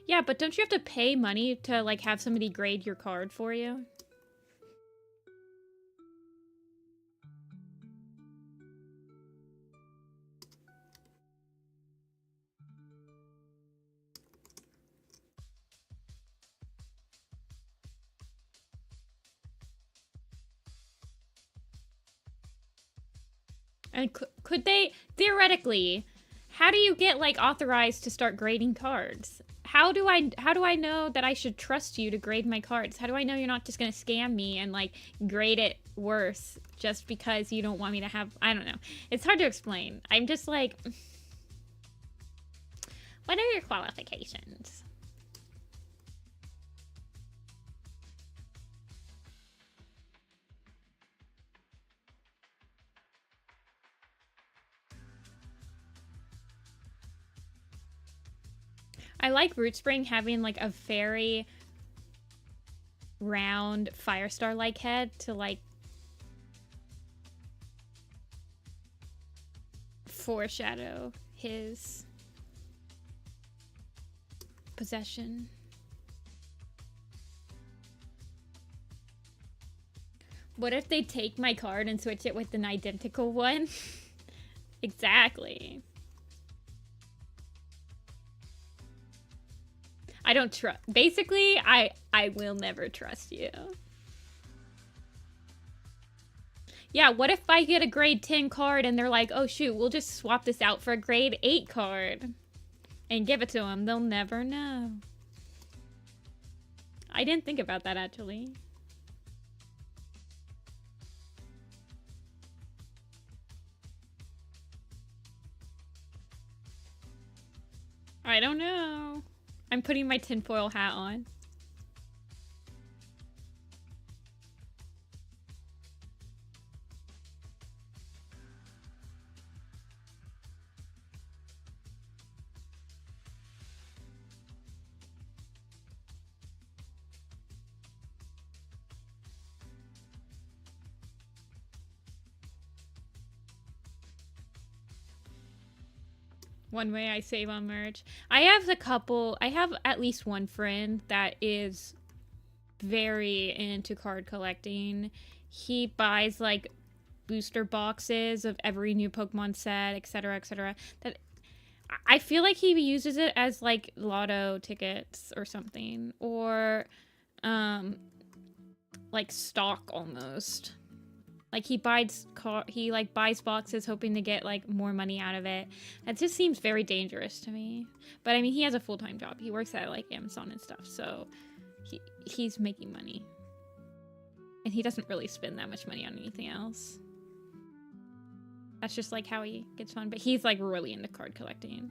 yeah, but don't you have to pay money to like have somebody grade your card for you? And could they, theoretically, how do you get like authorized to start grading cards? How do I know that I should trust you to grade my cards? How do I know you're not just gonna scam me and like grade it worse just because you don't want me to have, I don't know. It's hard to explain. I'm just like, what are your qualifications? I like Root Spring having like a very round Firestar-like head to like foreshadow his possession. What if they take my card and switch it with an identical one? Exactly. I don't trust. Basically, I will never trust you. Yeah, what if I get a grade 10 card and they're like, oh shoot, we'll just swap this out for a grade 8 card and give it to them. They'll never know. I didn't think about that actually. I don't know. I'm putting my tinfoil hat on. One way I save on merch. I have at least one friend that is very into card collecting. He buys like booster boxes of every new Pokemon set, etc., etc. That I feel like he uses it as like lotto tickets or something, or like stock almost. Like he buys boxes hoping to get like more money out of it. That just seems very dangerous to me. But I mean, he has a full-time job. He works at like Amazon and stuff, so he's making money. And he doesn't really spend that much money on anything else. That's just like how he gets fun. But he's like really into card collecting.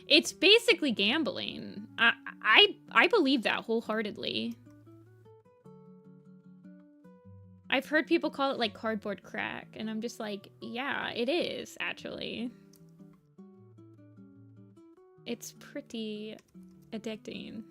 It's basically gambling. I believe that wholeheartedly. I've heard people call it like cardboard crack, and I'm just like, yeah, it is actually. It's pretty addicting.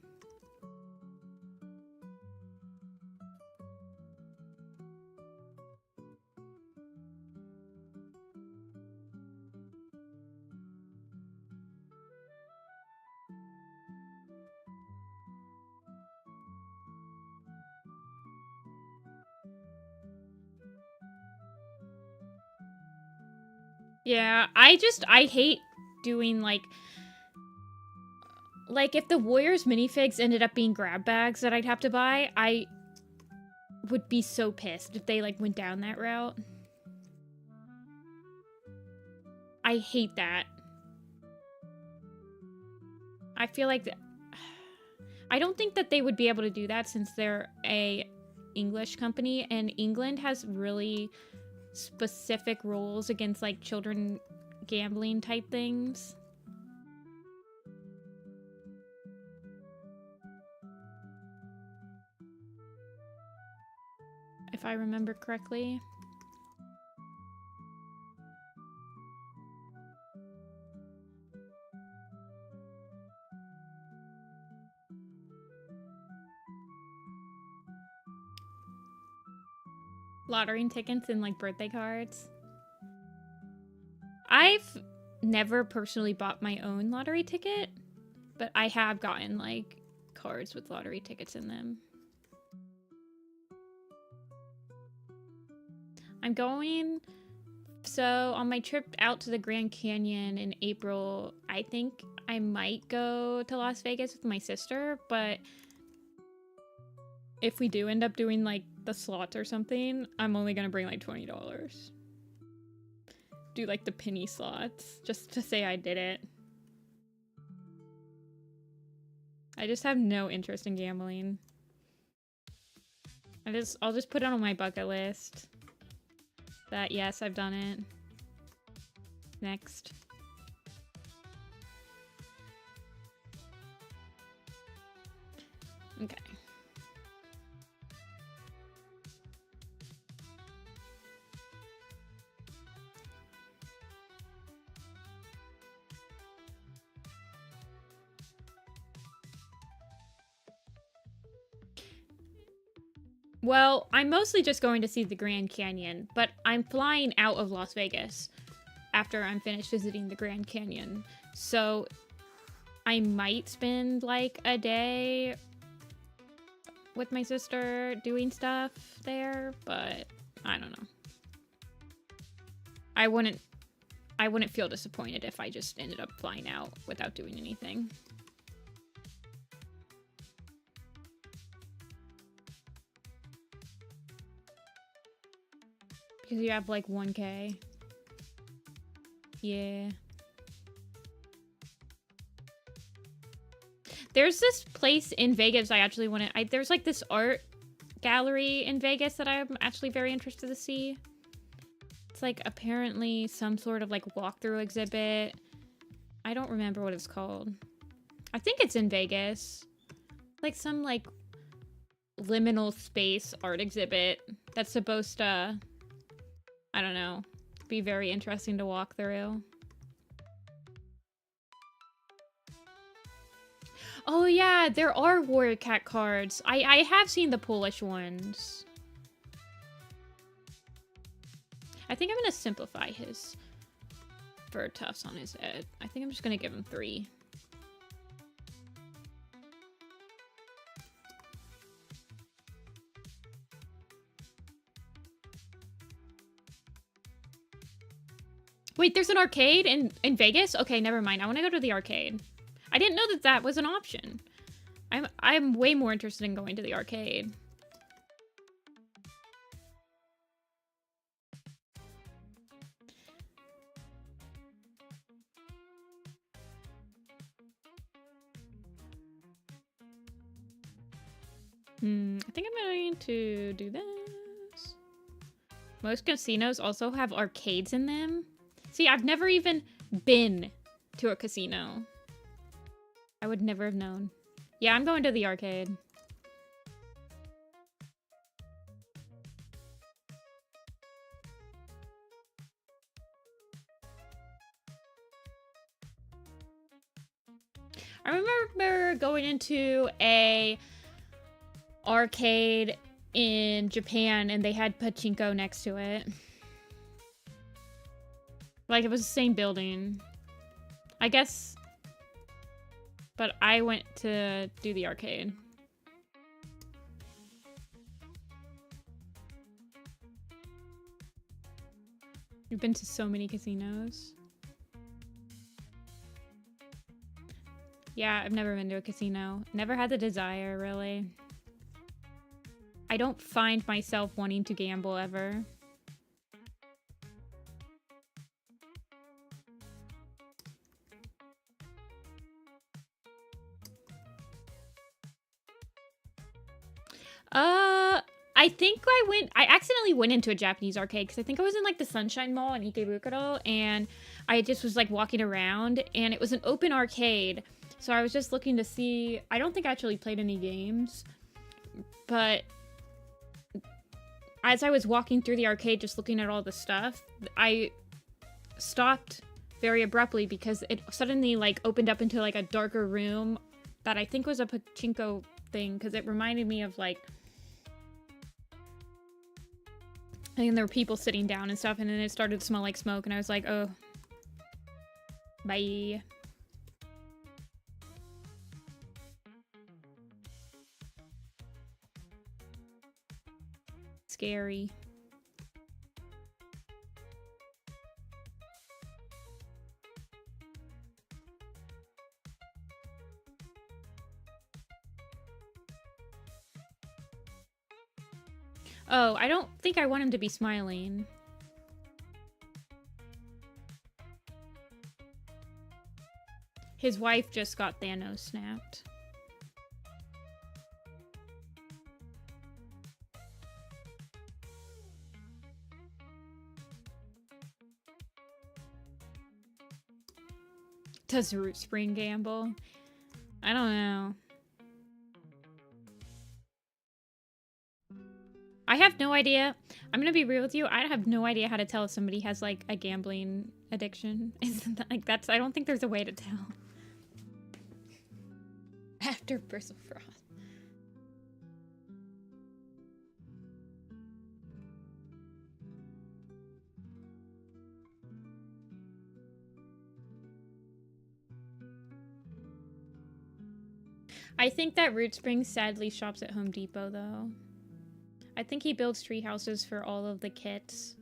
Yeah, I hate doing like Like, if the Warriors minifigs ended up being grab bags that I'd have to buy, I would be so pissed if they, like, went down that route. I hate that. I feel like... I don't think that they would be able to do that since they're a English company, and England has really specific rules against, like, children gambling type things. If I remember correctly. Lottery tickets and, like, birthday cards. I've never personally bought my own lottery ticket, but I have gotten, like, cards with lottery tickets in them. I'm going... So, on my trip out to the Grand Canyon in April, I think I might go to Las Vegas with my sister, but if we do end up doing, like, the slots or something, I'm only gonna bring, like, $20. Do, like, the penny slots, just to say I did it. I just have no interest in gambling. I'll just put it on my bucket list. That, yes, I've done it. Next. Okay. Well, I'm mostly just going to see the Grand Canyon, but I'm flying out of Las Vegas after I'm finished visiting the Grand Canyon. So I might spend like a day with my sister doing stuff there, but I don't know. I wouldn't feel disappointed if I just ended up flying out without doing anything. Because you have like 1K. Yeah. There's this place in Vegas I actually want to... There's like this art gallery in Vegas that I'm actually very interested to see. It's like apparently some sort of like walkthrough exhibit. I don't remember what it's called. I think it's in Vegas. Like some like liminal space art exhibit that's supposed to... I don't know. Be very interesting to walk through. Oh yeah, there are Warrior Cat cards. I have seen the Polish ones. I think I'm gonna simplify his fur tufts on his head. I think I'm just gonna give him 3. Wait, there's an arcade in Vegas? Okay, never mind. I want to go to the arcade. I didn't know that that was an option. I'm way more interested in going to the arcade. I think I'm going to do this. Most casinos also have arcades in them. See, I've never even been to a casino. I would never have known. Yeah, I'm going to the arcade. I remember going into a arcade in Japan and they had pachinko next to it. Like, it was the same building. I guess... But I went to do the arcade. You've been to so many casinos. Yeah, I've never been to a casino. Never had the desire, really. I don't find myself wanting to gamble ever. I think I accidentally went into a Japanese arcade because I think I was in like the Sunshine Mall in Ikebukuro, and I just was like walking around, and it was an open arcade. So I was just looking to see, I don't think I actually played any games, but as I was walking through the arcade just looking at all the stuff, I stopped very abruptly because it suddenly like opened up into like a darker room that I think was a pachinko thing, because it reminded me of like, and there were people sitting down and stuff, and then it started to smell like smoke, and I was like, oh, bye. Scary. Oh, I don't think I want him to be smiling. His wife just got Thanos snapped. Does Root Spring gamble? I don't know. I have no idea. I'm gonna be real with you. I have no idea how to tell if somebody has like a gambling addiction. Isn't that like that's? I don't think there's a way to tell. After Bristle Frost. I think that Root Spring sadly shops at Home Depot though. I think he builds tree houses for all of the kits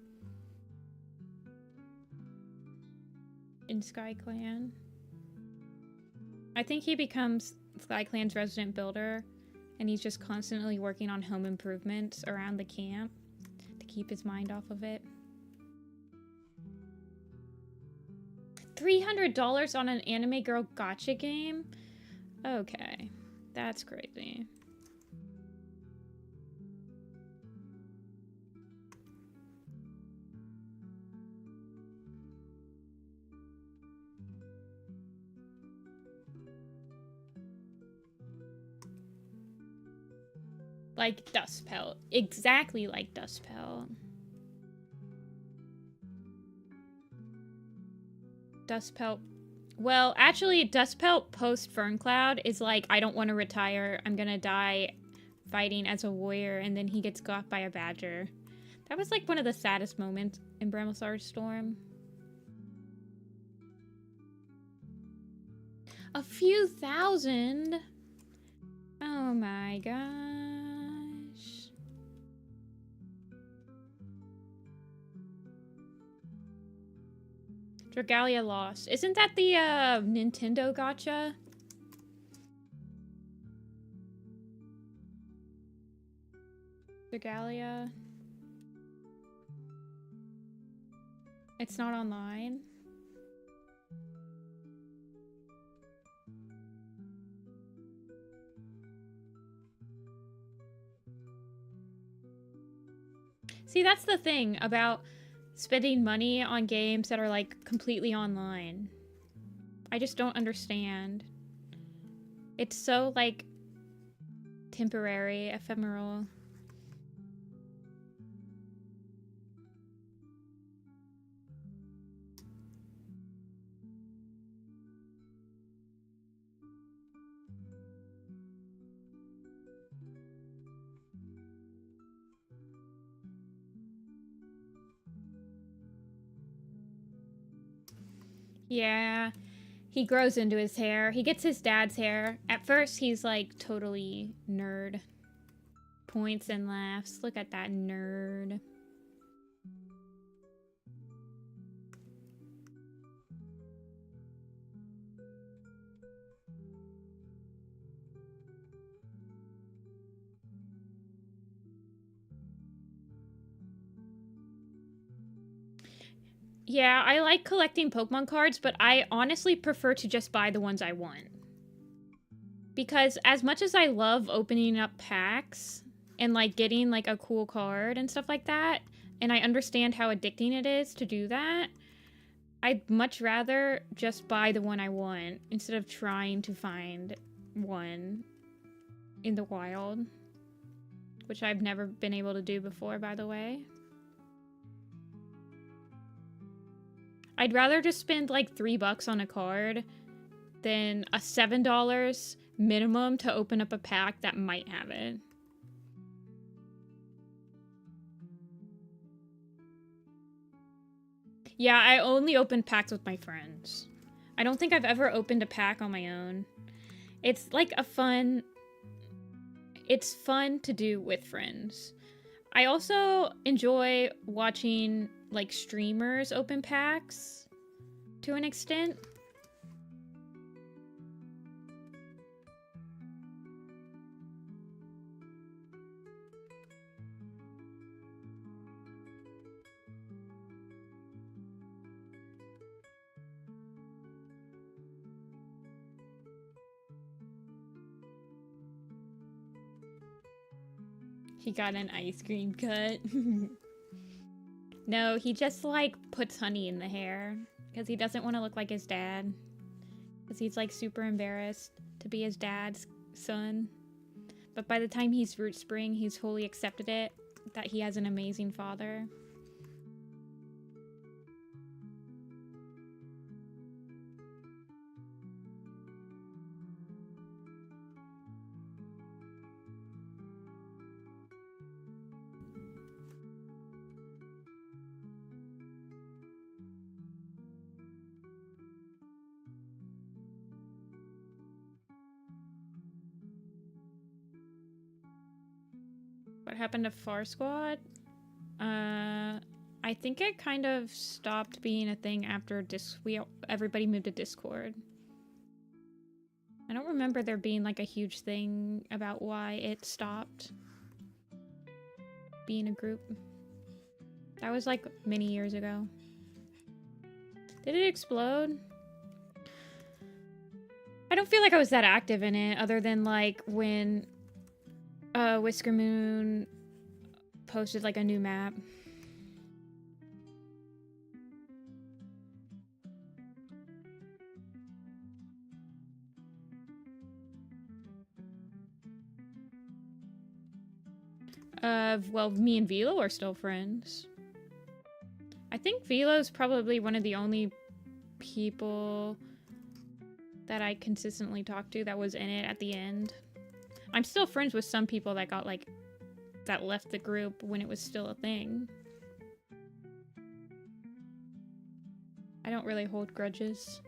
in SkyClan. I think he becomes SkyClan's resident builder, and he's just constantly working on home improvements around the camp to keep his mind off of it. $300 on an anime girl gacha game? Okay, that's crazy. Like Dustpelt. Exactly like Dustpelt. Dustpelt. Well, actually, Dustpelt post Ferncloud is like, I don't want to retire. I'm gonna die fighting as a warrior, and then he gets got by a badger. That was like one of the saddest moments in Bramblestar's Storm. A few thousand? Oh my gosh. Dragalia lost. Isn't that the Nintendo gacha? Dragalia. It's not online. See, that's the thing about spending money on games that are like completely online. I just don't understand. It's so like temporary, ephemeral. Yeah, he grows into his hair. He gets his dad's hair. At first, he's like totally nerd. Points and laughs. Look at that nerd. Yeah, I like collecting Pokemon cards, but I honestly prefer to just buy the ones I want. Because as much as I love opening up packs and like getting like a cool card and stuff like that, and I understand how addicting it is to do that, I'd much rather just buy the one I want instead of trying to find one in the wild, which I've never been able to do before, by the way. I'd rather just spend like $3 on a card than a $7 minimum to open up a pack that might have it. Yeah, I only open packs with my friends. I don't think I've ever opened a pack on my own. It's like it's fun to do with friends. I also enjoy watching like streamers open packs to an extent. He got an ice cream cut. No, he just like puts honey in the hair because he doesn't want to look like his dad. Because he's like super embarrassed to be his dad's son. But by the time he's Root Spring, he's wholly accepted it, that he has an amazing father. What happened to Far Squad? I think it kind of stopped being a thing after everybody moved to Discord. I don't remember there being like a huge thing about why it stopped being a group. That was like many years ago. Did it explode? I don't feel like I was that active in it other than like when Whisker Moon posted like a new map. Well, me and Velo are still friends. I think Velo's probably one of the only people that I consistently talk to that was in it at the end. I'm still friends with some people that got like that left the group when it was still a thing. I don't really hold grudges.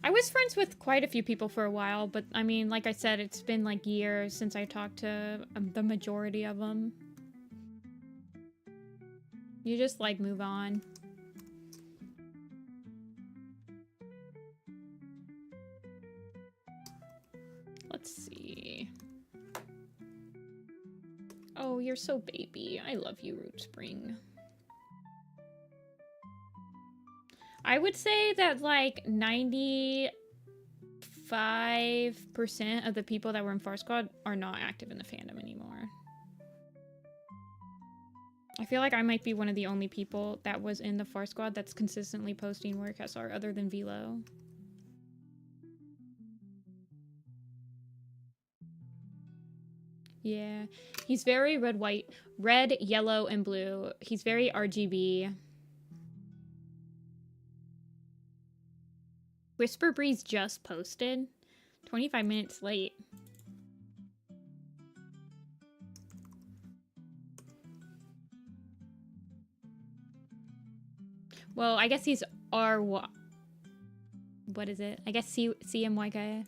I was friends with quite a few people for a while, but I mean, like I said, it's been like years since I talked to the majority of them. You just like move on. Let's see. Oh, you're so baby. I love you, Root Spring. I would say that like 95% of the people that were in Far Squad are not active in the fandom anymore. I feel like I might be one of the only people that was in the Far Squad that's consistently posting Work SR other than Velo. Yeah, he's very red, yellow, and blue. He's very RGB. Whisper Breeze just posted. 25 minutes late. Well, I guess he's what is it? I guess CMYK.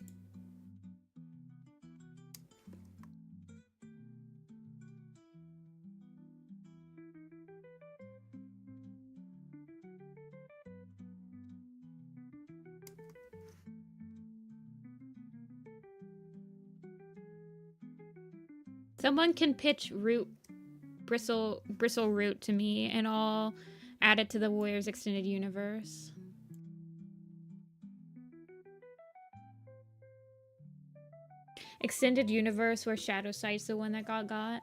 Someone can pitch bristle root to me, and I'll add it to the Warriors Extended Universe. Extended Universe where Shadow Sight's the one that got.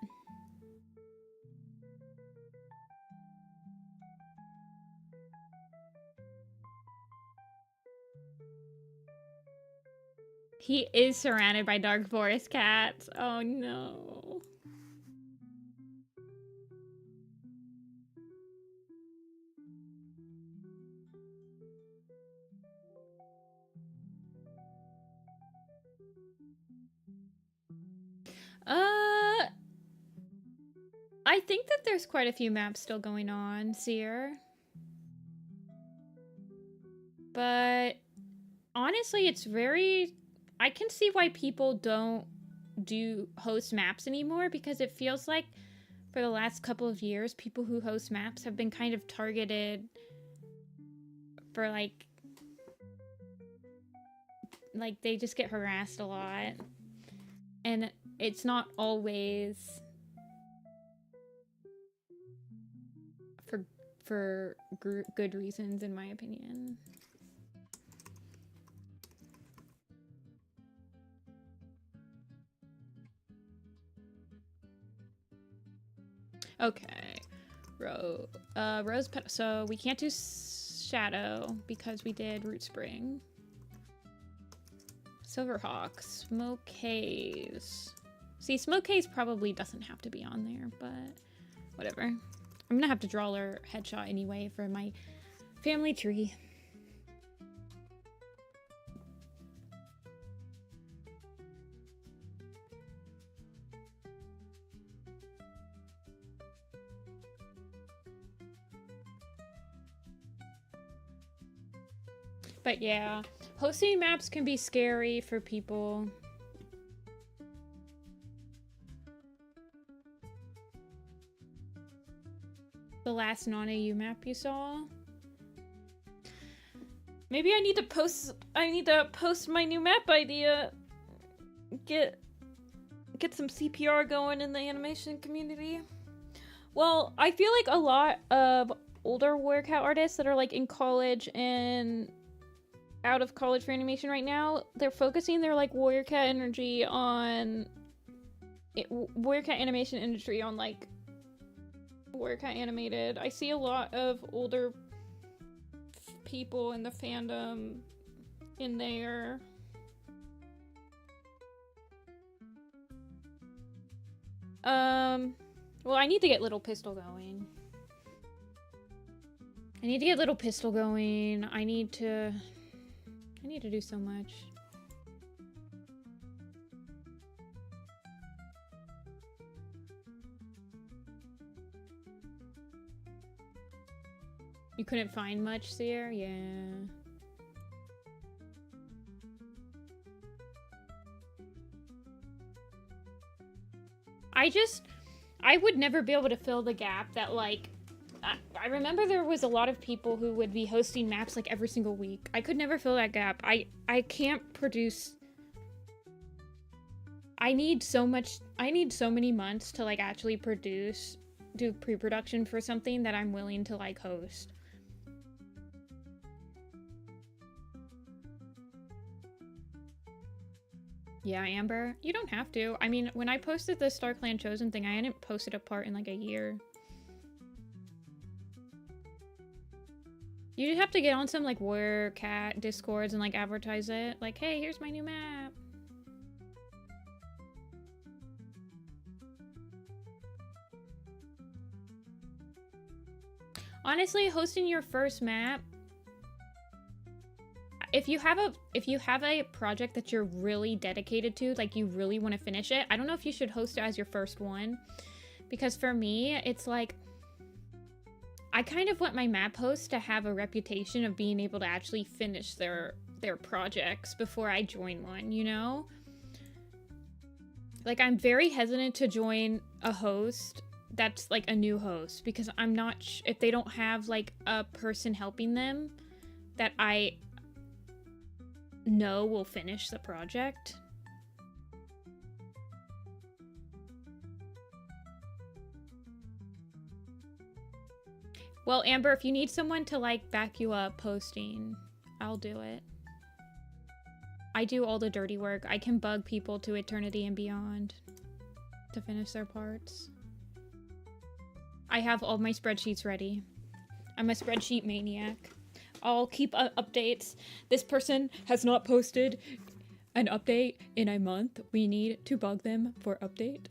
He is surrounded by dark forest cats. Oh no. I think that there's quite a few maps still going on, Seer. But honestly, it's very... I can see why people don't host maps anymore, because it feels like for the last couple of years, people who host maps have been kind of targeted for like they just get harassed a lot. And it's not always for good reasons, in my opinion. Okay. Rose petal. So we can't do shadow because we did root spring. Silverhawk, Smoke Haze. See, Smoke Haze probably doesn't have to be on there, but whatever. I'm gonna have to draw her headshot anyway for my family tree. But yeah, hosting maps can be scary for people. The last non-AU map you saw? Maybe I need to post my new map idea. Get some CPR going in the animation community. Well, I feel like a lot of older Warrior Cat artists that are like in college and out of college for animation right now, they're focusing their like Warrior Cat energy on Warrior Cat animation industry on like Warrior Cat animated. I see a lot of older people in the fandom in there. Well, I need to get Little Pistol going. I need to do so much. You couldn't find much, Seer? Yeah. I would never be able to fill the gap that, like, I remember there was a lot of people who would be hosting maps, like, every single week. I could never fill that gap. I can't produce... I need so many months to, like, actually do pre-production for something that I'm willing to, like, host. Yeah, Amber, you don't have to. I mean, when I posted the Star Clan Chosen thing, I hadn't posted a part in like a year. You just have to get on some like Warrior Cat Discords and like advertise it. Like, hey, here's my new map. Honestly, hosting your first map, if you have a project that you're really dedicated to, like you really want to finish it, I don't know if you should host it as your first one. Because for me, it's like, I kind of want my map hosts to have a reputation of being able to actually finish their projects before I join one, you know? Like, I'm very hesitant to join a host that's like a new host, because I'm not if they don't have like a person helping them that I know will finish the project. Well, Amber, if you need someone to like back you up posting, I'll do it. I do all the dirty work. I can bug people to eternity and beyond to finish their parts. I have all my spreadsheets ready. I'm a spreadsheet maniac. I'll keep updates. This person has not posted an update in a month. We need to bug them for update.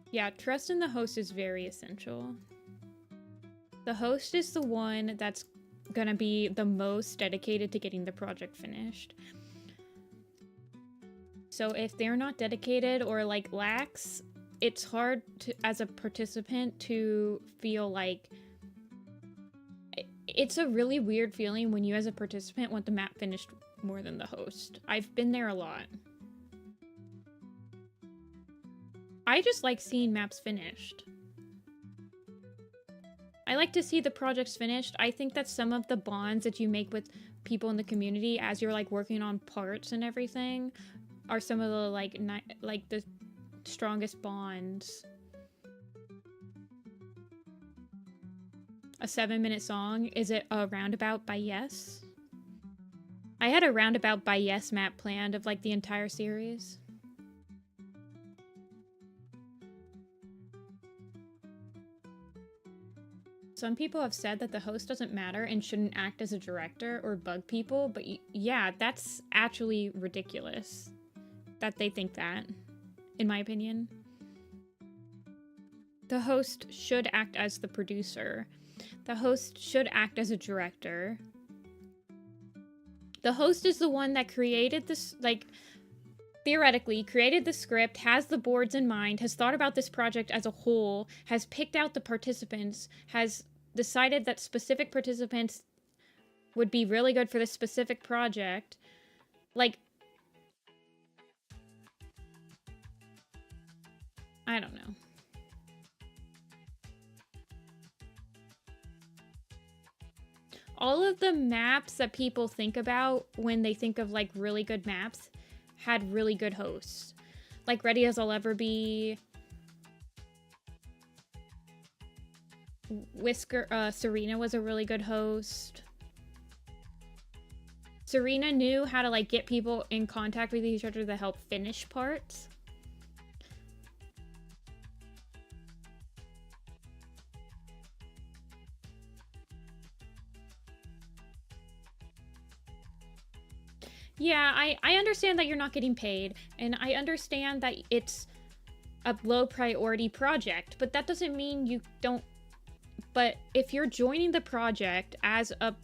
Yeah, trust in the host is very essential. The host is the one that's gonna be the most dedicated to getting the project finished. So if they're not dedicated or like lax, it's hard to, as a participant, to feel like it's a really weird feeling when you as a participant want the map finished more than the host. I've been there a lot. I just like seeing maps finished. I like to see the projects finished. I think that some of the bonds that you make with people in the community as you're like working on parts and everything are some of the like the strongest bonds. A 7-minute song. Is it a Roundabout by Yes? I had a Roundabout by Yes map planned of like the entire series. Some people have said that the host doesn't matter and shouldn't act as a director or bug people, but yeah, that's actually ridiculous that they think that, in my opinion. The host should act as the producer. The host should act as a director. The host is the one that created this, like, theoretically created the script, has the boards in mind, has thought about this project as a whole, has picked out the participants, has decided that specific participants would be really good for this specific project. Like, I don't know. All of the maps that people think about when they think of like really good maps had really good hosts. Like Ready as I'll Ever Be, Serena was a really good host. Serena knew how to like get people in contact with each other to help finish parts. Yeah, I understand that you're not getting paid, and I understand that it's a low priority project, but that doesn't mean you don't. But if you're joining the project as a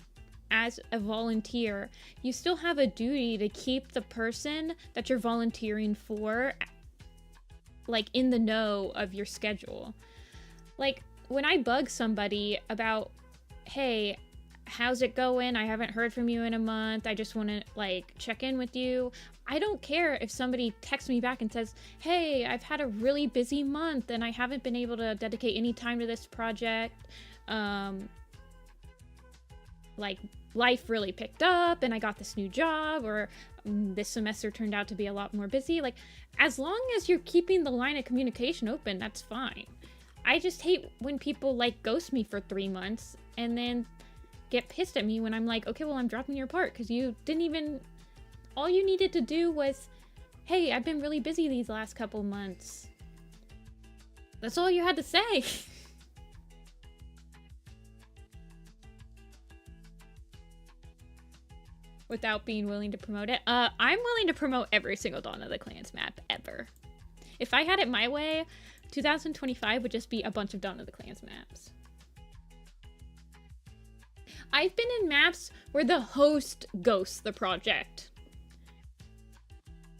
volunteer, you still have a duty to keep the person that you're volunteering for like in the know of your schedule. Like when I bug somebody about, hey, how's it going? I haven't heard from you in a month. I just want to like check in with you. I don't care if somebody texts me back and says, hey, I've had a really busy month and I haven't been able to dedicate any time to this project. Like life really picked up and I got this new job, or this semester turned out to be a lot more busy. Like, as long as you're keeping the line of communication open, that's fine. I just hate when people like ghost me for 3 months and then get pissed at me when I'm like, okay, well, I'm dropping your part because you didn't even, all you needed to do was, hey, I've been really busy these last couple months. That's all you had to say. Without being willing to promote it. I'm willing to promote every single Dawn of the Clans map ever. If I had it my way, 2025 would just be a bunch of Dawn of the Clans maps. I've been in maps where the host ghosts the project.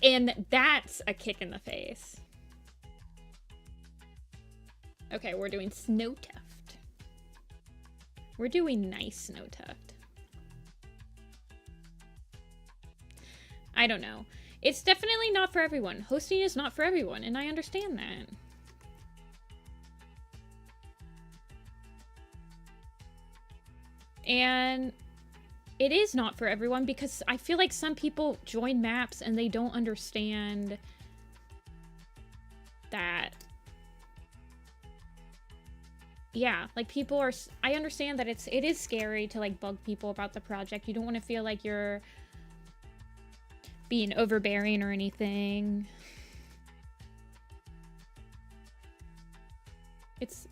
And that's a kick in the face. Okay, we're doing Snow Tuft. We're doing nice Snow Tuft. I don't know. It's definitely not for everyone. Hosting is not for everyone, and I understand that. And it is not for everyone because I feel like some people join maps and they don't understand that yeah, like people are, I understand that it is scary to like bug people about the project. You don't want to feel like you're being overbearing or anything. It's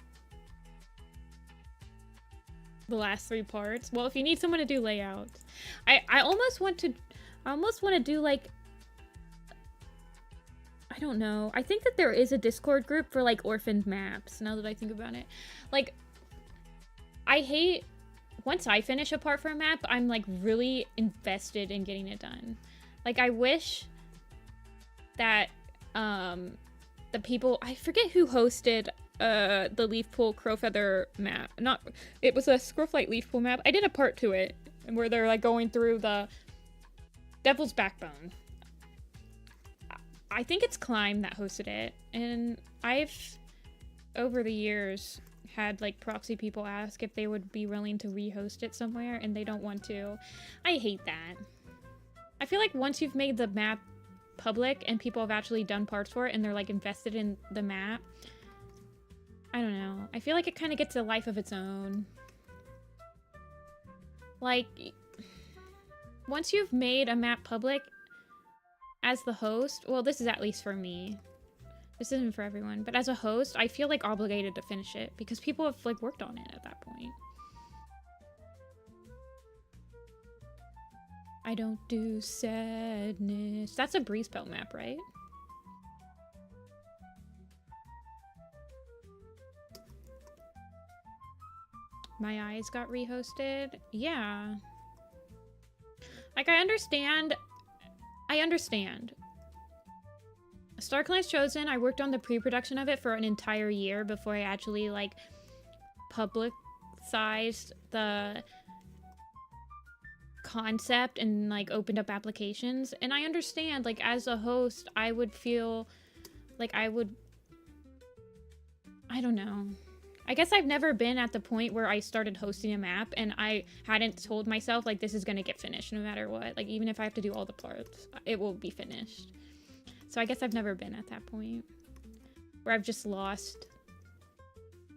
the last 3 parts. Well, if you need someone to do layouts, I almost want to do like, I don't know. I think that there is a Discord group for like orphaned maps, now that I think about it. Like, I hate, once I finish a part for a map, I'm like really invested in getting it done. Like, I wish that the people, I forget who hosted the Leaf Pool Crowfeather map. It was a Squirrelflight Leaf Pool map. I did a part to it where they're like going through the Devil's Backbone. I think it's Climb that hosted it, and I've, over the years, had like proxy people ask if they would be willing to rehost it somewhere, and they don't want to. I hate that. I feel like once you've made the map public and people have actually done parts for it and they're like invested in the map, I don't know. I feel like it kind of gets a life of its own. Like, once you've made a map public, as the host, well, this is at least for me. This isn't for everyone, but as a host, I feel like obligated to finish it because people have like worked on it at that point. I don't do sadness. That's a Breeze Belt map, right? My Eyes got rehosted. Yeah. Like, I understand. StarClan's Chosen, I worked on the pre-production of it for an entire year before I actually, like, publicized the concept and, like, opened up applications. And I understand, like, as a host, I would feel like I don't know. I guess I've never been at the point where I started hosting a map and I hadn't told myself, like, this is gonna get finished no matter what. Like, even if I have to do all the parts, it will be finished. So I guess I've never been at that point where I've just lost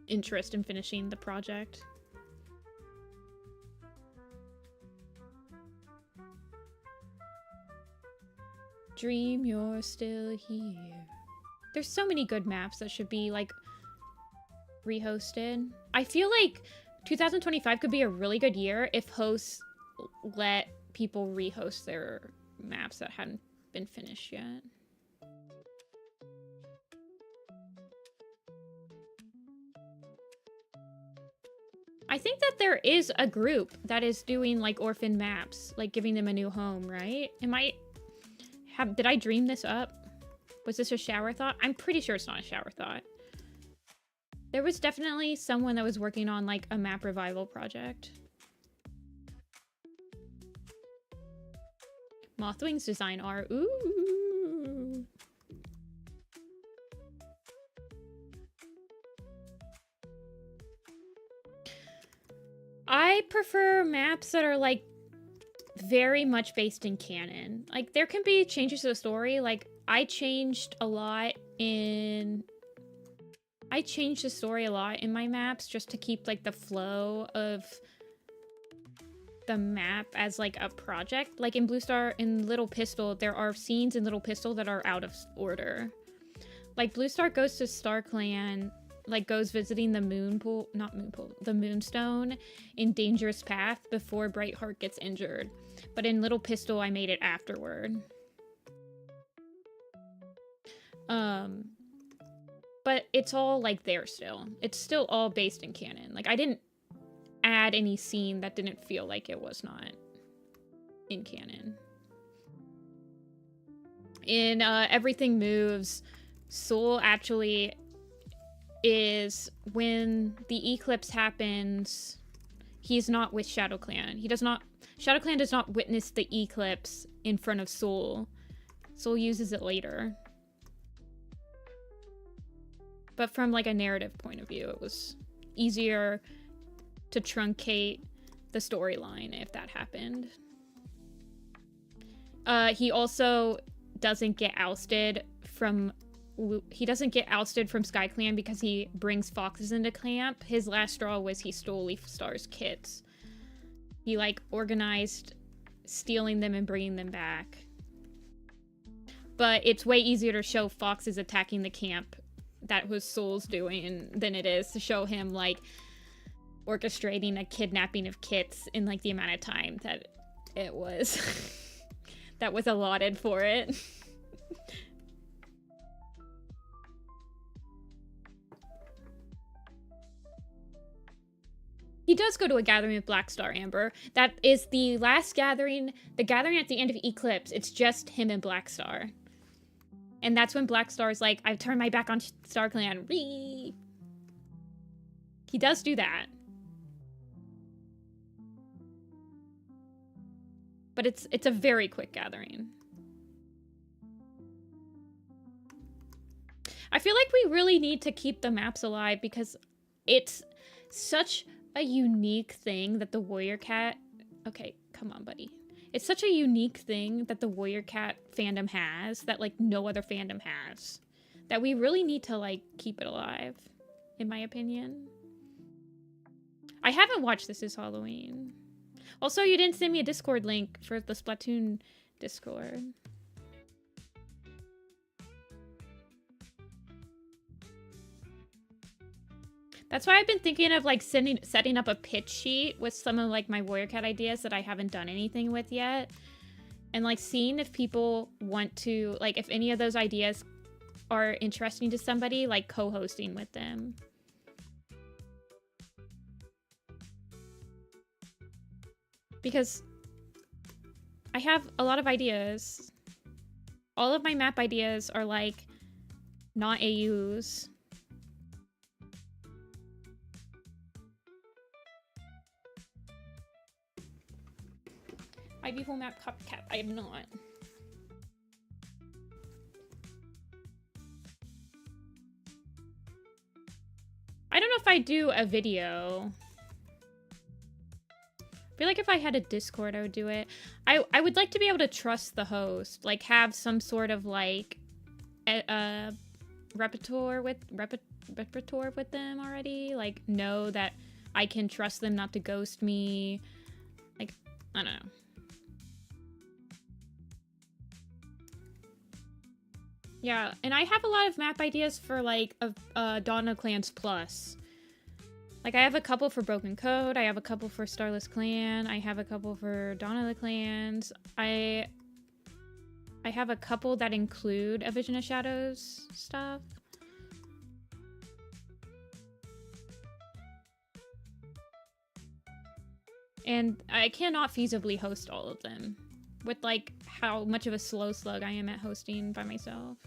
interest in finishing the project. Dream you're still here. There's so many good maps that should be, like, rehosted. I feel like 2025 could be a really good year if hosts let people rehost their maps that hadn't been finished yet. I think that there is a group that is doing like orphan maps, like giving them a new home, right? Did I dream this up? Was this a shower thought? I'm pretty sure it's not a shower thought. There was definitely someone that was working on, like, a map revival project. Mothwing's design art. Ooh. I prefer maps that are, like, very much based in canon. Like, there can be changes to the story. Like, I changed the story a lot in my maps just to keep, like, the flow of the map as, like, a project. Like, in Little Pistol, there are scenes in Little Pistol that are out of order. Like, Blue Star goes to StarClan, like, goes visiting the the Moonstone in Dangerous Path before Brightheart gets injured. But in Little Pistol, I made it afterward. But it's all, like, there still. It's still all based in canon. Like, I didn't add any scene that didn't feel like it was not in canon. In Everything Moves, Soul actually is, when the eclipse happens, he's not with ShadowClan. ShadowClan does not witness the eclipse in front of Soul. Soul uses it later. But from, like, a narrative point of view, it was easier to truncate the storyline if that happened. He also doesn't get ousted from he doesn't get ousted from Sky Clan because he brings foxes into camp. His last straw was he stole Leaf Star's kits. He, like, organized stealing them and bringing them back. But it's way easier to show foxes attacking the camp that was Soul's doing than it is to show him, like, orchestrating a kidnapping of kits in, like, the amount of time that it was that was allotted for it. He does go to a gathering with Black Star, Amber. That is the last gathering, the gathering at the end of Eclipse. It's just him and Black Star. And that's when Black Star is like, I've turned my back on Star Clan. He does do that. But it's a very quick gathering. I feel like we really need to keep the maps alive because it's such a unique thing that the Warrior Cat... Okay, come on, buddy. It's such a unique thing that the Warrior Cat fandom has that, like, no other fandom has. That we really need to, like, keep it alive, in my opinion. I haven't watched This Is Halloween. Also, you didn't send me a Discord link for the Splatoon Discord. That's why I've been thinking of, like, setting up a pitch sheet with some of, like, my Warrior Cat ideas that I haven't done anything with yet. And, like, seeing if people want to, like, if any of those ideas are interesting to somebody, like, co-hosting with them. Because I have a lot of ideas. All of my map ideas are, like, not AUs. Ivy Hole map copycat. I am not. I don't know if I do a video. I feel like if I had a Discord, I would do it. I would like to be able to trust the host. Like, have some sort of, like, repertoire with them already. Like, know that I can trust them not to ghost me. Like, I don't know. Yeah, and I have a lot of map ideas for, like, Dawn of Clans Plus. Like, I have a couple for Broken Code, I have a couple for Starless Clan, I have a couple for Dawn of the Clans. I have a couple that include a Vision of Shadows stuff. And I cannot feasibly host all of them with, like, how much of a slow slug I am at hosting by myself.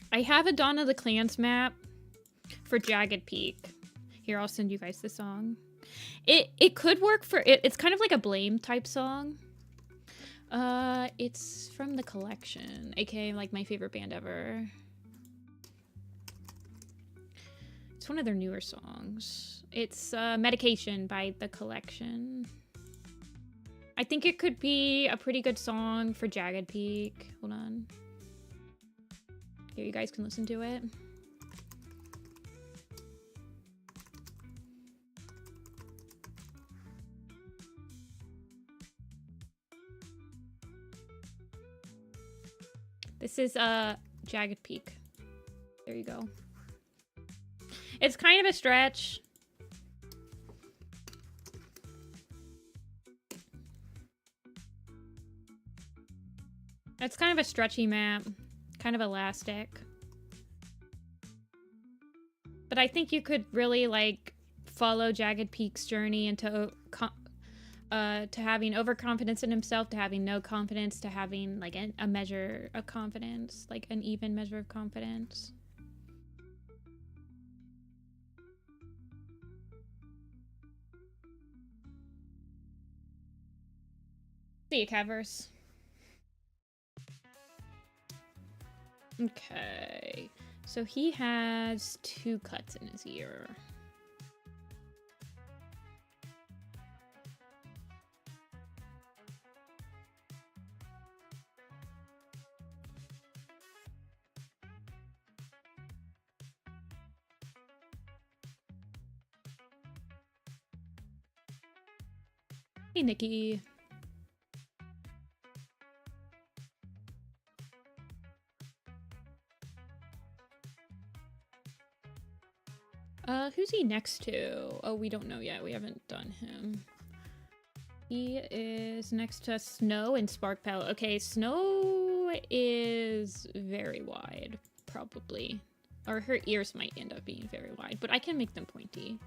I have a Dawn of the Clans map for Jagged Peak. Here, I'll send you guys the song. It could work for it. It's kind of like a Blame type song. It's from The Collection, aka like my favorite band ever. It's one of their newer songs. It's Medication by The Collection. I think it could be a pretty good song for Jagged Peak. Hold on. Here, you guys can listen to it. This is Jagged Peak. There you go. It's kind of a stretch. It's kind of a stretchy map. Kind of elastic. But I think you could really, like, follow Jagged Peak's journey into to having overconfidence in himself, to having no confidence, to having, like, a measure of confidence, like an even measure of confidence. See you, Cavers. Okay. So he has 2 cuts in his ear. Hey, Nikki. Who's he next to? Oh, we don't know yet. We haven't done him. He is next to Snow and Sparkpal. Okay, Snow is very wide, probably. Or her ears might end up being very wide, but I can make them pointy.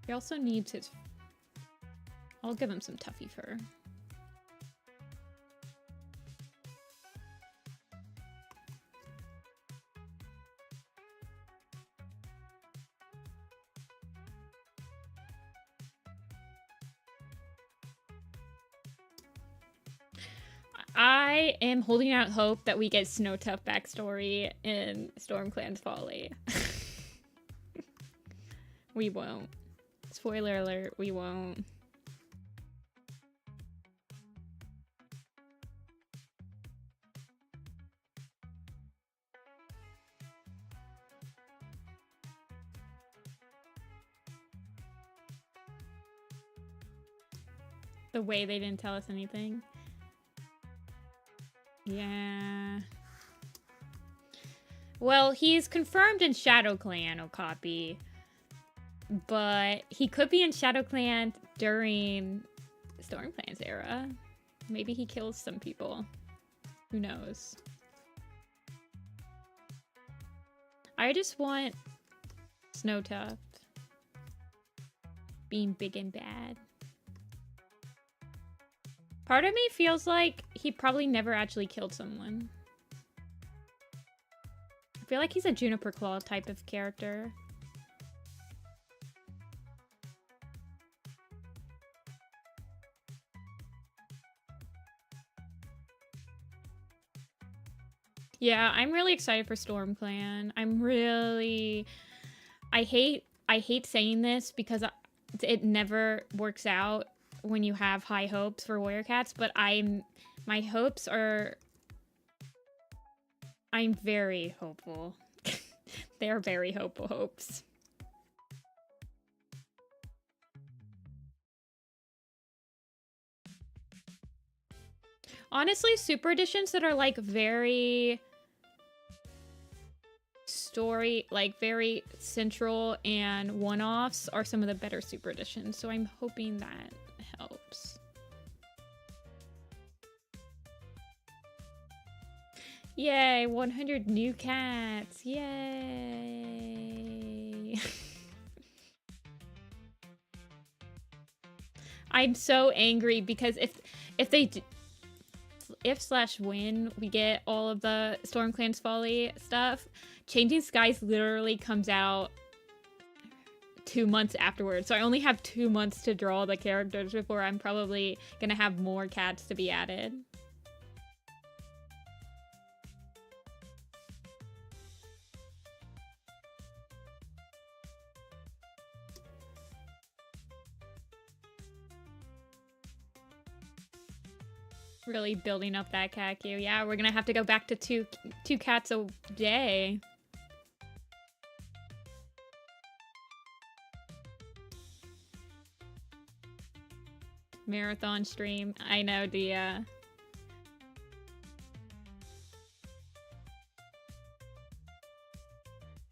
He also needs his... I'll give him some Tuffy fur. I am holding out hope that we get Snowtuff backstory in StormClan's Folly. We won't. Spoiler alert, we won't. The way they didn't tell us anything. Yeah. Well, he's confirmed in ShadowClan, Okapi. But he could be in ShadowClan during StormClan's era. Maybe he kills some people. Who knows? I just want Snowtuff being big and bad. Part of me feels like he probably never actually killed someone. I feel like he's a Juniper Claw type of character. Yeah, I'm really excited for StormClan. I hate saying this because it never works out when you have high hopes for Warrior Cats, but I'm very hopeful. They are very hopeful hopes. Honestly, super editions that are like very story, like very central and one-offs are some of the better super editions. So I'm hoping that helps. Yay, 100 new cats. Yay. I'm so angry because if/when we get all of the StormClan's Folly stuff, Changing Skies literally comes out 2 months afterwards. So I only have 2 months to draw the characters before I'm probably gonna have more cats to be added. Really building up that cat queue. Yeah, we're gonna have to go back to two cats a day. Marathon stream. I know, Dia.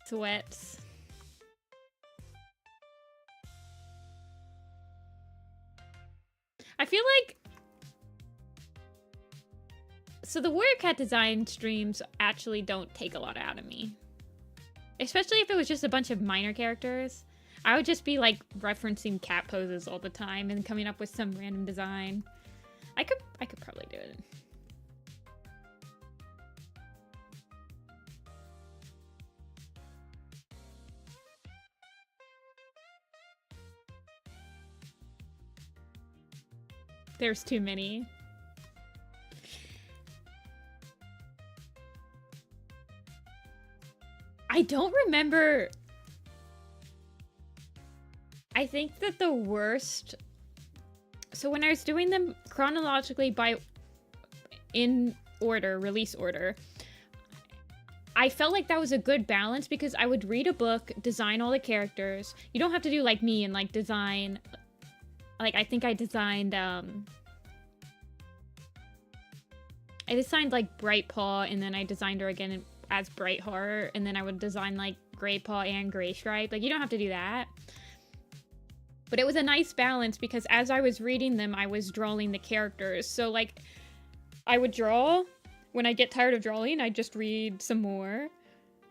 Sweats. I feel like... So the Warrior Cat design streams actually don't take a lot out of me. Especially if it was just a bunch of minor characters. I would just be like referencing cat poses all the time and coming up with some random design. I could probably do it. There's too many. I don't remember. I think that the worst... So when I was doing them chronologically by... in order, release order, I felt like that was a good balance because I would read a book, design all the characters. You don't have to do like me and like design... Like, I think I designed, I designed like Bright Paw, and then I designed her again as Bright Heart, and then I would design like Gray Paw and Gray Stripe. Like, you don't have to do that. But it was a nice balance because as I was reading them, I was drawing the characters. So, like, I would draw. When I get tired of drawing, I'd just read some more.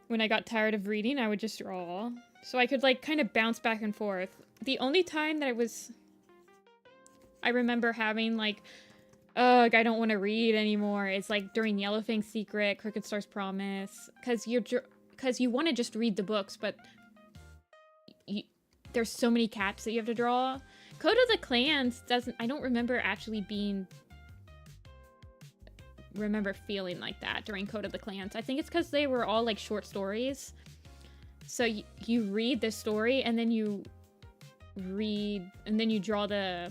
When I got tired of reading, I would just draw. So I could, like, kind of bounce back and forth. The only time that I remember having, like, ugh, I don't want to read anymore. It's, like, during Yellowfang's Secret, Crooked Star's Promise. Because you want to just read the books, but... There's so many cats that you have to draw. Code of the Clans doesn't... I don't remember actually remember feeling like that during Code of the Clans. I think it's because they were all, like, short stories. So you read the story, and then you draw the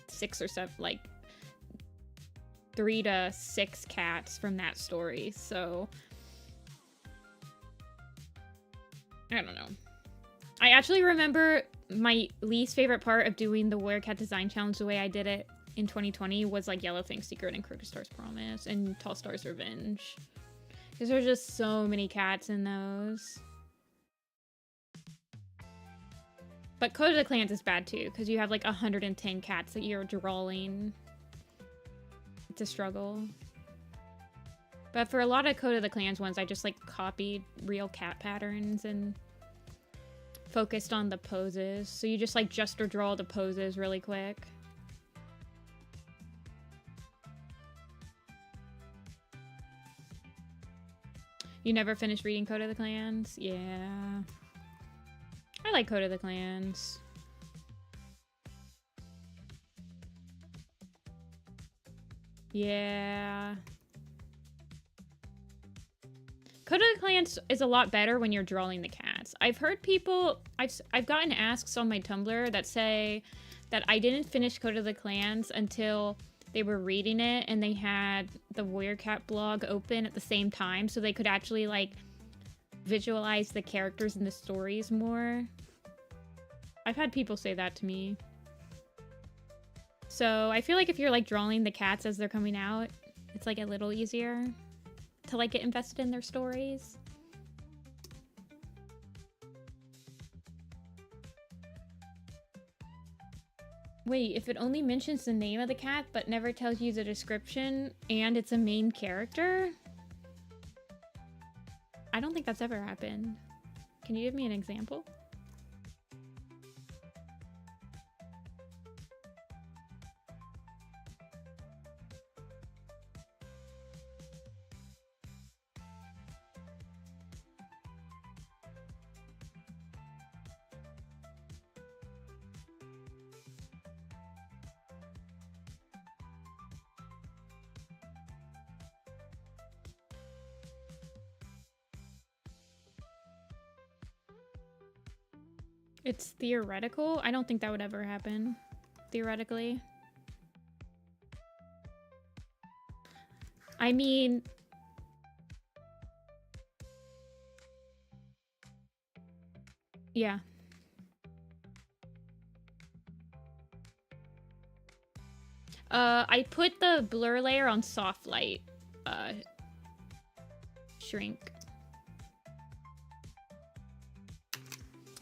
6 or 7, like, 3 to 6 cats from that story. So... I don't know. I actually remember my least favorite part of doing the Werecat Design Challenge the way I did it in 2020 was like Yellowfang's Secret and Crooked Star's Promise and Tall Star's Revenge. Because there's just so many cats in those. But Code of the Clans is bad too, because you have like 110 cats that you're drawing. It's a struggle. But for a lot of Code of the Clans ones, I just like copied real cat patterns and focused on the poses. So you just like gesture draw the poses really quick. You never finished reading Code of the Clans? Yeah. I like Code of the Clans. Yeah. Code of the Clans is a lot better when you're drawing the cats. I've heard people, I've gotten asks on my Tumblr that say that I didn't finish Code of the Clans until they were reading it and they had the Warrior Cat blog open at the same time so they could actually like visualize the characters and the stories more. I've had people say that to me. So I feel like if you're like drawing the cats as they're coming out, it's like a little easier to like get invested in their stories. Wait, if it only mentions the name of the cat but never tells you the description and it's a main character? I don't think that's ever happened. Can you give me an example? It's theoretical? I don't think that would ever happen. Theoretically. I mean... Yeah. I put the blur layer on soft light. Shrink.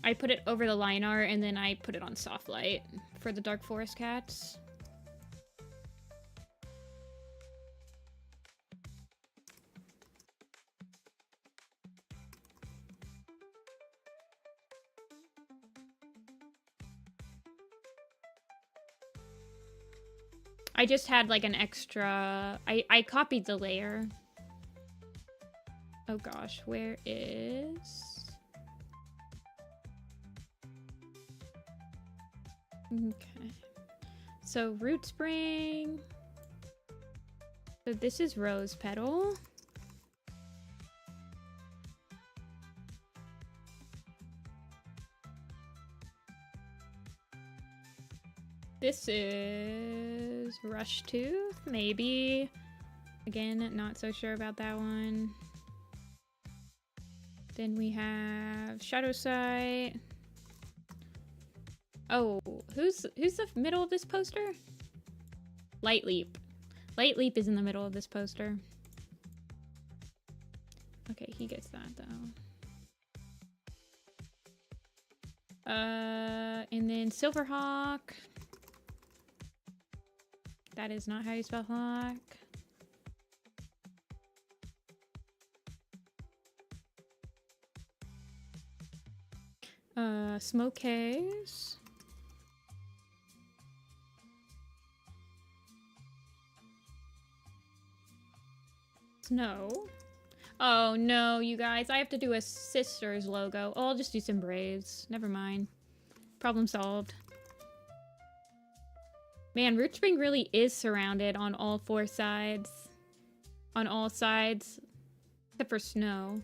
I put it over the line art and then I put it on soft light for the Dark Forest cats. I just had like an extra... I copied the layer. Oh gosh, where is... Okay. So root spring. So this is rose petal. This is rush tooth, maybe. Again, not so sure about that one. Then we have shadow sight. Oh, who's the middle of this poster? Light leap. Light leap is in the middle of this poster. Okay, he gets that though. And then Silverhawk. That is not how you spell hawk. Smoke haze. Snow. Oh no, you guys, I have to do a sisters logo. Oh, I'll just do some braids. Never mind. Problem solved. Man, Root Spring really is surrounded on all four sides. On all sides. Except for snow.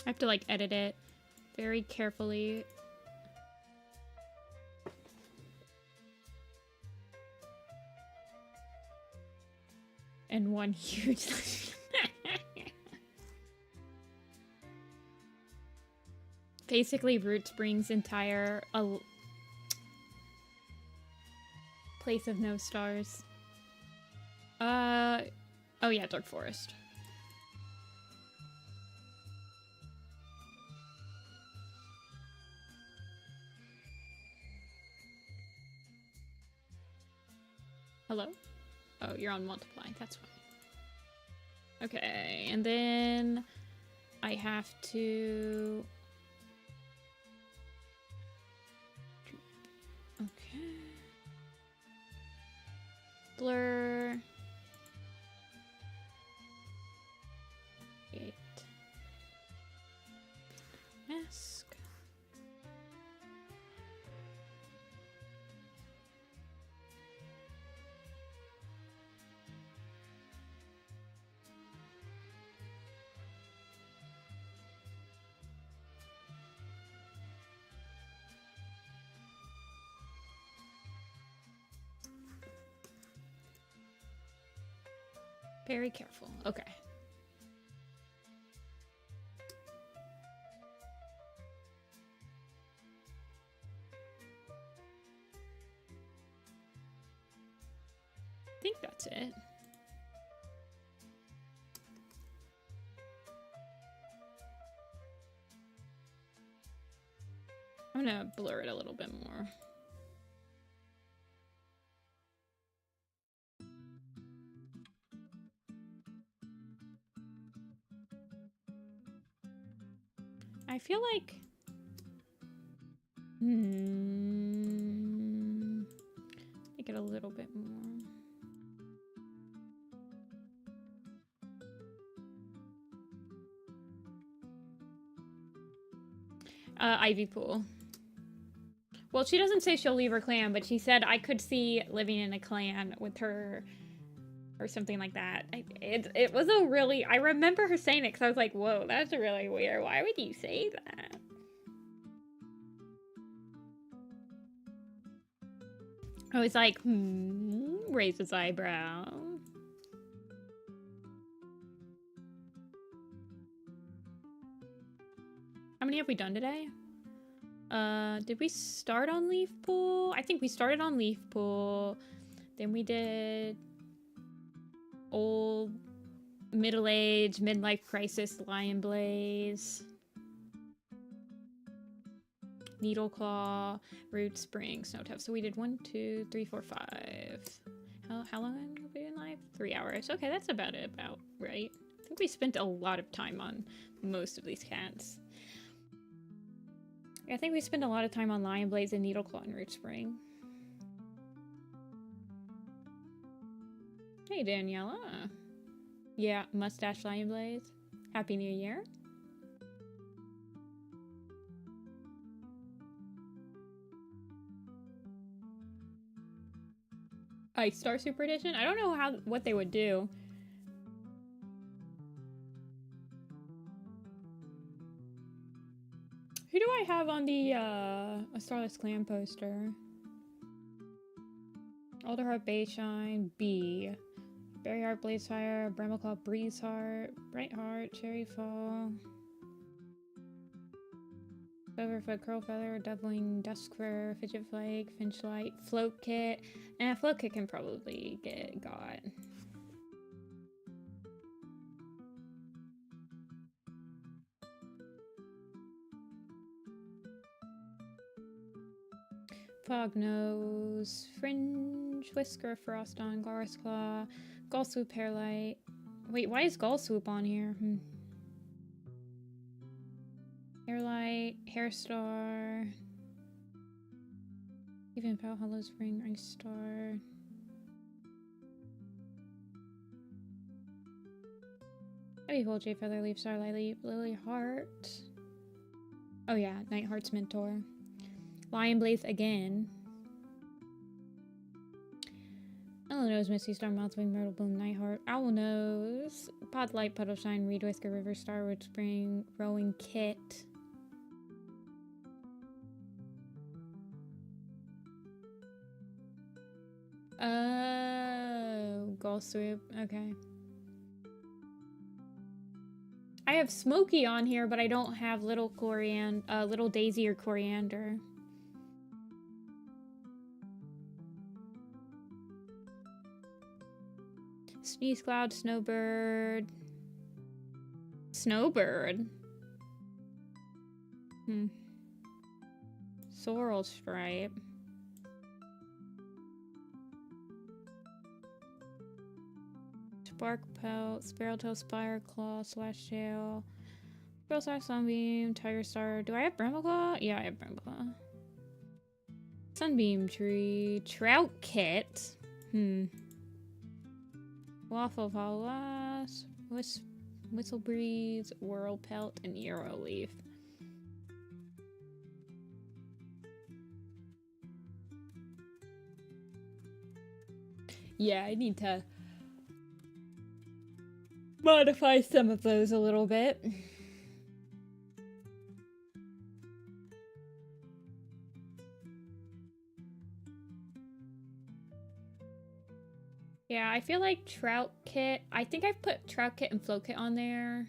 I have to like edit it very carefully. And one huge... Basically Root Spring's entire place of no stars. Oh yeah, Dark Forest. Hello? Oh, you're on multiply. That's fine. Okay, and then I have to... Okay. Blur. 8. Mask. Very careful. Okay. I think that's it. I'm gonna blur it a little bit more. I feel like... Make it a little bit more. Ivy Pool. Well, she doesn't say she'll leave her clan, but she said I could see living in a clan with her or something like that. It was a really... I remember her saying it because I was like, whoa, that's really weird. Why would you say that? I was like, raise his eyebrow. How many have we done today? Did we start on Leaf Pool? I think we started on Leaf Pool. Then we did Old Middle Age, Midlife Crisis, Lion Blaze, Needleclaw, Root Spring, Snow Tuft. So we did 1, 2, 3, 4, 5. How long have we been live? 3 hours. Okay, that's about right. I think we spent a lot of time on most of these cats. I think we spent a lot of time on Lion Blaze and Needleclaw and Root Spring. Hey, Daniela. Yeah, Mustache Lion Blaze. Happy New Year. Ice Star Super Edition? I don't know what they would do. Who do I have on the A Starless Clan poster? Alderheart Bayshine, B. Berryheart Blazefire, Brambleclaw Breezeheart, Brightheart, Cherryfall, Cloverfoot, Curlfeather, Doubling, Duskfur, Fidget Flake, Finchlight, Float Kit. Float Kit can probably get got. Fognose, Fringe, Whisker, Froston, Glorious Claw, Gullswoop, Hairlight. Wait, why is Gullswoop on here? Hairlight, Hairstar, Even Pal, Hollow Spring, Ice Star. Heavy Hole, J Feather, Leaf Star, Lily Heart. Oh yeah, Nightheart's Mentor. Lion Blaze again. Owlnose, Misty Star, Mouthwing, Myrtle Bloom, Nightheart, Owlnose, Podlight, Puddle Shine, Reed Whisker, River Star, Wood Spring, Rowing Kit. Oh, Gull Swoop. Okay. I have Smokey on here, but I don't have Little Daisy or Coriander. Sneeze Cloud, Snowbird. Snowbird? Sorrel Stripe. Spark Pelt, Sparrowtail, Spire Claw, Slash Tail, Sparrow Slash Sunbeam, Tiger Star. Do I have Brambleclaw? Yeah, I have Brambleclaw. Sunbeam Tree, Trout Kit. Waffle Palas, Whistle Breeze, Whirl Pelt, and Euro Leaf. Yeah, I need to modify some of those a little bit. Yeah, I feel like Trout Kit. I think I've put Trout Kit and Float Kit on there.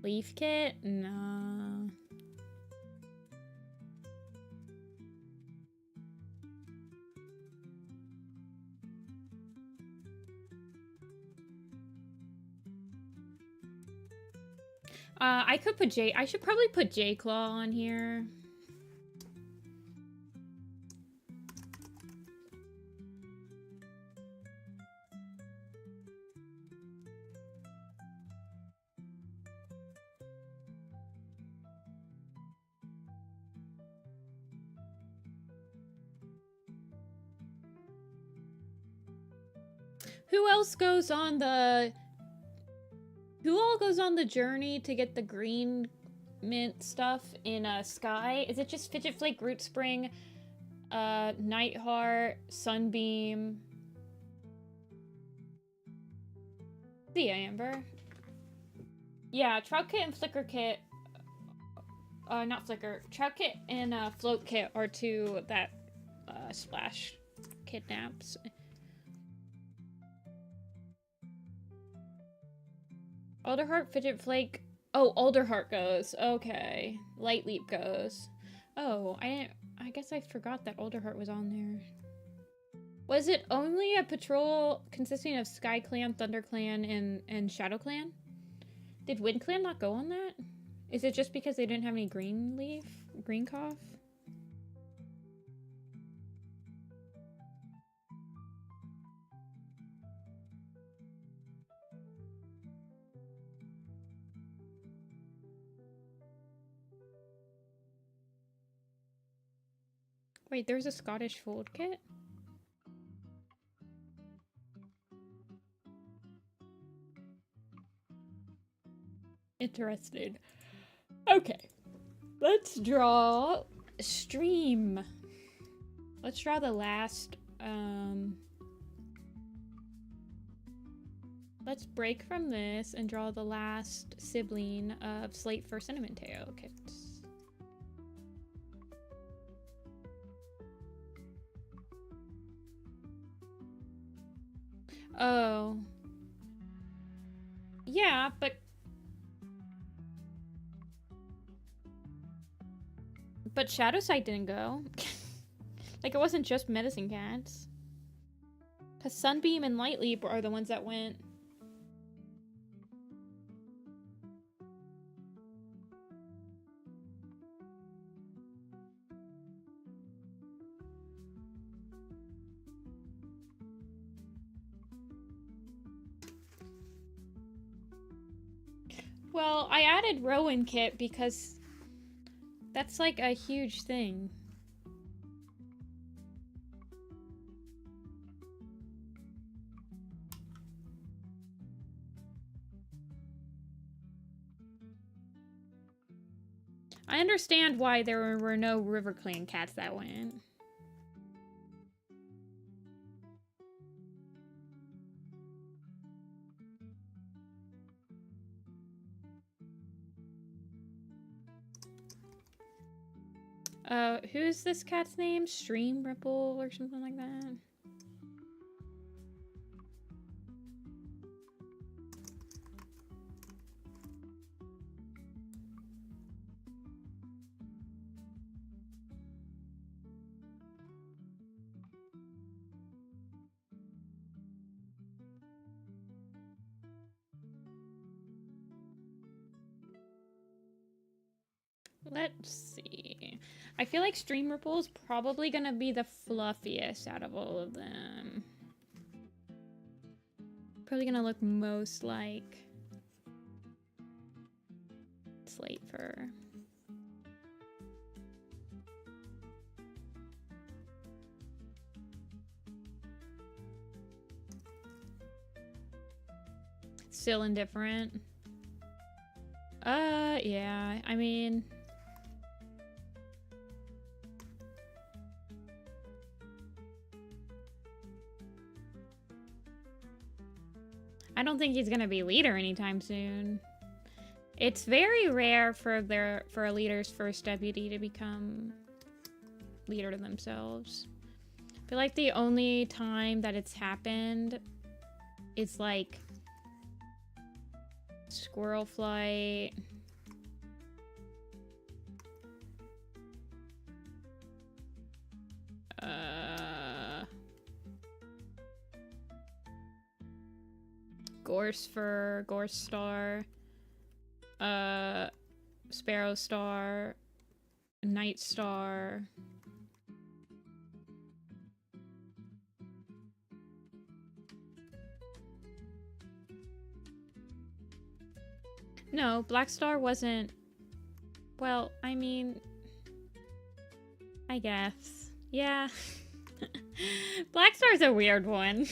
Leaf Kit? No. I should probably put J-Claw on here. Who else goes on the... Who all goes on the journey to get the green mint stuff in Sky? Is it just Fidget Flake, Root Spring, Nightheart, Sunbeam? See ya, Amber. Yeah, Trout Kit and Flicker Kit. Not Flicker. Trout Kit and Float Kit are two that Splash kidnaps. Alderheart, Fidget Flake. Oh, Alderheart goes. Okay. Light Leap goes. Oh, I guess I forgot that Alderheart was on there. Was it only a patrol consisting of Sky Clan, Thunder Clan, and Shadow Clan? Did Wind Clan not go on that? Is it just because they didn't have any green cough? Wait, there's a Scottish fold kit? Interested. Okay. Let's draw stream. Let's draw the last, let's break from this and draw the last sibling of Slate for Cinnamon Teo kits. Oh. Yeah, but Shadowside didn't go. Like, it wasn't just Medicine Cats. Because Sunbeam and Lightleap are the ones that went. Well, I added Rowan Kit because that's like a huge thing. I understand why there were no River Clan cats that went. Who's this cat's name? Stream Ripple or something like that? Let's see. I feel like Stream Ripple is probably gonna be the fluffiest out of all of them. Probably gonna look most like Slate Fur. Still indifferent. Yeah, I mean... I don't think he's gonna be leader anytime soon. It's very rare for a leader's first deputy to become leader to themselves. I feel like the only time that it's happened is like Squirrel Flight. Gorse Star, Sparrow Star, Night Star. No, Black Star wasn't. Well, I mean, I guess. Yeah. Black Star's a weird one.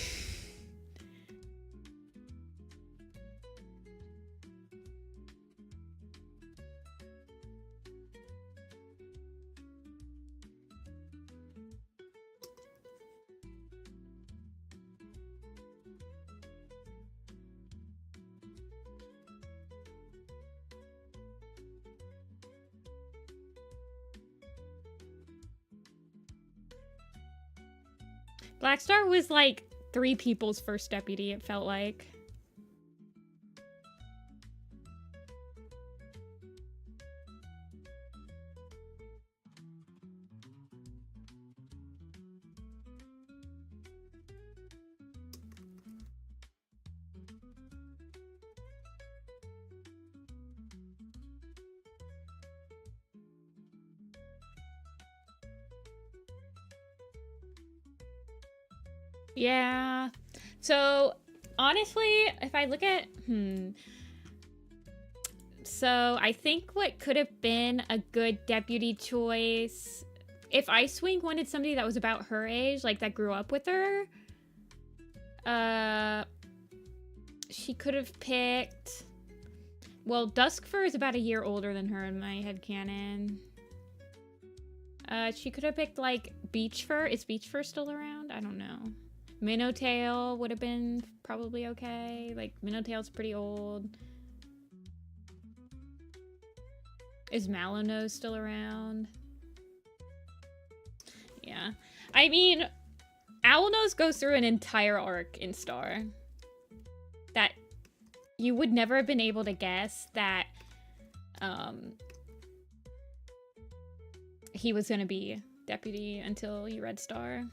Black Star was like 3 people's first deputy, it felt like. Yeah. So, honestly, if I look at... So, I think what could have been a good deputy choice... If Icewing wanted somebody that was about her age, like that grew up with her... She could have picked... Well, Duskfur is about a year older than her in my headcanon. She could have picked, like, Beachfur. Is Beachfur still around? I don't know. Minnowtail would have been probably okay. Like, Minnowtail's pretty old. Is Malinose still around? Yeah. I mean, Owlnose goes through an entire arc in Star. That you would never have been able to guess that he was going to be deputy until you read Star.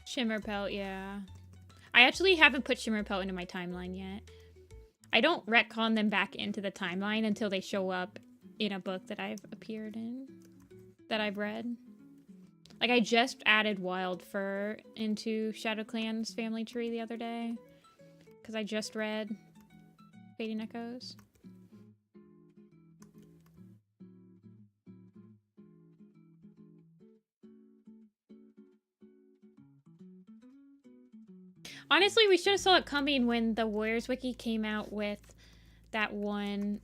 Shimmerpelt, yeah. I actually haven't put Shimmerpelt into my timeline yet. I don't retcon them back into the timeline until they show up in a book that I've appeared in. That I've read. Like, I just added Wildfur into ShadowClan's family tree the other day. Because I just read Fading Echoes. Honestly, we should have saw it coming when the Warriors Wiki came out with that one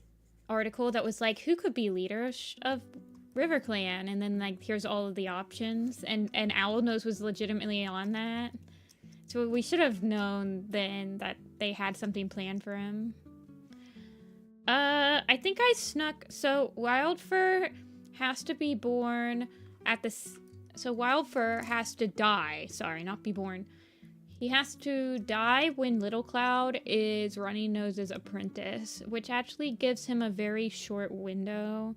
article that was like, who could be leader of RiverClan? And then, like, here's all of the options. And Owlnose was legitimately on that. So we should have known then that they had something planned for him. I think I snuck... So, Wildfur has to be born at the... So, Wildfur has to die. Sorry, not be born. He has to die when Little Cloud is Runny Nose's apprentice, which actually gives him a very short window.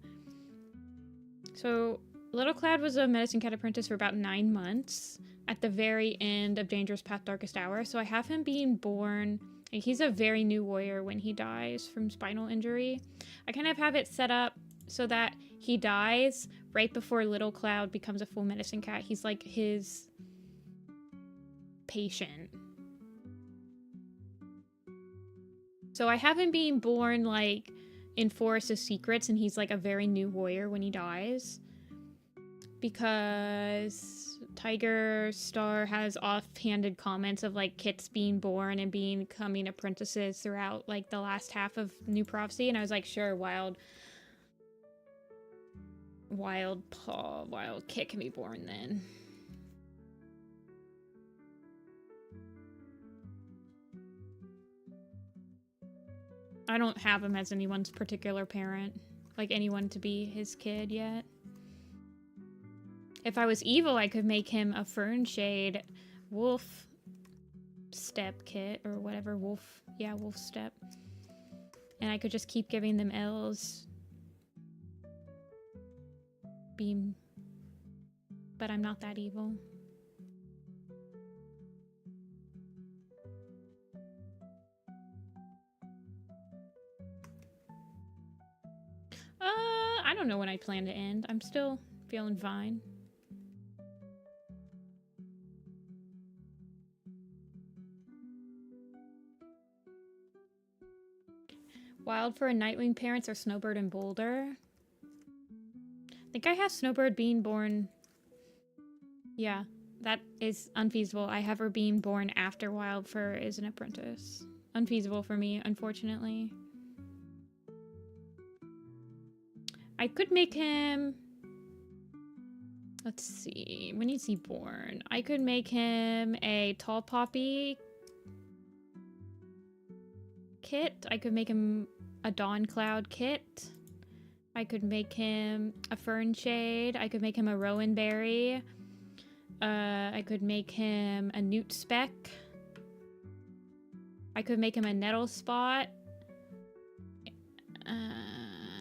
So, Little Cloud was a Medicine Cat apprentice for about 9 months at the very end of Dangerous Path Darkest Hour. So I have him being born... He's a very new warrior when he dies from spinal injury. I kind of have it set up so that he dies right before Little Cloud becomes a full Medicine Cat. He's like his... patient. So I have him being born like in Forest of Secrets, and he's like a very new warrior when he dies, because Tiger Star has offhanded comments of like kits being born and becoming apprentices throughout like the last half of New Prophecy, and I was like, sure, Wild Kit can be born then. I don't have him as anyone's particular parent, like anyone to be his kid yet. If I was evil, I could make him a Fernshade wolf step kit or whatever. Wolf step. And I could just keep giving them L's. Beam. But I'm not that evil. I don't know when I plan to end. I'm still feeling fine. Wildfur and Nightwing parents are Snowbird and Boulder. I think I have Snowbird being born... Yeah, that is unfeasible. I have her being born after Wildfur is an apprentice. Unfeasible for me, unfortunately. I could make him... Let's see. When is he born? I could make him a Tall Poppy kit. I could make him a Dawn Cloud kit. I could make him a Fernshade. I could make him a Rowan Berry. I could make him a Newt Speck. I could make him a Nettle Spot.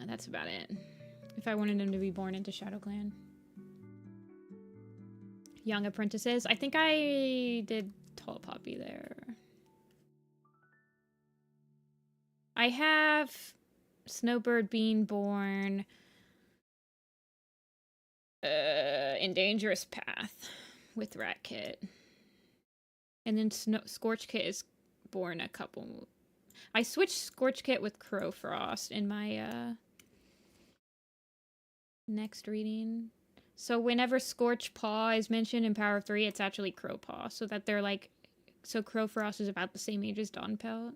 That's about it. If I wanted him to be born into ShadowClan. Young Apprentices. I think I did Tall Poppy there. I have Snowbird Beanborn, in Dangerous Path with Rat Kit. And then Scorch Kit is born a couple. I switched Scorch Kit with Crowfrost in my next reading. So whenever Scorch Paw is mentioned in Power 3, it's actually Crowpaw. So that they're like, so Crowfrost is about the same age as Dawnpelt.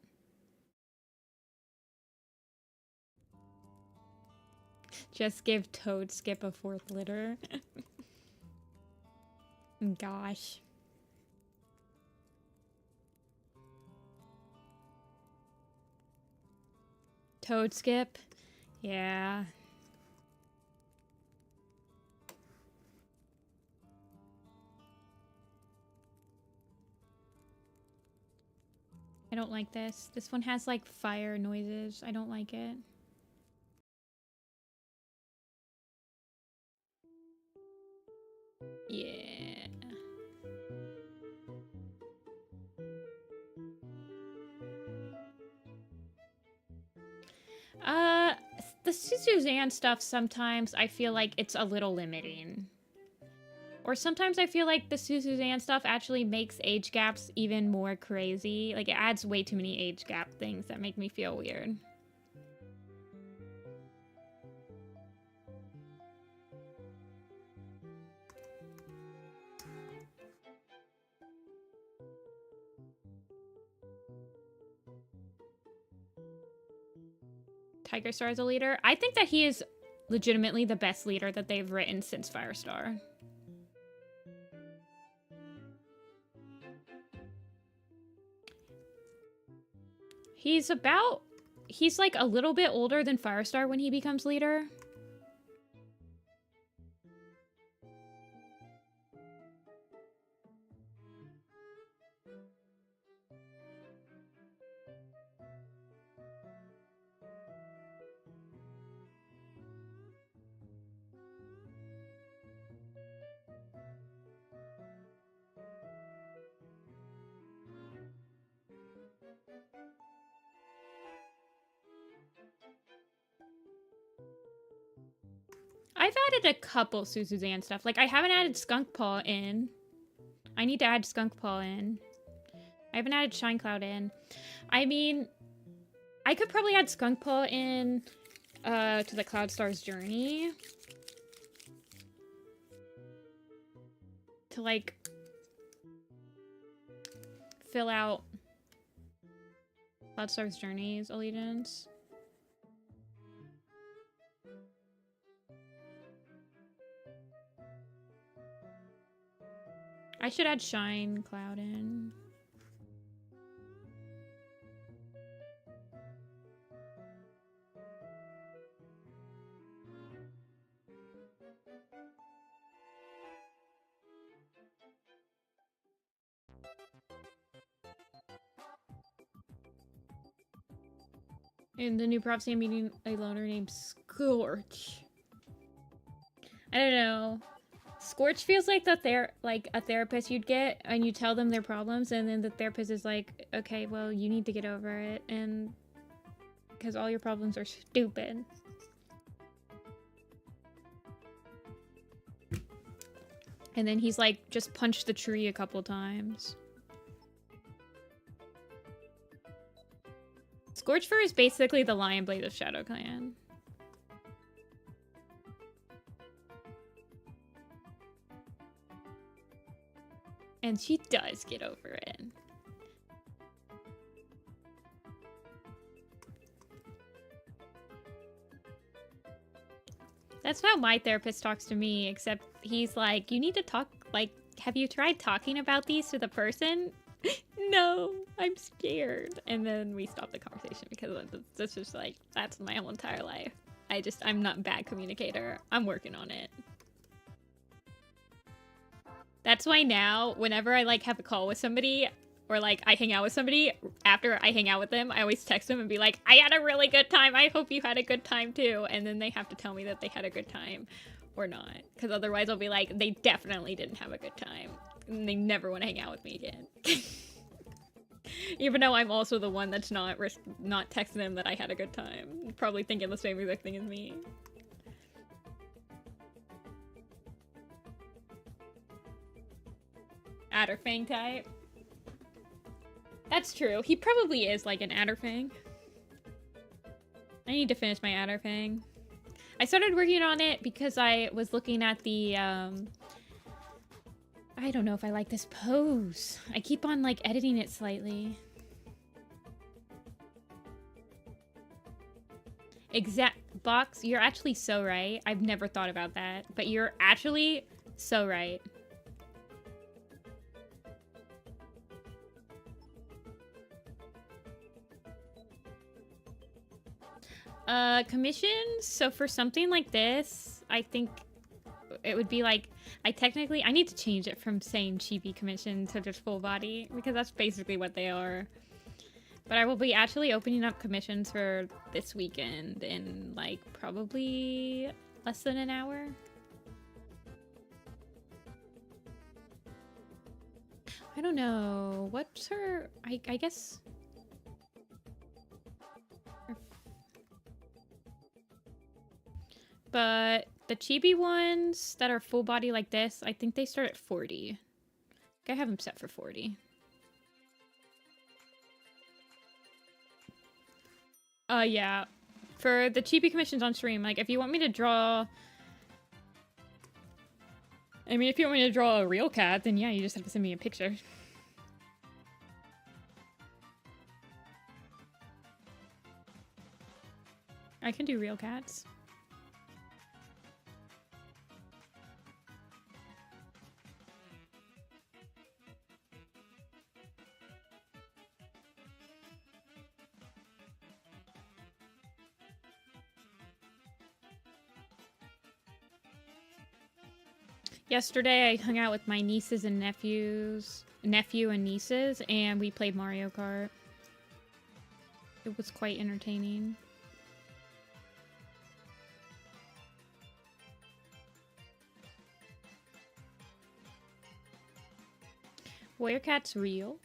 Just give Toadskip a 4th litter. Gosh. Toadskip? Yeah. I don't like this. This one has like fire noises. I don't like it. Yeah. The Suzanne stuff sometimes I feel like it's a little limiting. Or sometimes I feel like the Suzanne stuff actually makes age gaps even more crazy. Like, it adds way too many age gap things that make me feel weird. Tiger Star as a leader? I think that he is legitimately the best leader that they've written since Firestar. He's like a little bit older than Firestar when he becomes leader. I've added a couple Suzanne stuff. Like, I haven't added Skunk Paw in. I need to add Skunk Paw in. I haven't added Shine Cloud in. I mean, I could probably add Skunk Paw in to the Cloudstar's Journey. To, like, fill out Cloudstar's Journey's allegiance. I should add Shine Cloud in. In the new prophecy, I'm meeting a loner named Scorch. I don't know. Scorch feels like a therapist you'd get, and you tell them their problems, and then the therapist is like, okay, well, you need to get over it, and because all your problems are stupid. And then he's like, just punch the tree a couple times. Scorchfur is basically the Lion Blade of Shadow Clan. And she does get over it. That's how my therapist talks to me, except he's like, you need to talk, like, have you tried talking about these to the person? No, I'm scared. And then we stop the conversation because that's just like, that's my whole entire life. I'm not a bad communicator. I'm working on it. That's why now, whenever I, like, have a call with somebody, or, like, I hang out with somebody, after I hang out with them, I always text them and be like, I had a really good time. I hope you had a good time, too. And then they have to tell me that they had a good time. or not. Because otherwise I'll be like, they definitely didn't have a good time. And they never want to hang out with me again. Even though I'm also the one that's not texting them that I had a good time. Probably thinking the same exact thing as me. Adderfang type. That's true. He probably is like an Adderfang. I need to finish my Adderfang. I started working on it because I was looking at the, I don't know if I like this pose. I keep on, like, editing it slightly. Box, you're actually so right. I've never thought about that. But you're actually so right. Commissions? So for something like this, I think it would be like, I need to change it from saying chibi commission to just full body, because that's basically what they are. But I will be actually opening up commissions for this weekend in, like, probably less than an hour. I don't know. What's her... I guess... But the chibi ones that are full body like this, I think they start at 40. I have them set for 40. Yeah. For the chibi commissions on stream, like, if you want me to draw... I mean, if you want me to draw a real cat, then yeah, you just have to send me a picture. I can do real cats. Yesterday, I hung out with my nieces and nephew and nieces, and we played Mario Kart. It was quite entertaining. Warrior Cat's real.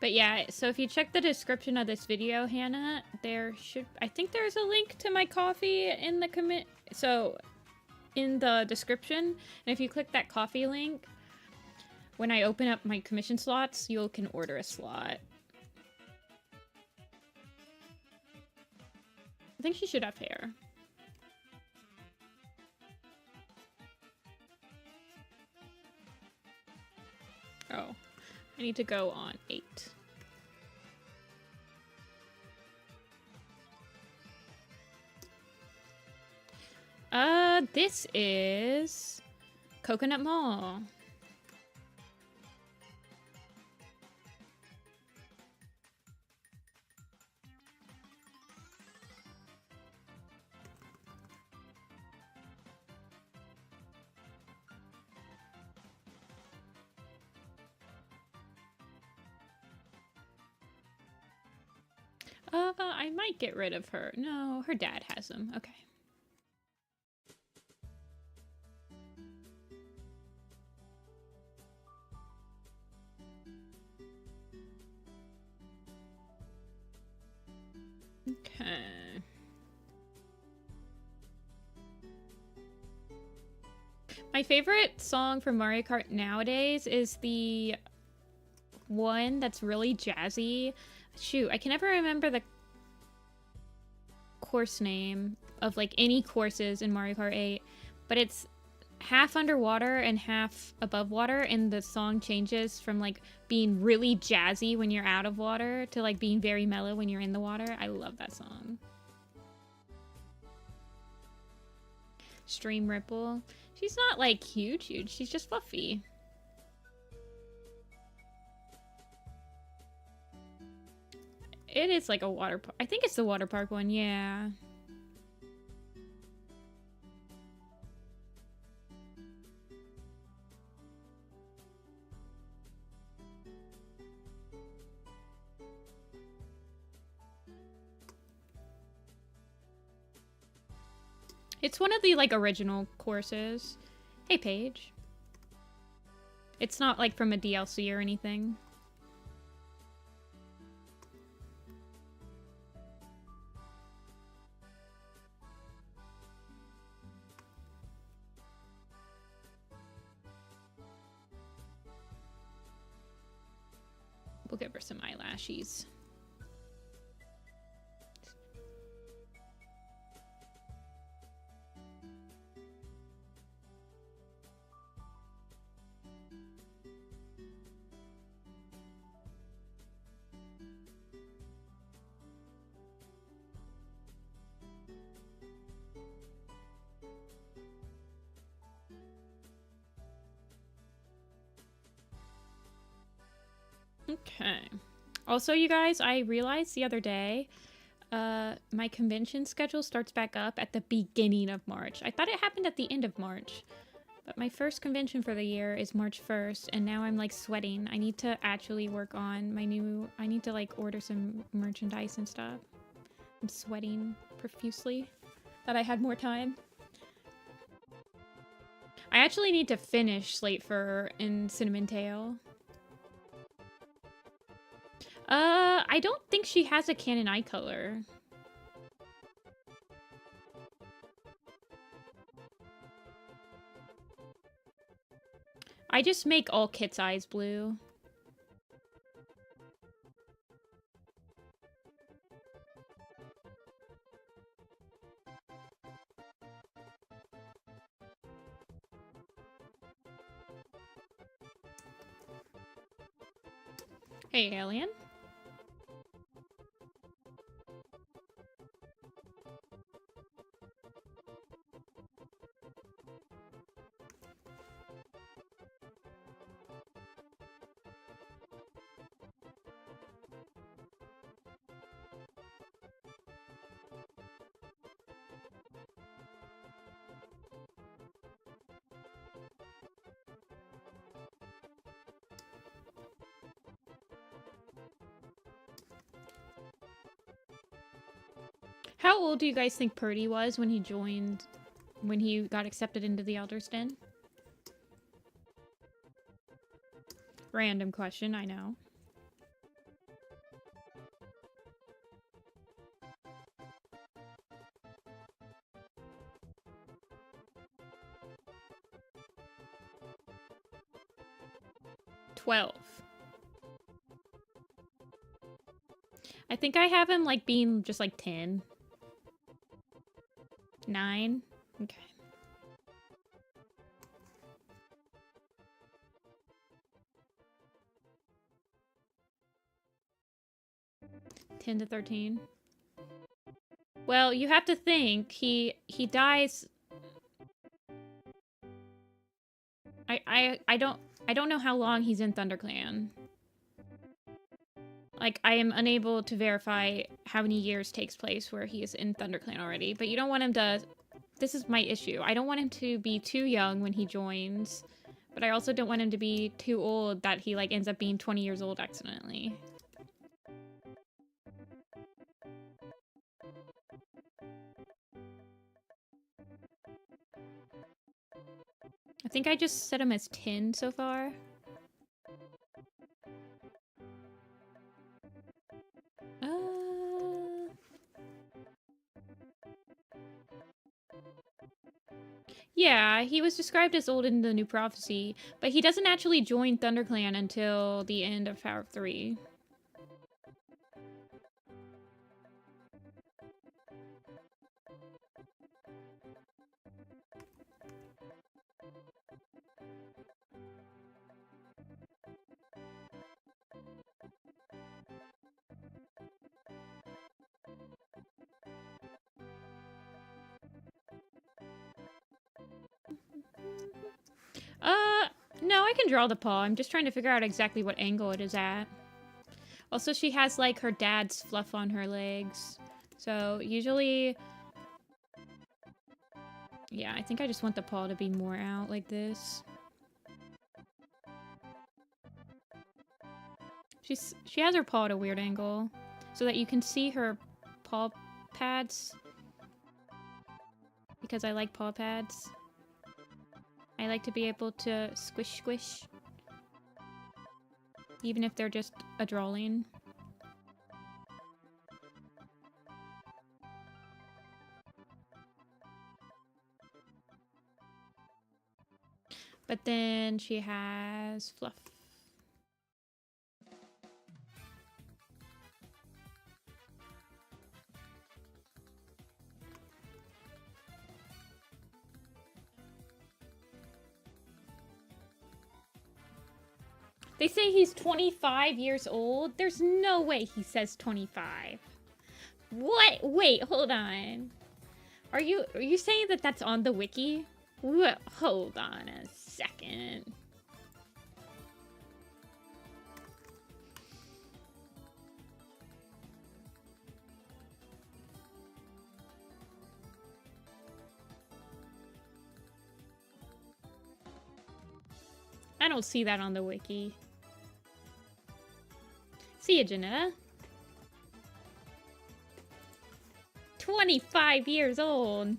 But yeah, so if you check the description of this video, Hannah, I think there's a link to my coffee in the in the description. And if you click that coffee link, when I open up my commission slots, you can order a slot. I think she should have hair. Oh. I need to go on 8. This is Coconut Mall. I might get rid of her. No, her dad has them. Okay. Okay. My favorite song from Mario Kart nowadays is the one that's really jazzy. Shoot, I can never remember the course name of, like, any courses in Mario Kart 8, but it's half underwater and half above water, and the song changes from, like, being really jazzy when you're out of water to, like, being very mellow when you're in the water. I love that song. Stream Ripple. She's not, like, huge. She's just fluffy. It is like a water park. I think it's the water park one, yeah. It's one of the, like, original courses. Hey, Paige. It's not, like, from a DLC or anything. We'll give her some eyelashes. Okay. Also, you guys, I realized the other day, my convention schedule starts back up at the beginning of March. I thought it happened at the end of March, but my first convention for the year is March 1st, and now I'm, like, sweating. I need to actually work on my new... I need to, like, order some merchandise and stuff. I'm sweating profusely. Thought I had more time. I actually need to finish Slate Fur and Cinnamon Tail. I don't think she has a canon eye color. I just make all Kit's eyes blue. Hey, alien. How old do you guys think Purdy was when he joined, when he got accepted into the Elder's Den? Random question, I know. I think I have him, like, being just, like, 10. 9? Okay. Ten to 13. Well, you have to think, he dies... I don't know how long he's in ThunderClan. Like, I am unable to verify how many years takes place where he is in ThunderClan already, but you don't want him to... This is my issue. I don't want him to be too young when he joins, but I also don't want him to be too old that he, like, ends up being 20 years old accidentally. I think I just set him as 10 so far. Yeah, he was described as old in the New Prophecy, but he doesn't actually join ThunderClan until the end of Power 3. No, I can draw the paw. I'm just trying to figure out exactly what angle it is at. Also, she has, like, her dad's fluff on her legs. So, usually... Yeah, I think I just want the paw to be more out like this. She has her paw at a weird angle, so that you can see her paw pads. because I like paw pads. I like to be able to squish squish. Even if they're just a drawing. But then she has Fluff. They say he's 25 years old. There's no way he says 25. What? Wait, hold on. Are you saying that that's on the wiki? Hold on a second. I don't see that on the wiki. See ya, Janetta. 25 years old.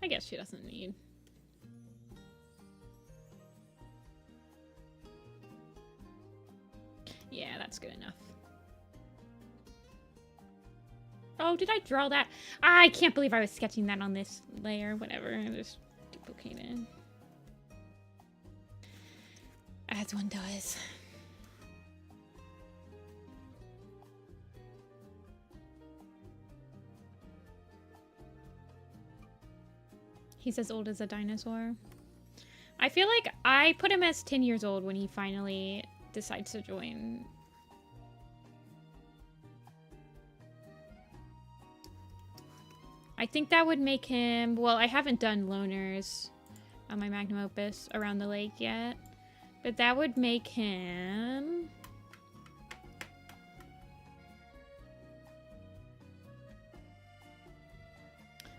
I guess she doesn't need. Yeah, that's good enough. Oh, did I draw that? I can't believe I was sketching that on this layer. Whatever, just duplicate it. As one does. He's as old as a dinosaur. I feel like I put him as 10 years old when he finally decides to join. I think that would make him... Well, I haven't done loners on my magnum opus around the lake yet. But that would make him...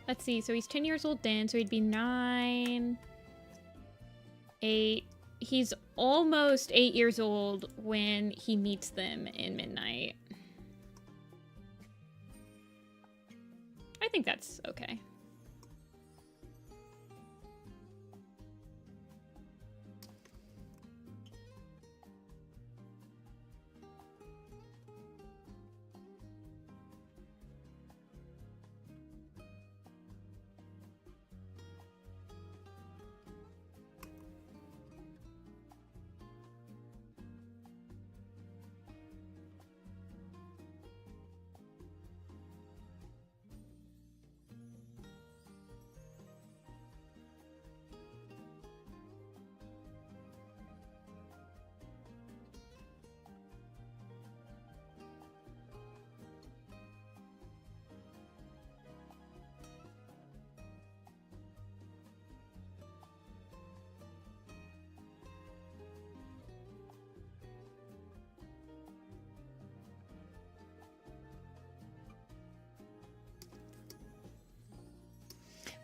Let's see, so he's 10 years old then, so he'd be 9, 8. He's almost 8 years old when he meets them in Midnight. I think that's okay.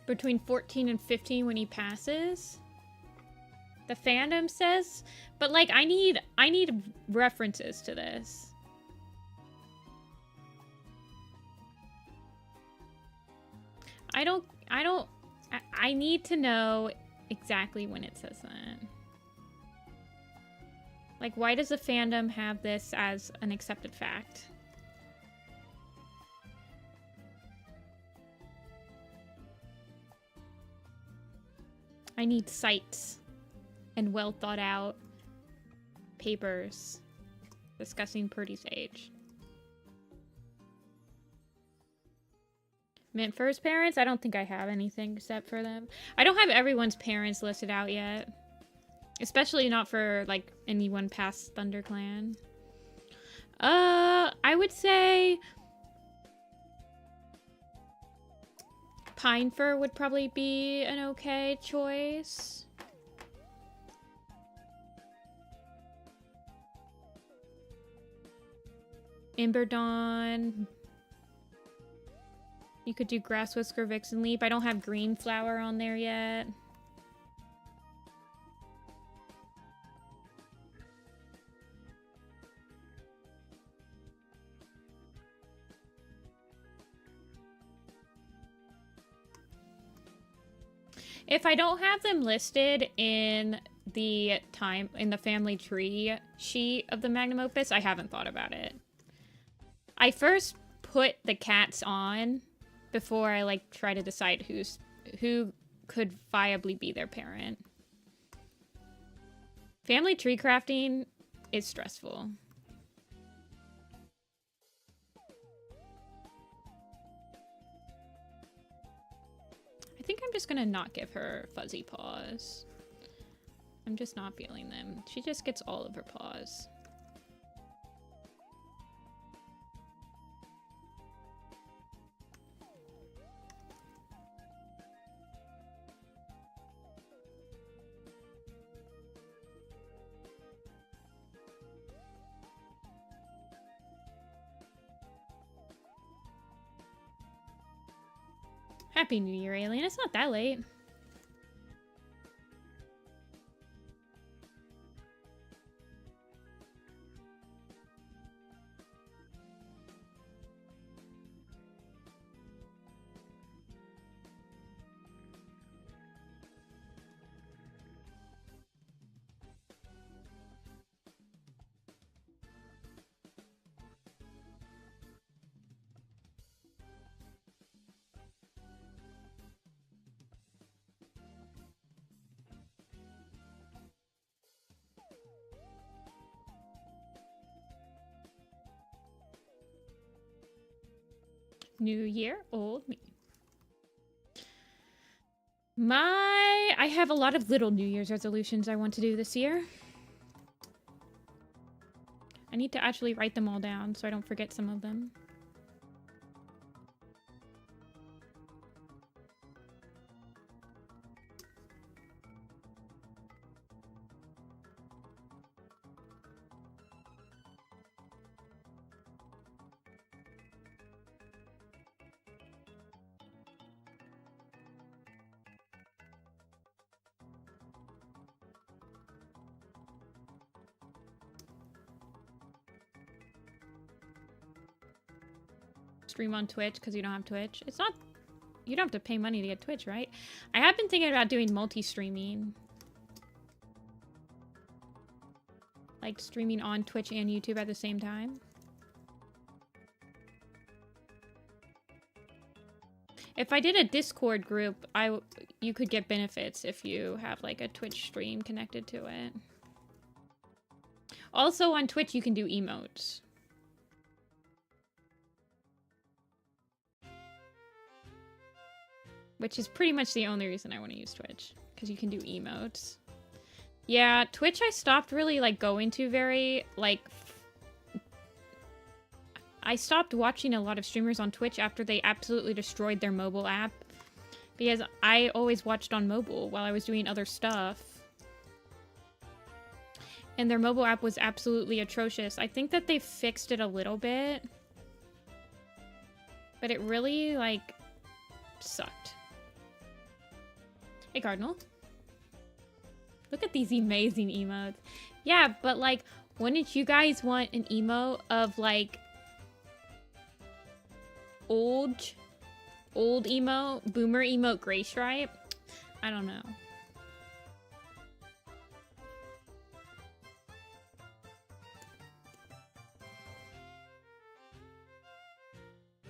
Between 14 and 15 when he passes. The fandom says, but like I need references to this. I need to know exactly when it says that. Like, why does the fandom have this as an accepted fact? I need sites. and well thought out papers discussing Purdy's age. Meant for his parents? I don't think I have anything except for them. I don't have everyone's parents listed out yet. Especially not for, like, anyone past ThunderClan. I would say... Pinefur would probably be an okay choice. Emberdawn. You could do Grass Whisker, Vixen Leap. I don't have Green Flower on there yet. If I don't have them listed in the family tree sheet of the Magnum Opus, I haven't thought about it. I first put the cats on before I like try to decide who could viably be their parent. Family tree crafting is stressful. I think I'm just gonna not give her fuzzy paws. I'm just not feeling them. She just gets all of her paws. Happy New Year, Alien. It's not that late. New year, old me. I have a lot of little New Year's resolutions I want to do this year. I need to actually write them all down so I don't forget some of them. Stream on Twitch because you don't have Twitch. It's not... You don't have to pay money to get Twitch, right? I have been thinking about doing multi-streaming. Like streaming on Twitch and YouTube at the same time. If I did a Discord group, you could get benefits if you have like a Twitch stream connected to it. Also on Twitch you can do emotes. Which is pretty much the only reason I want to use Twitch. Because you can do emotes. Yeah, Twitch I stopped really, like, going to very, like... I stopped watching a lot of streamers on Twitch after they absolutely destroyed their mobile app. Because I always watched on mobile while I was doing other stuff. And their mobile app was absolutely atrocious. I think that they fixed it a little bit. But it really, like, sucked. Hey, Cardinal. Look at these amazing emotes. Yeah, but, like, wouldn't you guys want an emote of, like, old emote, boomer emote gray stripe? I don't know.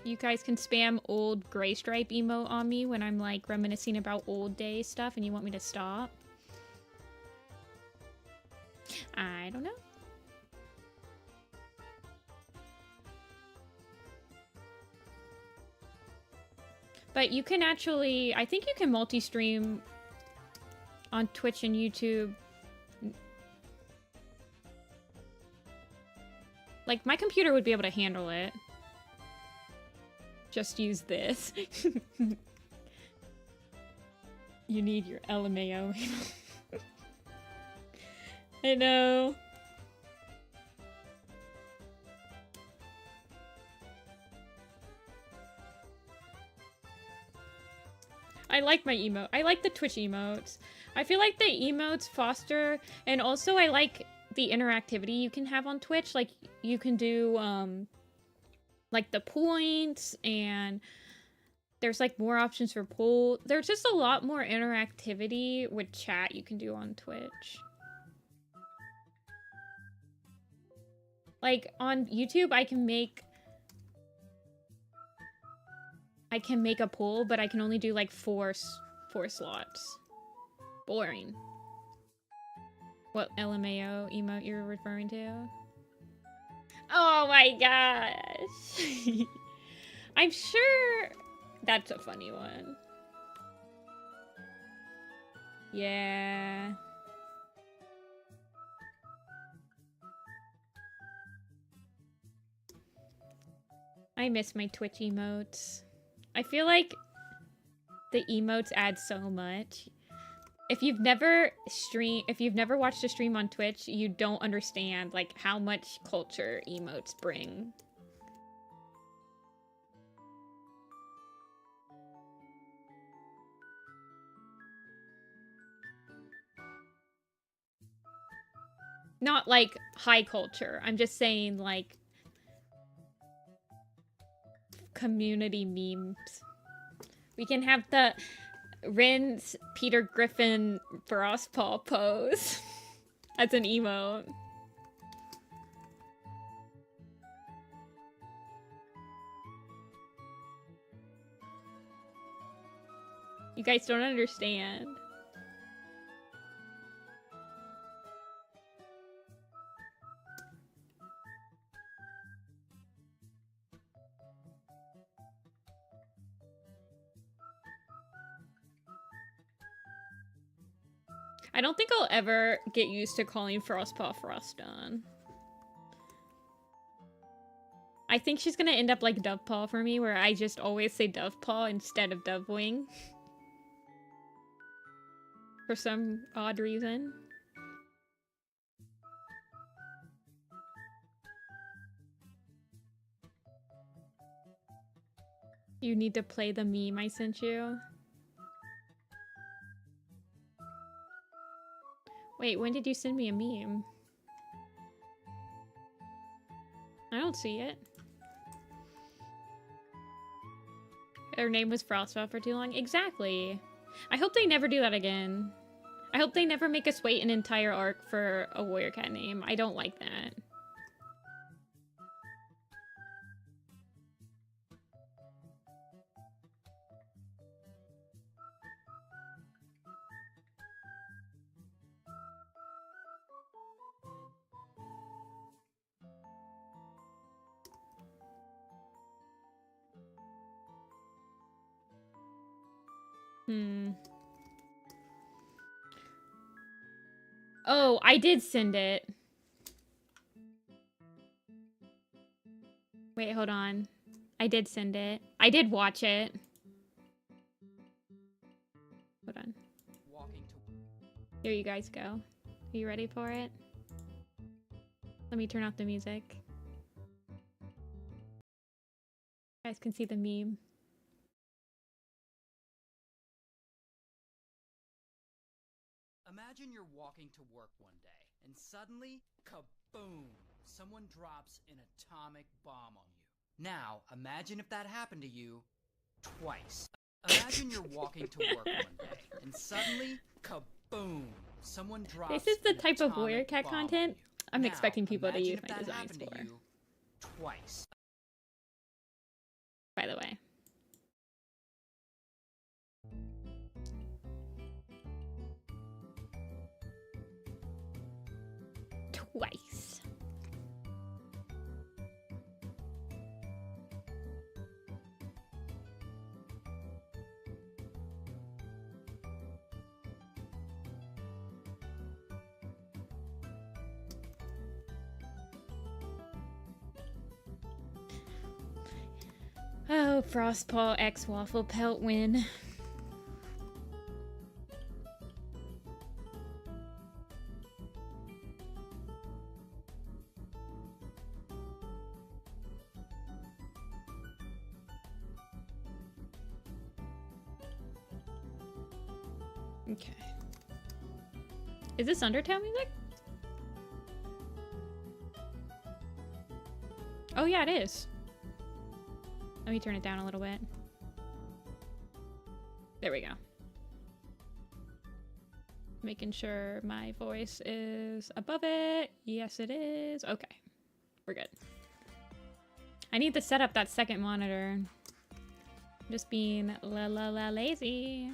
You guys can spam old gray stripe emote on me when I'm like reminiscing about old day stuff and you want me to stop. But you can actually, I think you can multi-stream on Twitch and YouTube. Like, my computer would be able to handle it. Just use this. You need your LMAO. I know. I like my emote. I like the Twitch emotes. I feel like the emotes foster, and also I like the interactivity you can have on Twitch. Like, you can do, like, the points, and there's, like, more options for poll. There's just a lot more interactivity with chat you can do on Twitch. Like, on YouTube, I can make a poll, but I can only do, like, four slots. Boring. What LMAO emote you're referring to? Oh my gosh! I'm sure that's a funny one. Yeah. I miss my Twitch emotes. I feel like the emotes add so much. If you've never watched a stream on Twitch, you don't understand like how much culture emotes bring. Not like high culture. I'm just saying like community memes. We can have the Rin's Peter Griffin Frostpaw pose as an emote. You guys don't understand. I don't think I'll ever get used to calling Frostpaw Froston. I think she's gonna end up like Dovepaw for me, where I just always say Dovepaw instead of Dovewing. For some odd reason. You need to play the meme I sent you. Wait, when did you send me a meme? I don't see it. Her name was Frostpaw for too long? Exactly. I hope they never do that again. I hope they never make us wait an entire arc for a warrior cat name. I don't like that. Oh, I did send it. Wait, hold on. I did send it. I did watch it. Hold on. Here you guys go. Are you ready for it? Let me turn off the music. You guys can see the meme. Imagine you're walking to work one day, and suddenly, kaboom! Someone drops an atomic bomb on you. Now, imagine if that happened to you twice. Imagine you're walking to work one day, and suddenly, kaboom! Someone drops This is the type of warrior cat content I'm expecting people to use my designs designs for. Twice. By the way. Twice. Oh, Frostpaw X Waffle Pelt win. Okay. Is this Undertale music? Oh yeah, it is. Let me turn it down a little bit. There we go. Making sure my voice is above it. Yes, it is. Okay. We're good. I need to set up that second monitor. I'm just being lazy.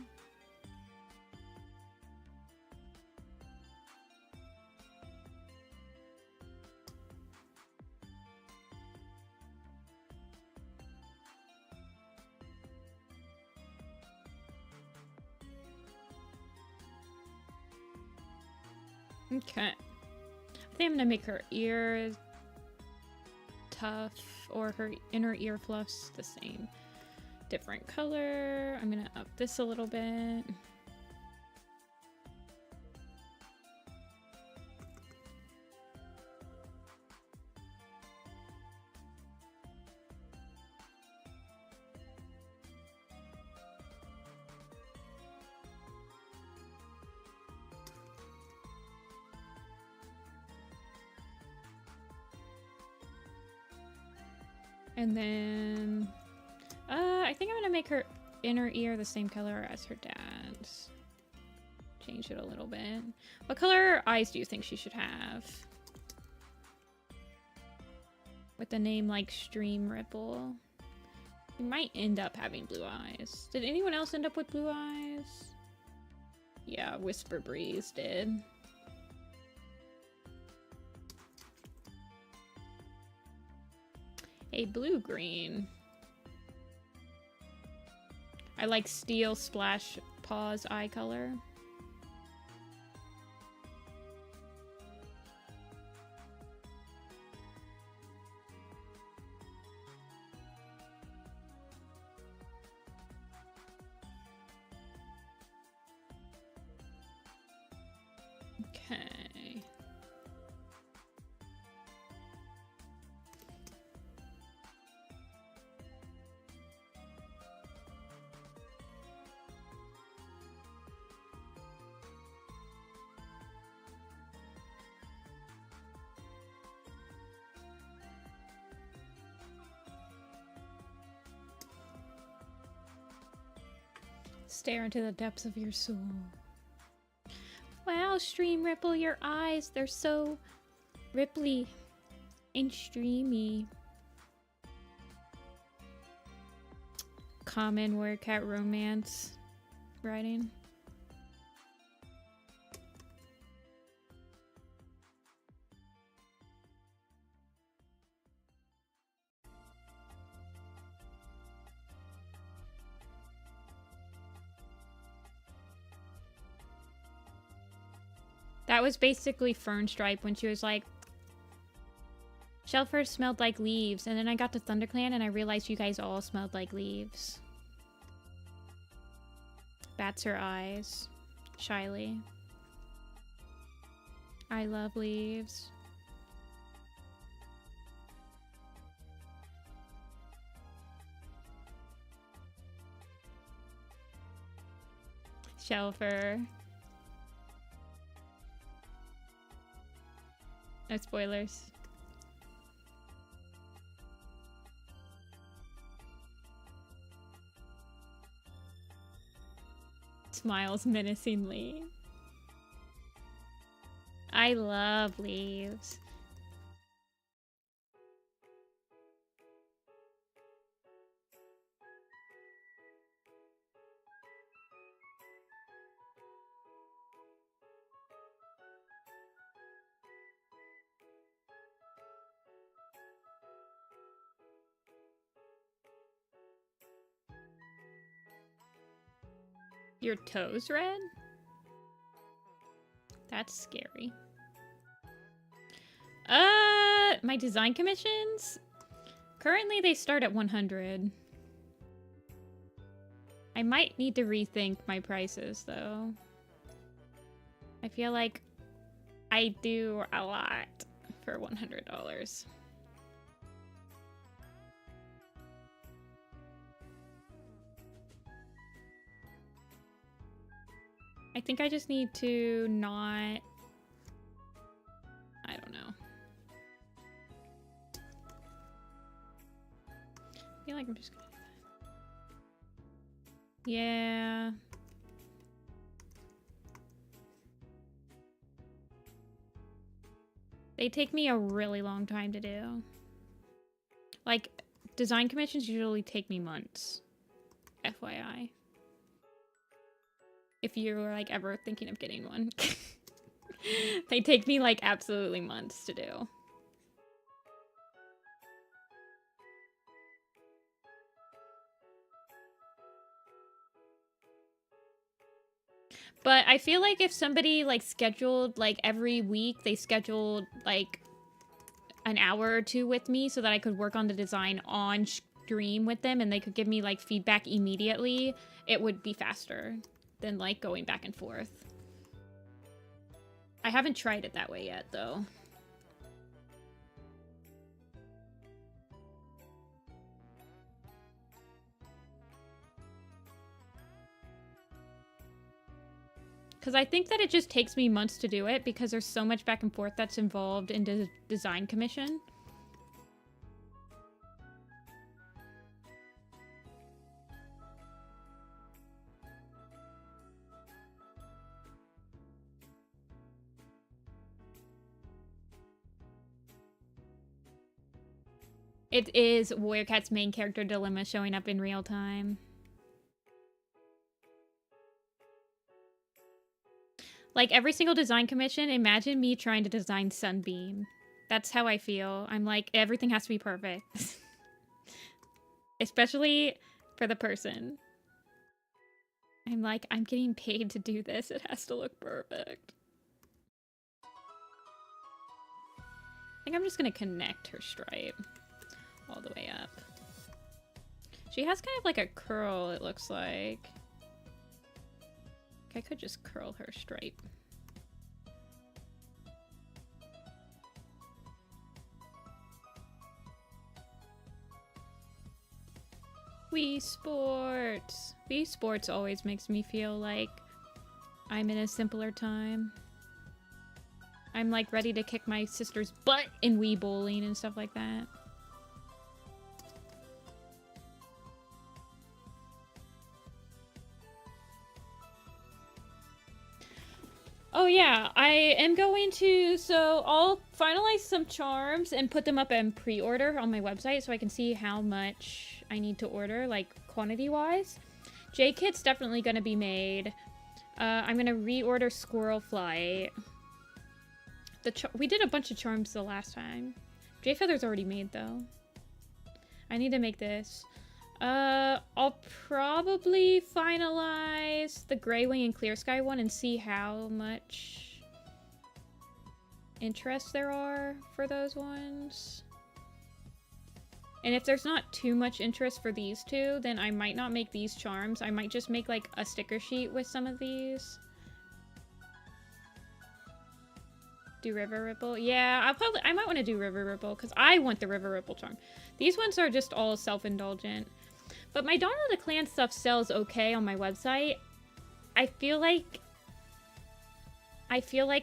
Okay. I think I'm gonna make her ears tough, or her inner ear fluffs the same. Different color. I'm gonna up this a little bit. And then, I think I'm gonna make her inner ear the same color as her dad's. Change it a little bit. What color eyes do you think she should have? With a name like Stream Ripple. You might end up having blue eyes. Did anyone else end up with blue eyes? Yeah, Whisper Breeze did. A blue-green. I like Steel Splash Paws eye color. Okay. Stare into the depths of your soul. Wow, Stream Ripple, your eyes, they're so ripply and streamy. Common word cat romance writing. That was basically Fern Stripe when she was like, Shelfer smelled like leaves, and then I got to ThunderClan and I realized you guys all smelled like leaves. Bats her eyes. Shyly. I love leaves. Shelfer. No spoilers. Smiles menacingly. I love leaves. Your toes red? That's scary. My design commissions? Currently they start at 100. I might need to rethink my prices, though. I feel like I do a lot for $100. I think I just need to not... I don't know. I feel like I'm just gonna do that. Yeah. They take me a really long time to do. Like, design commissions usually take me months. FYI. If you're, like, ever thinking of getting one. They take me, like, absolutely months to do. But I feel like if somebody, like, scheduled, like, every week, they scheduled, like, an hour or two with me so that I could work on the design on stream with them and they could give me, like, feedback immediately, it would be faster than, like, going back and forth. I haven't tried it that way yet, though. Because I think that it just takes me months to do it because there's so much back and forth that's involved in design commission. It is Warrior Cat's main character dilemma showing up in real time. Like, every single design commission, imagine me trying to design Sunbeam. That's how I feel. I'm like, everything has to be perfect. Especially for the person. I'm like, I'm getting paid to do this. It has to look perfect. I think I'm just gonna connect her stripe all the way up. She has kind of like a curl, it looks like. I could just curl her stripe. Wii Sports! Wii Sports always makes me feel like I'm in a simpler time. I'm like ready to kick my sister's butt in Wii bowling and stuff like that. Oh yeah, I am going to, so I'll finalize some charms and put them up in pre-order on my website so I can see how much I need to order, like quantity-wise. J-Kit's definitely going to be made. I'm going to reorder Squirrel Flight. We did a bunch of charms the last time. J-Feather's already made though. I need to make this. I'll probably finalize the Grey Wing and Clear Sky one and see how much interest there are for those ones. And if there's not too much interest for these two, then I might not make these charms. I might just make like a sticker sheet with some of these. Do River Ripple? Yeah, I might want to do River Ripple because I want the River Ripple charm. These ones are just all self-indulgent. But my Dawn of the Clan stuff sells okay on my website. I feel like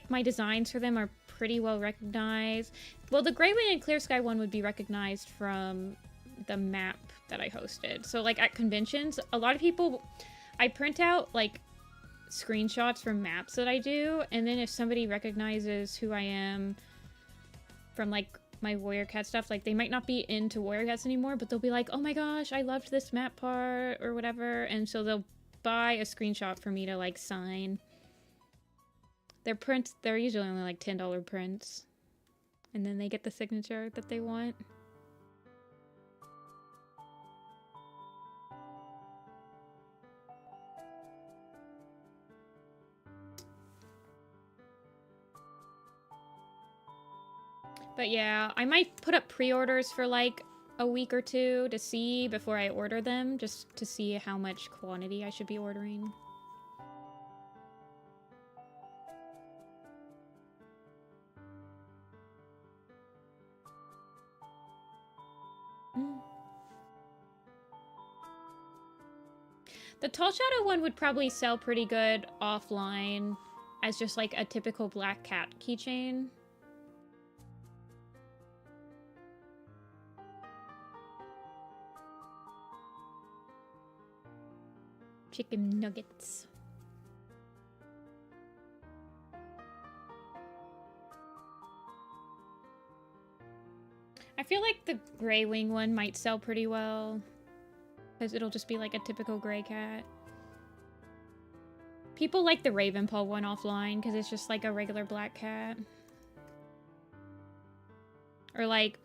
my designs for them are pretty well recognized. Well, the Grey Wing and Clear Sky one would be recognized from the map that I hosted. So like at conventions, a lot of people, I print out like screenshots from maps that I do, and then if somebody recognizes who I am from like my Warrior Cat stuff, like they might not be into Warrior Cats anymore, but they'll be like, oh my gosh, I loved this map part or whatever, and so they'll buy a screenshot for me to like sign. Their prints, they're usually only like $10 prints, and then they get the signature that they want. But yeah, I might put up pre-orders for like a week or two to see before I order them, just to see how much quantity I should be ordering. The Tall Shadow one would probably sell pretty good offline as just like a typical black cat keychain. Chicken nuggets. I feel like the gray wing one might sell pretty well. Because it'll just be like a typical gray cat. People like the Ravenpaw one offline because it's just like a regular black cat. Or like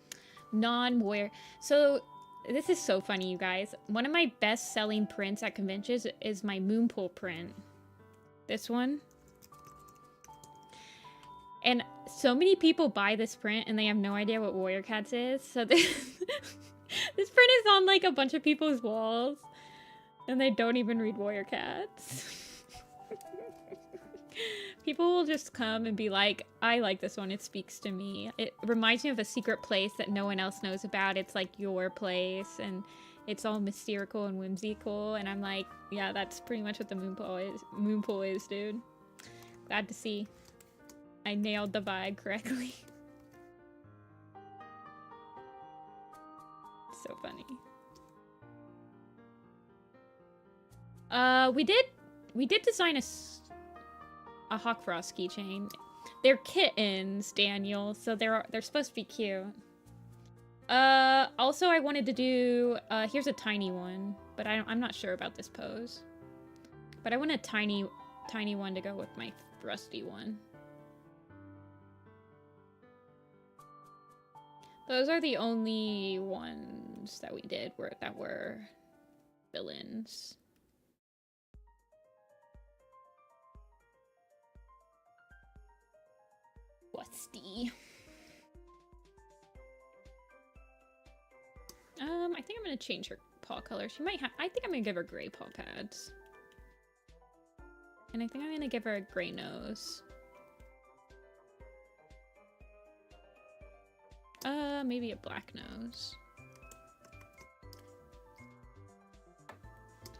non-warrior. So this is so funny, you guys. One of my best selling prints at conventions is my Moonpool print. This one. And so many people buy this print and they have no idea what Warrior Cats is. So this, this print is on like a bunch of people's walls. And they don't even read Warrior Cats. People will just come and be like, I like this one, it speaks to me. It reminds me of a secret place that no one else knows about. It's like your place, and it's all mystical and whimsical. And I'm like, yeah, that's pretty much what the Moonpool is, dude. Glad to see I nailed the vibe correctly. So funny. We did design a Hawk Frost keychain. They're kittens, Daniel, so they're supposed to be cute. Also I wanted to do here's a tiny one, but I'm not sure about this pose. But I want a tiny one to go with my rusty one. Those are the only ones that we did that were villains. Rusty. I think I'm gonna change her paw color. She might have. I think I'm gonna give her gray paw pads, and I think I'm gonna give her a gray nose. Maybe a black nose.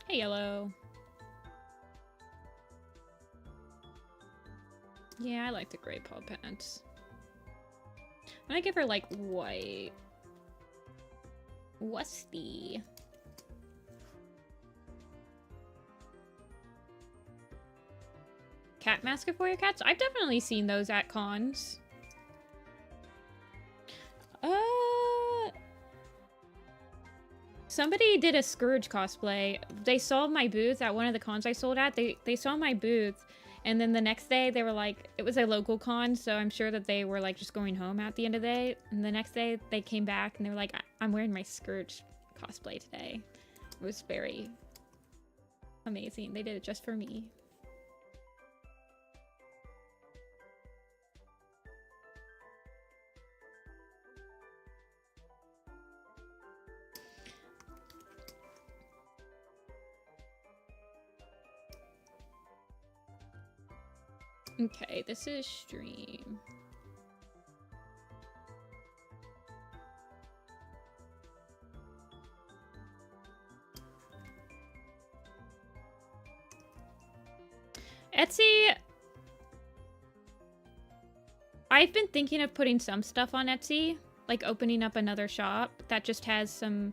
Hey, yellow. Yeah, I like the gray paw pads. I'm gonna give her like white. Wusty. Cat mask for your cats? I've definitely seen those at cons. Somebody did a Scourge cosplay. They saw my booth at one of the cons I sold at. They saw my booth, and then the next day they were like, it was a local con, so I'm sure that they were like just going home at the end of the day. And the next day they came back and they were like, I'm wearing my Scourge cosplay today. It was very amazing. They did it just for me. Okay, this is stream. Etsy. I've been thinking of putting some stuff on Etsy, like opening up another shop that just has some.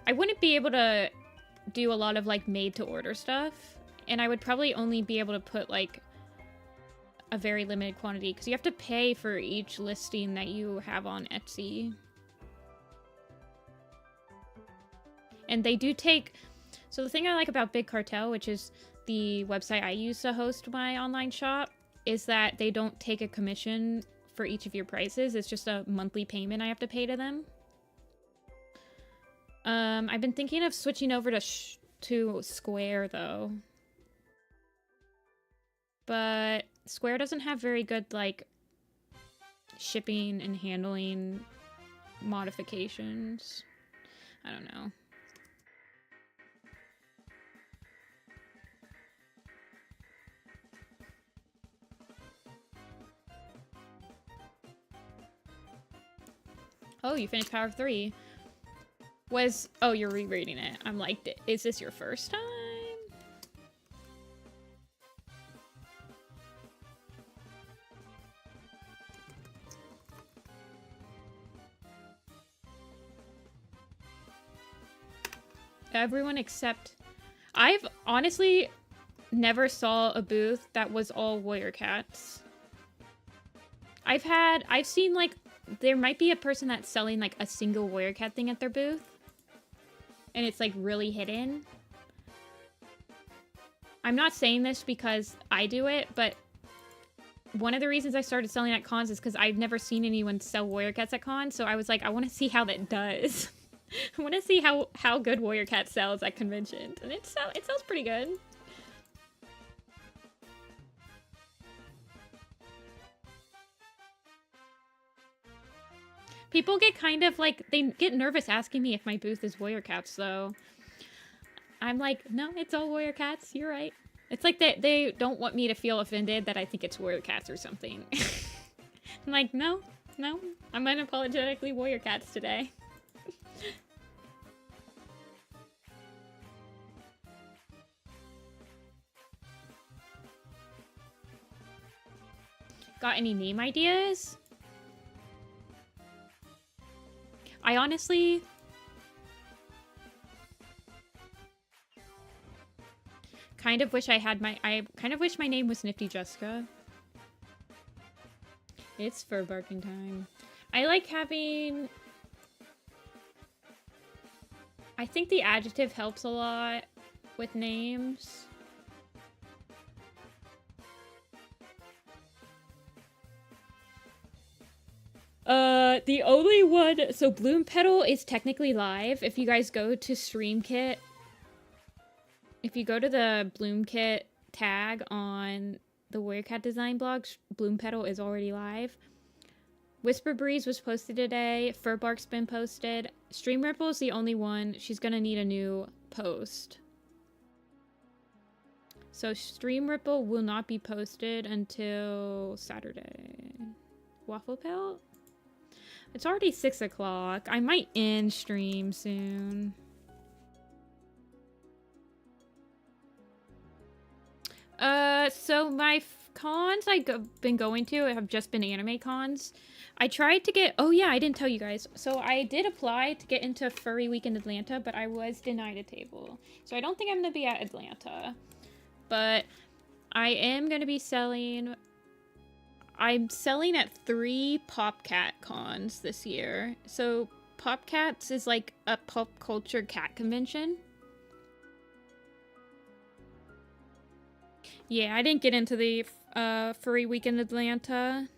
I wouldn't be able to do a lot of like made to order stuff, and I would probably only be able to put like a very limited quantity because you have to pay for each listing that you have on Etsy. And they do take... So the thing I like about Big Cartel, which is the website I use to host my online shop, is that they don't take a commission for each of your prices. It's just a monthly payment I have to pay to them. I've been thinking of switching over to Square, though. But Square doesn't have very good, like, shipping and handling modifications. I don't know. Oh, you finished Power of 3. Oh, you're rereading it. I'm like, is this your first time? Everyone except... I've honestly never saw a booth that was all warrior cats. I've seen, like, there might be a person that's selling, like, a single warrior cat thing at their booth. And it's, like, really hidden. I'm not saying this because I do it, but one of the reasons I started selling at cons is because I've never seen anyone sell warrior cats at cons, so I was like, I want to see how that does. I want to see how good warrior cat sells at conventions, and it sells pretty good. People get kind of like, they get nervous asking me if my booth is warrior cats, though. I'm like, no, it's all warrior cats. You're right. It's like they don't want me to feel offended that I think it's warrior cats or something. I'm like, no, I'm unapologetically warrior cats today. Got any name ideas? I honestly... I kind of wish my name was Nifty Jessica. It's fur barking time. I like having... I think the adjective helps a lot with names. The only one... So Bloom Petal is technically live. If you guys go to StreamKit... If you go to the Bloom Kit tag on the Warrior Cat design blog, Bloom Petal is already live. Whisper Breeze was posted today. Furbark's been posted. Stream Ripple is the only one. She's gonna need a new post. So Stream Ripple will not be posted until Saturday. Waffle Pelt? It's already 6 o'clock. I might end stream soon. So my cons I've been going to have just been anime cons. I tried to get... Oh yeah, I didn't tell you guys. So I did apply to get into Furry Week in Atlanta, but I was denied a table. So I don't think I'm going to be at Atlanta. But I am going to be selling... I'm selling at 3 PopCat cons this year. So PopCats is like a pop culture cat convention. Yeah, I didn't get into the Furry Week in Atlanta.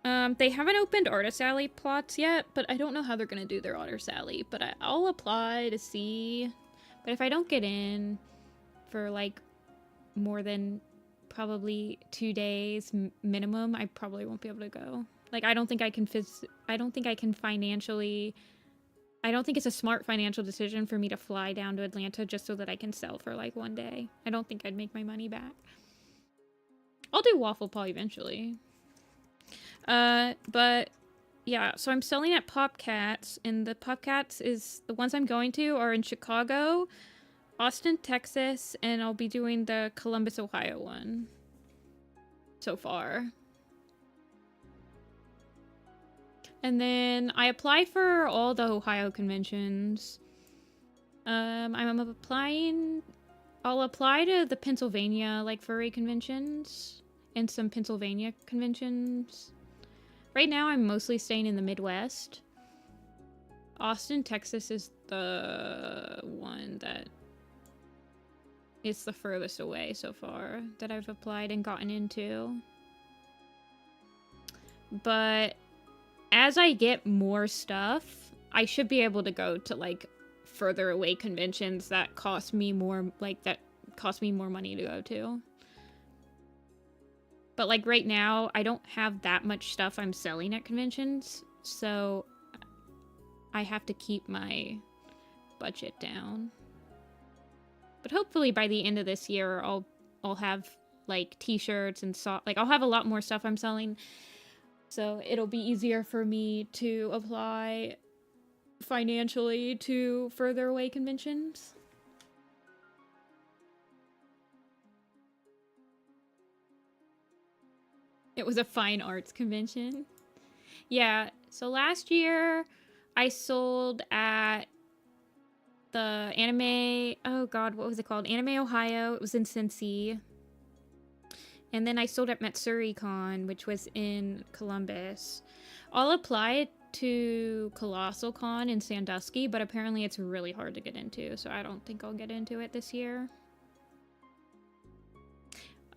They haven't opened Artist Alley plots yet, but I don't know how they're gonna do their Artist Alley. But I'll apply to see. But if I don't get in for like more than probably 2 days minimum, I probably won't be able to go. Like, I don't think I can financially... I don't think it's a smart financial decision for me to fly down to Atlanta just so that I can sell for like 1 day. I don't think I'd make my money back. I'll do Waffle Paw eventually. But yeah, so I'm selling at PopCats, and the PopCats is the ones I'm going to are in Chicago, Austin, Texas, and I'll be doing the Columbus, Ohio one so far. And then I applied for all the Ohio conventions. I'm applying... I'll apply to the Pennsylvania, like, furry conventions. And some Pennsylvania conventions. Right now, I'm mostly staying in the Midwest. Austin, Texas is the one that is the furthest away so far that I've applied and gotten into. But... as I get more stuff, I should be able to go to, like, further away conventions that cost me more, like, that cost me more money to go to. But, like, right now, I don't have that much stuff I'm selling at conventions, so I have to keep my budget down. But hopefully by the end of this year, I'll have like t-shirts and like I'll have a lot more stuff I'm selling. So it'll be easier for me to apply financially to further away conventions. It was a fine arts convention. Yeah, so last year I sold at the anime, oh god, what was it called? Anime Ohio. It was in Cincy. And then I sold at MatsuryCon, which was in Columbus. I'll apply to Colossal Con in Sandusky, but apparently it's really hard to get into, so I don't think I'll get into it this year.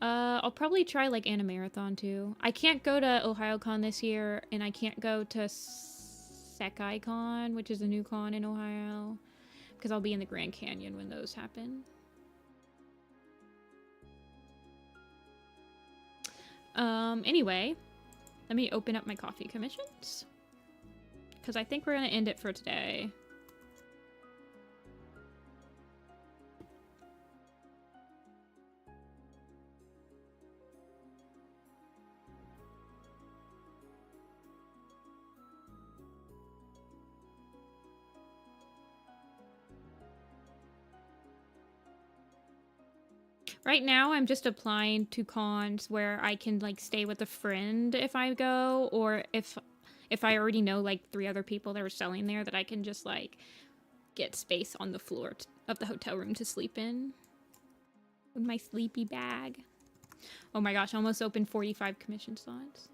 I'll probably try like Animarathon too. I can't go to OhioCon this year, and I can't go to SekaiCon, which is a new con in Ohio, because I'll be in the Grand Canyon when those happen. Anyway, let me open up my coffee commissions, because I think we're gonna end it for today. Right now, I'm just applying to cons where I can, like, stay with a friend if I go, or if I already know, like, 3 other people that are selling there that I can just, like, get space on the floor of the hotel room to sleep in. With my sleepy bag. Oh my gosh, I almost opened 45 commission slots.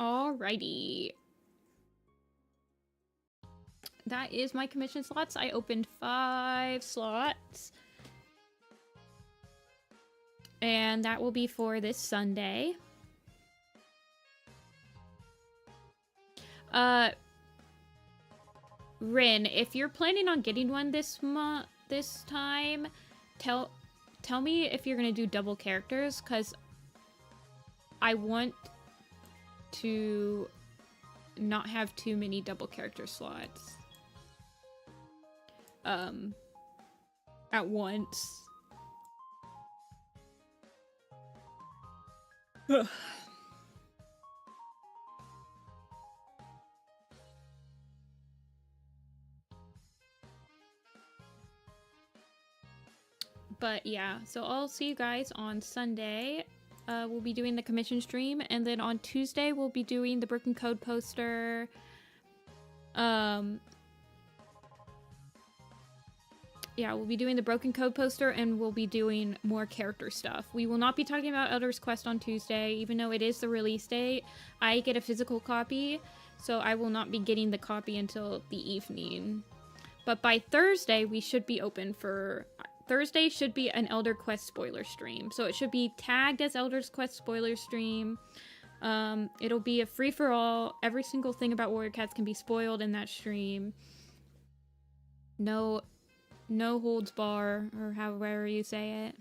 Alrighty. That is my commission slots. I opened 5 slots. And that will be for this Sunday. Rin, if you're planning on getting one this time, tell me if you're gonna do double characters, because I want to not have too many double character slots at once. But yeah, so I'll see you guys on Sunday. We'll be doing the commission stream, and then on Tuesday we'll be doing the Broken Code poster. Yeah, we'll be doing the Broken Code poster, and we'll be doing more character stuff. We will not be talking about Elder's Quest on Tuesday, even though it is the release date. I get a physical copy, so I will not be getting the copy until the evening. But by Thursday, we should be open for... Thursday should be an Elder Quest spoiler stream. So it should be tagged as Elder's Quest spoiler stream. It'll be a free-for-all. Every single thing about Warrior Cats can be spoiled in that stream. No holds bar, or however you say it.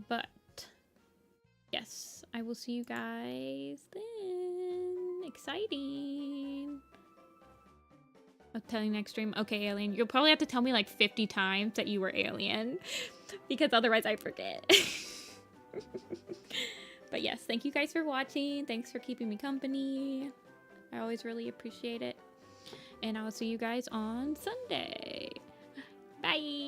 But, yes, I will see you guys then. Exciting. I'll tell you next stream. Okay, Alien. You'll probably have to tell me like 50 times that you were Alien, because otherwise I forget. But yes, thank you guys for watching. Thanks for keeping me company. I always really appreciate it. And I'll see you guys on Sunday. Bye!